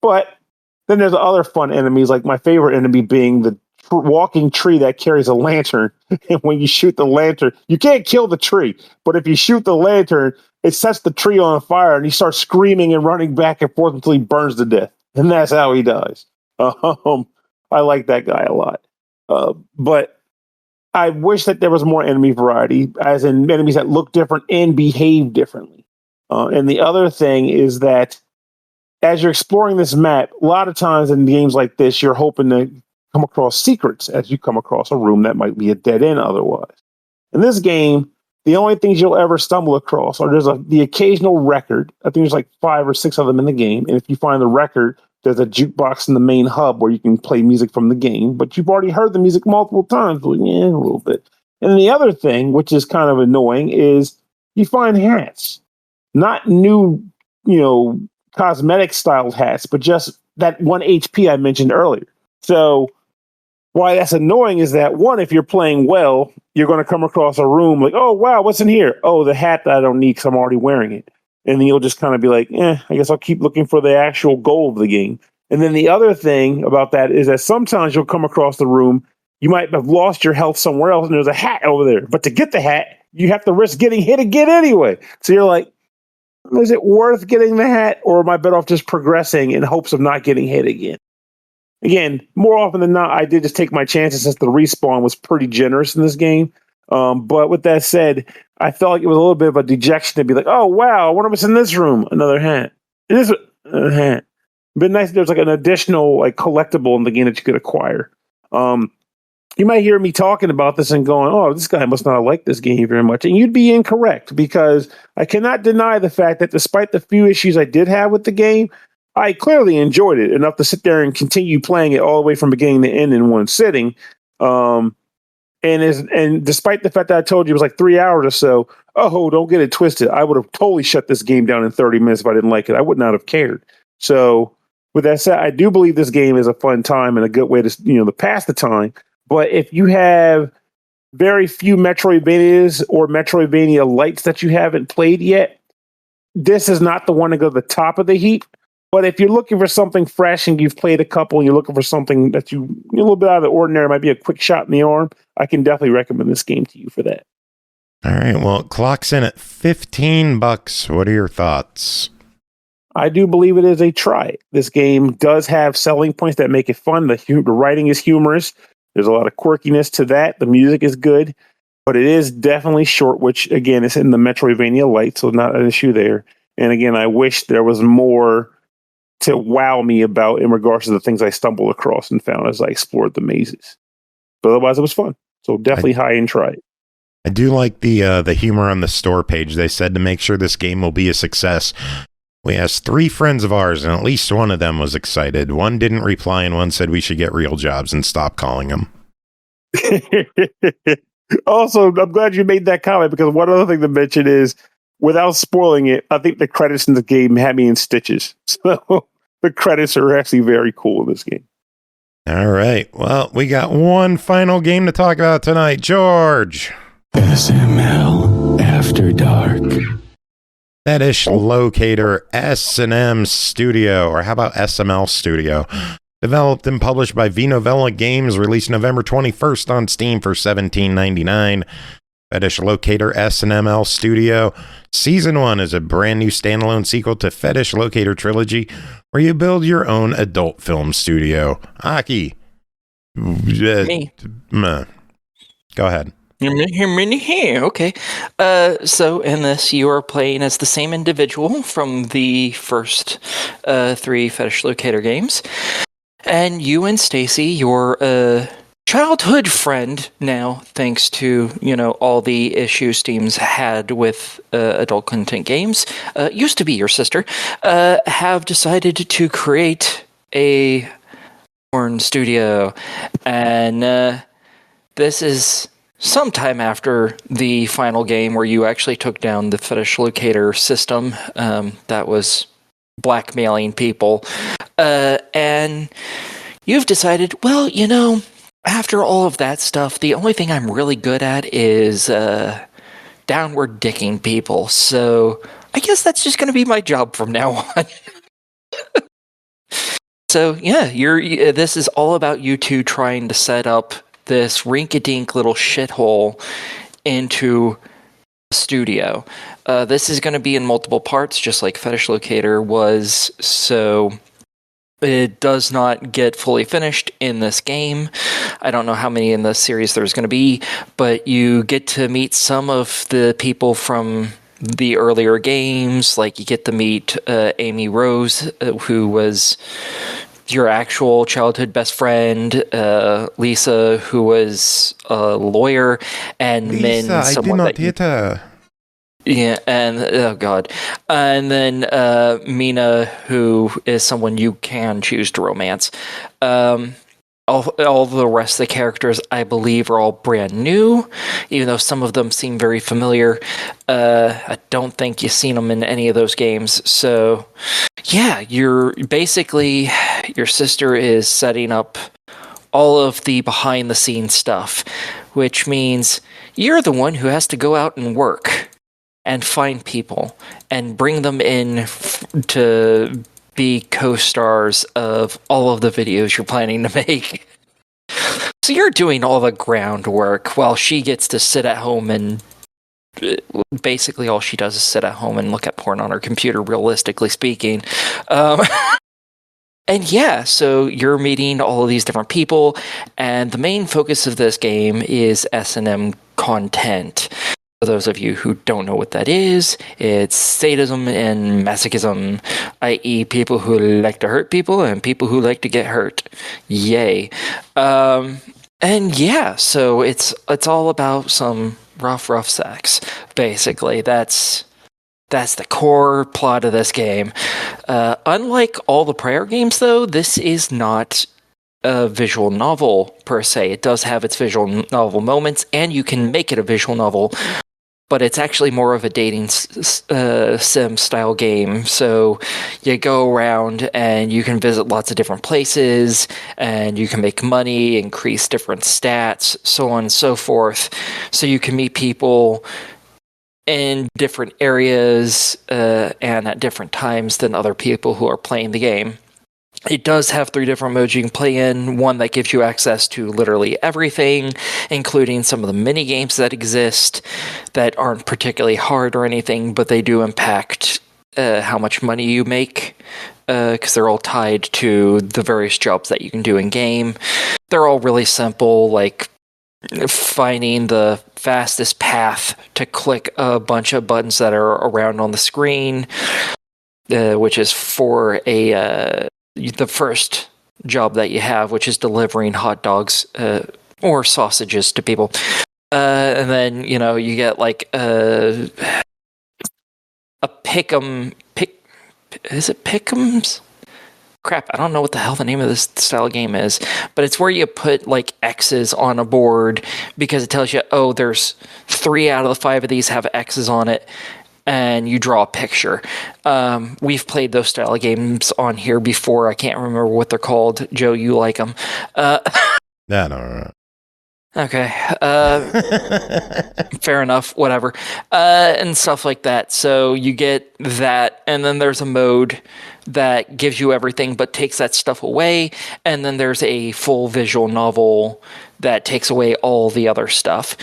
But then there's other fun enemies, like my favorite enemy being the walking tree that carries a lantern. And when you shoot the lantern, you can't kill the tree, but if you shoot the lantern, it sets the tree on fire, and he starts screaming and running back and forth until he burns to death. And that's how he dies. I like that guy a lot. But I wish that there was more enemy variety, as in enemies that look different and behave differently. And the other thing is that as you're exploring this map, a lot of times in games like this, you're hoping to come across secrets as you come across a room that might be a dead end otherwise. In this game, the only things you'll ever stumble across are the occasional record. I think there's like 5 or 6 of them in the game. And if you find the record, there's a jukebox in the main hub where you can play music from the game, but you've already heard the music multiple times. Well, yeah, a little bit. And then the other thing, which is kind of annoying, is you find hats. Not new, cosmetic styled hats, but just that 1 HP I mentioned earlier. So why that's annoying is that, one, if you're playing well, you're going to come across a room like, oh, wow, what's in here? Oh, the hat that I don't need because I'm already wearing it. And then you'll just kind of be like, I guess I'll keep looking for the actual goal of the game. And then the other thing about that is that sometimes you'll come across the room, you might have lost your health somewhere else, and there's a hat over there. But to get the hat, you have to risk getting hit again anyway. So you're like, is it worth getting the hat, or am I better off just progressing in hopes of not getting hit again? Again, more often than not, I did just take my chances since the respawn was pretty generous in this game. But with that said, I felt like it was a little bit of a dejection to be like, oh, wow, I wonder what's in this room. Another hat. And this hat. It'd been nice if there's like an additional collectible in the game that you could acquire. You might hear me talking about this and going, oh, this guy must not like this game very much. And you'd be incorrect, because I cannot deny the fact that despite the few issues I did have with the game, I clearly enjoyed it enough to sit there and continue playing it all the way from beginning to end in one sitting. And despite the fact that I told you it was like 3 hours or so, don't get it twisted. I would have totally shut this game down in 30 minutes if I didn't like it. I would not have cared. So with that said, I do believe this game is a fun time and a good way to, to pass the time. But if you have very few Metroidvanias or Metroidvania lights that you haven't played yet, this is not the one to go to the top of the heap. But if you're looking for something fresh and you've played a couple and you're looking for something that a little bit out of the ordinary, might be a quick shot in the arm, I can definitely recommend this game to you for that. All right. Well, it clocks in at $15. What are your thoughts? I do believe it is a try. This game does have selling points that make it fun. The writing is humorous. There's a lot of quirkiness to that. The music is good, but it is definitely short, which again is in the Metroidvania light, so not an issue there. And again, I wish there was more to wow me about in regards to the things I stumbled across and found as I explored the mazes. But otherwise, it was fun. So definitely high and try it. I do like the humor on the store page. They said to make sure this game will be a success, we asked 3 friends of ours, and at least one of them was excited. One didn't reply, and one said we should get real jobs and stop calling them. Also, I'm glad you made that comment, because one other thing to mention is, without spoiling it, I think the credits in the game had me in stitches. So the credits are actually very cool in this game. All right. Well, we got one final game to talk about tonight. George. SML After Dark. Fetish, Locator, S&M Studio, or how about SML Studio? Developed and published by ViNovella Games, released November 21st on Steam for $17.99. Fetish, Locator, S&ML Studio. Season 1 is a brand new standalone sequel to Fetish Locator Trilogy, where you build your own adult film studio. Aki. Me. Go ahead. Okay. So in this, you are playing as the same individual from the first 3 Fetish Locator games. And you and Stacy, your childhood friend now, thanks to, all the issues Steam's had with adult content games, used to be your sister, have decided to create a porn studio. And this is sometime after the final game where you actually took down the Fetish Locator system that was blackmailing people. And you've decided, well, after all of that stuff, the only thing I'm really good at is downward dicking people. So I guess that's just going to be my job from now on. So yeah, this is all about you two trying to set up this rinky-dink little shithole into a studio. This is going to be in multiple parts, just like Fetish Locator was, so it does not get fully finished in this game. I don't know how many in the series there's going to be, but you get to meet some of the people from the earlier games. Like, you get to meet Amy Rose, who was your actual childhood best friend, Lisa, who was a lawyer, and Lisa, Min, someone I did not hit her. Yeah, and oh god, and then Mina, who is someone you can choose to romance. All the rest of the characters, I believe, are all brand new, even though some of them seem very familiar. I don't think you've seen them in any of those games. So, yeah, you're basically, your sister is setting up all of the behind-the-scenes stuff, which means you're the one who has to go out and work and find people and bring them in to be co-stars of all of the videos you're planning to make. So you're doing all the groundwork while she gets to sit at home, and basically all she does is sit at home and look at porn on her computer, realistically speaking. And yeah, so you're meeting all of these different people, and the main focus of this game is S&M content. For those of you who don't know what that is, it's sadism and masochism, i.e. people who like to hurt people and people who like to get hurt. Yay. And yeah, so it's all about some rough sex, basically. That's the core plot of this game. Unlike all the prior games, though, this is not a visual novel per se. It does have its visual novel moments, and you can make it a visual novel, but it's actually more of a dating sim style game. So you go around and you can visit lots of different places, and you can make money, increase different stats, so on and so forth. So you can meet people in different areas and at different times than other people who are playing the game. It does have 3 different modes you can play in. One that gives you access to literally everything, including some of the mini games that exist that aren't particularly hard or anything, but they do impact how much money you make, because they're all tied to the various jobs that you can do in game. They're all really simple, like finding the fastest path to click a bunch of buttons that are around on the screen, which is for the first job that you have, which is delivering hot dogs or sausages to people. And then, you get like a is it pick'ems? Crap, I don't know what the hell the name of this style of game is, but it's where you put like X's on a board because it tells you, oh, there's 3 out of the 5 of these have X's on it, and you draw a picture. We've played those style of games on here before. I can't remember what they're called. Joe, you like them. No. Okay. Fair enough. Whatever. And stuff like that. So you get that, and then there's a mode that gives you everything but takes that stuff away, and then there's a full visual novel that takes away all the other stuff.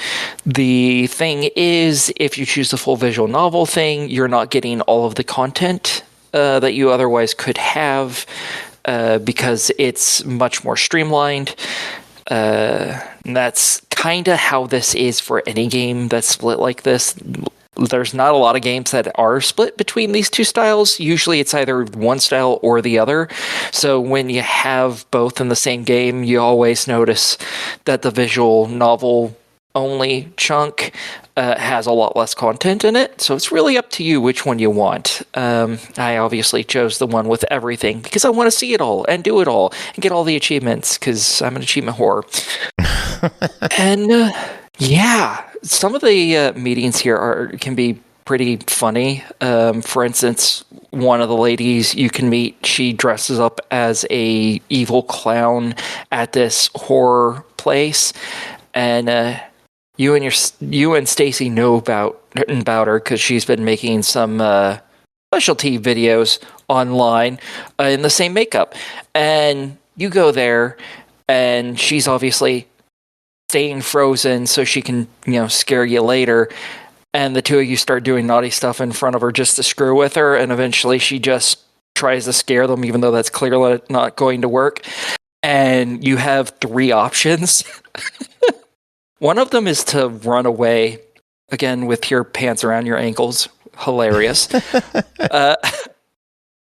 The thing is, if you choose the full visual novel thing, you're not getting all of the content that you otherwise could have because it's much more streamlined. And that's kind of how this is for any game that's split like this. There's not a lot of games that are split between these two styles. Usually it's either one style or the other. So when you have both in the same game, you always notice that the visual novel only chunk has a lot less content in it. So it's really up to you which one you want. I obviously chose the one with everything because I want to see it all and do it all and get all the achievements because I'm an achievement whore. And yeah, some of the meetings here can be pretty funny. For instance, one of the ladies you can meet, she dresses up as a evil clown at this horror place, and you and Stacy know about her because she's been making some specialty videos online in the same makeup, and you go there, and she's obviously staying frozen so she can, scare you later. And the two of you start doing naughty stuff in front of her just to screw with her. And eventually she just tries to scare them, even though that's clearly not going to work. And you have 3 options. One of them is to run away, again, with your pants around your ankles. Hilarious.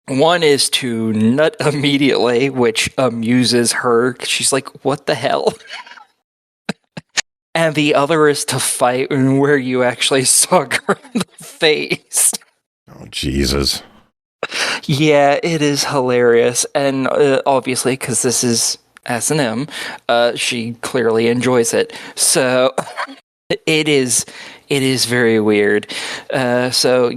One is to nut immediately, which amuses her. She's like, what the hell? And the other is to fight where you actually suck her in the face. Oh, Jesus. Yeah, it is hilarious. And obviously, because this is S&M, she clearly enjoys it. So it is very weird. So,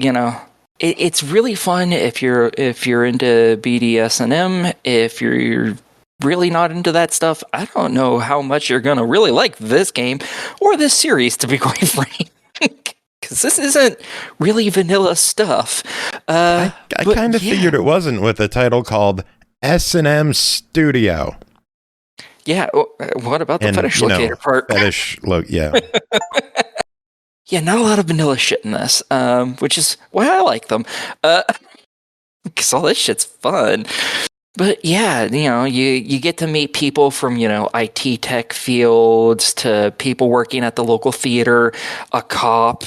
it's really fun if you're into BDSM. If you're really not into that stuff, I don't know how much you're gonna really like this game or this series, to be quite frank, because this isn't really vanilla stuff. I kind of figured it wasn't with a title called S&M Studio. Yeah, what about the Fetish Locator part? Yeah. Yeah, not a lot of vanilla shit in this, which is why I like them, because all this shit's fun. But yeah, you get to meet people from, IT tech fields to people working at the local theater, a cop,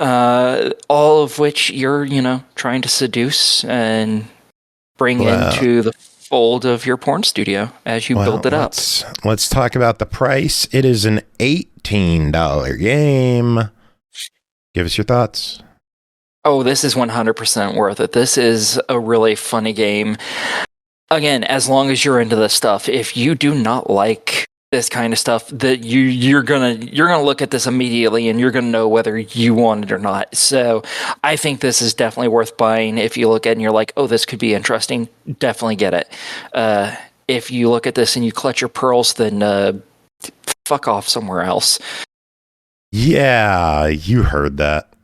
all of which you're, trying to seduce and bring into the fold of your porn studio as you build it up. Let's talk about the price. It is an $18 game. Give us your thoughts. Oh, this is 100% worth it. This is a really funny game. Again, as long as you're into this stuff, if you do not like this kind of stuff, that you're gonna look at this immediately and you're gonna know whether you want it or not. So I think this is definitely worth buying. If you look at it and you're like, oh, this could be interesting, definitely get it. If you look at this and you clutch your pearls, then fuck off somewhere else. Yeah, you heard that.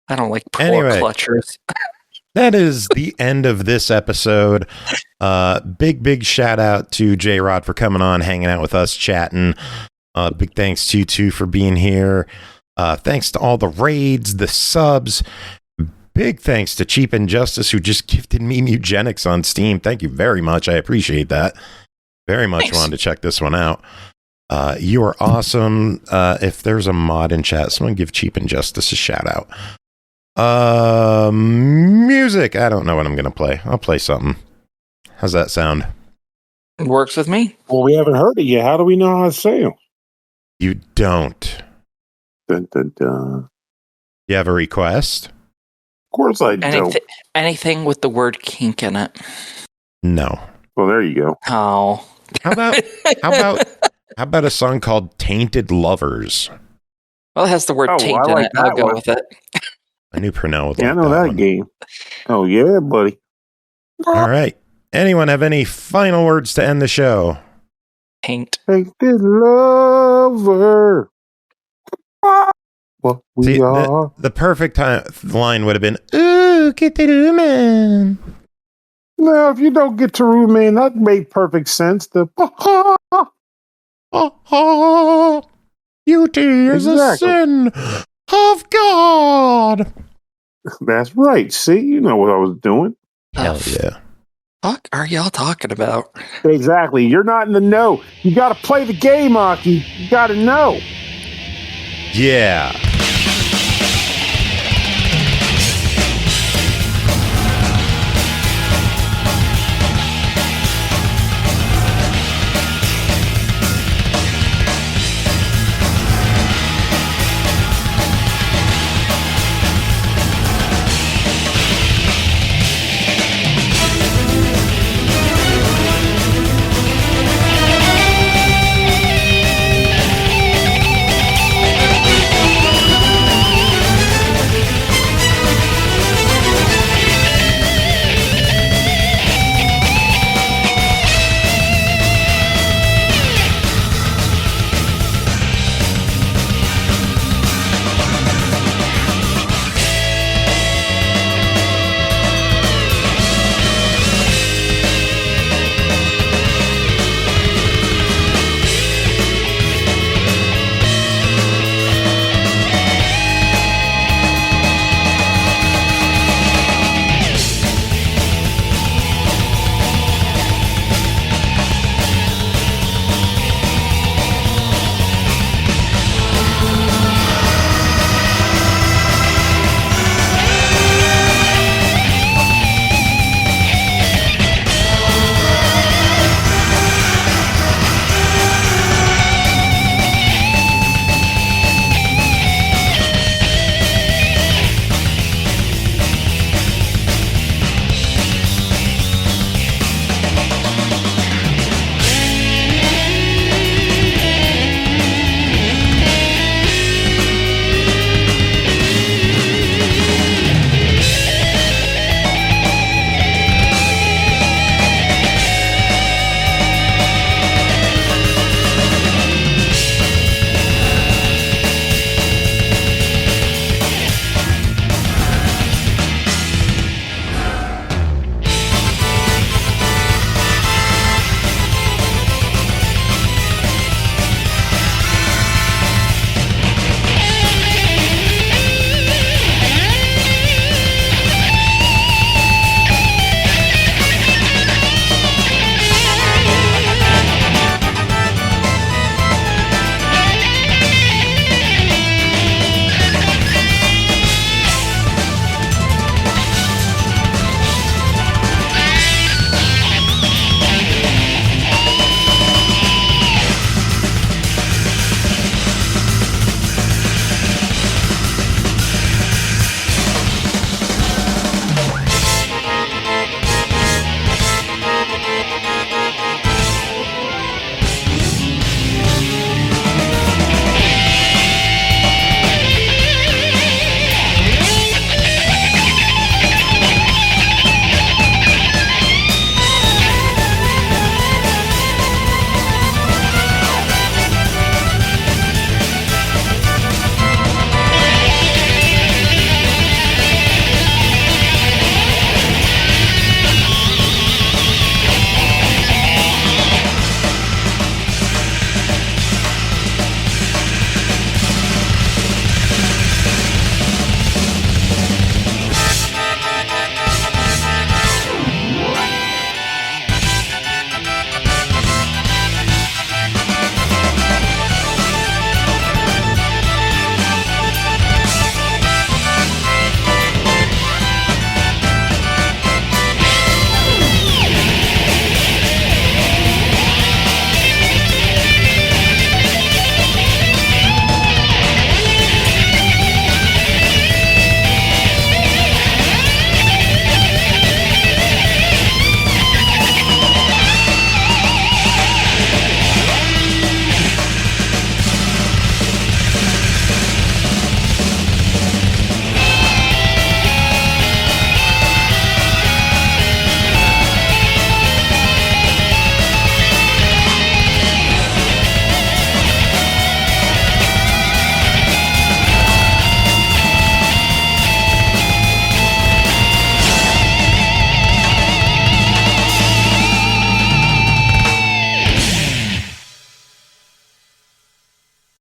I don't like pearl clutchers. That is the end of this episode. Big shout out to JRod for coming on, hanging out with us, chatting. Big thanks to you two for being here. Thanks to all the raids, the subs. Big thanks to Cheap Injustice, who just gifted me Mugenics on Steam. Thank you very much. I appreciate that. Very much. Thanks. Wanted to check this one out. You are awesome. If there's a mod in chat, someone give Cheap Injustice a shout out. Music. I don't know what I'm going to play. I'll play something. How's that sound? It works with me. Well, we haven't heard it yet. How do we know how it sounds? You don't. Dun, dun, dun. You have a request? Of course I don't. Anything with the word kink in it. No. Well, there you go. Oh. How about a song called Tainted Lovers? Well, it has the word taint I in like it. I'll that go one. with it. I knew Pernell would Yeah, I like know that one. game. Oh, yeah, buddy. All right. Anyone have any final words to end the show? Taint. Tainted lover. What we See, are. the perfect line would have been, ooh, Gitaroo man. No, if you don't get to room, man, that made perfect sense. Beauty is a sin of God. That's right. See, you know what I was doing. Hell yeah. What are y'all talking about? Exactly. You're not in the know. You got to play the game, Aki. You got to know. Yeah.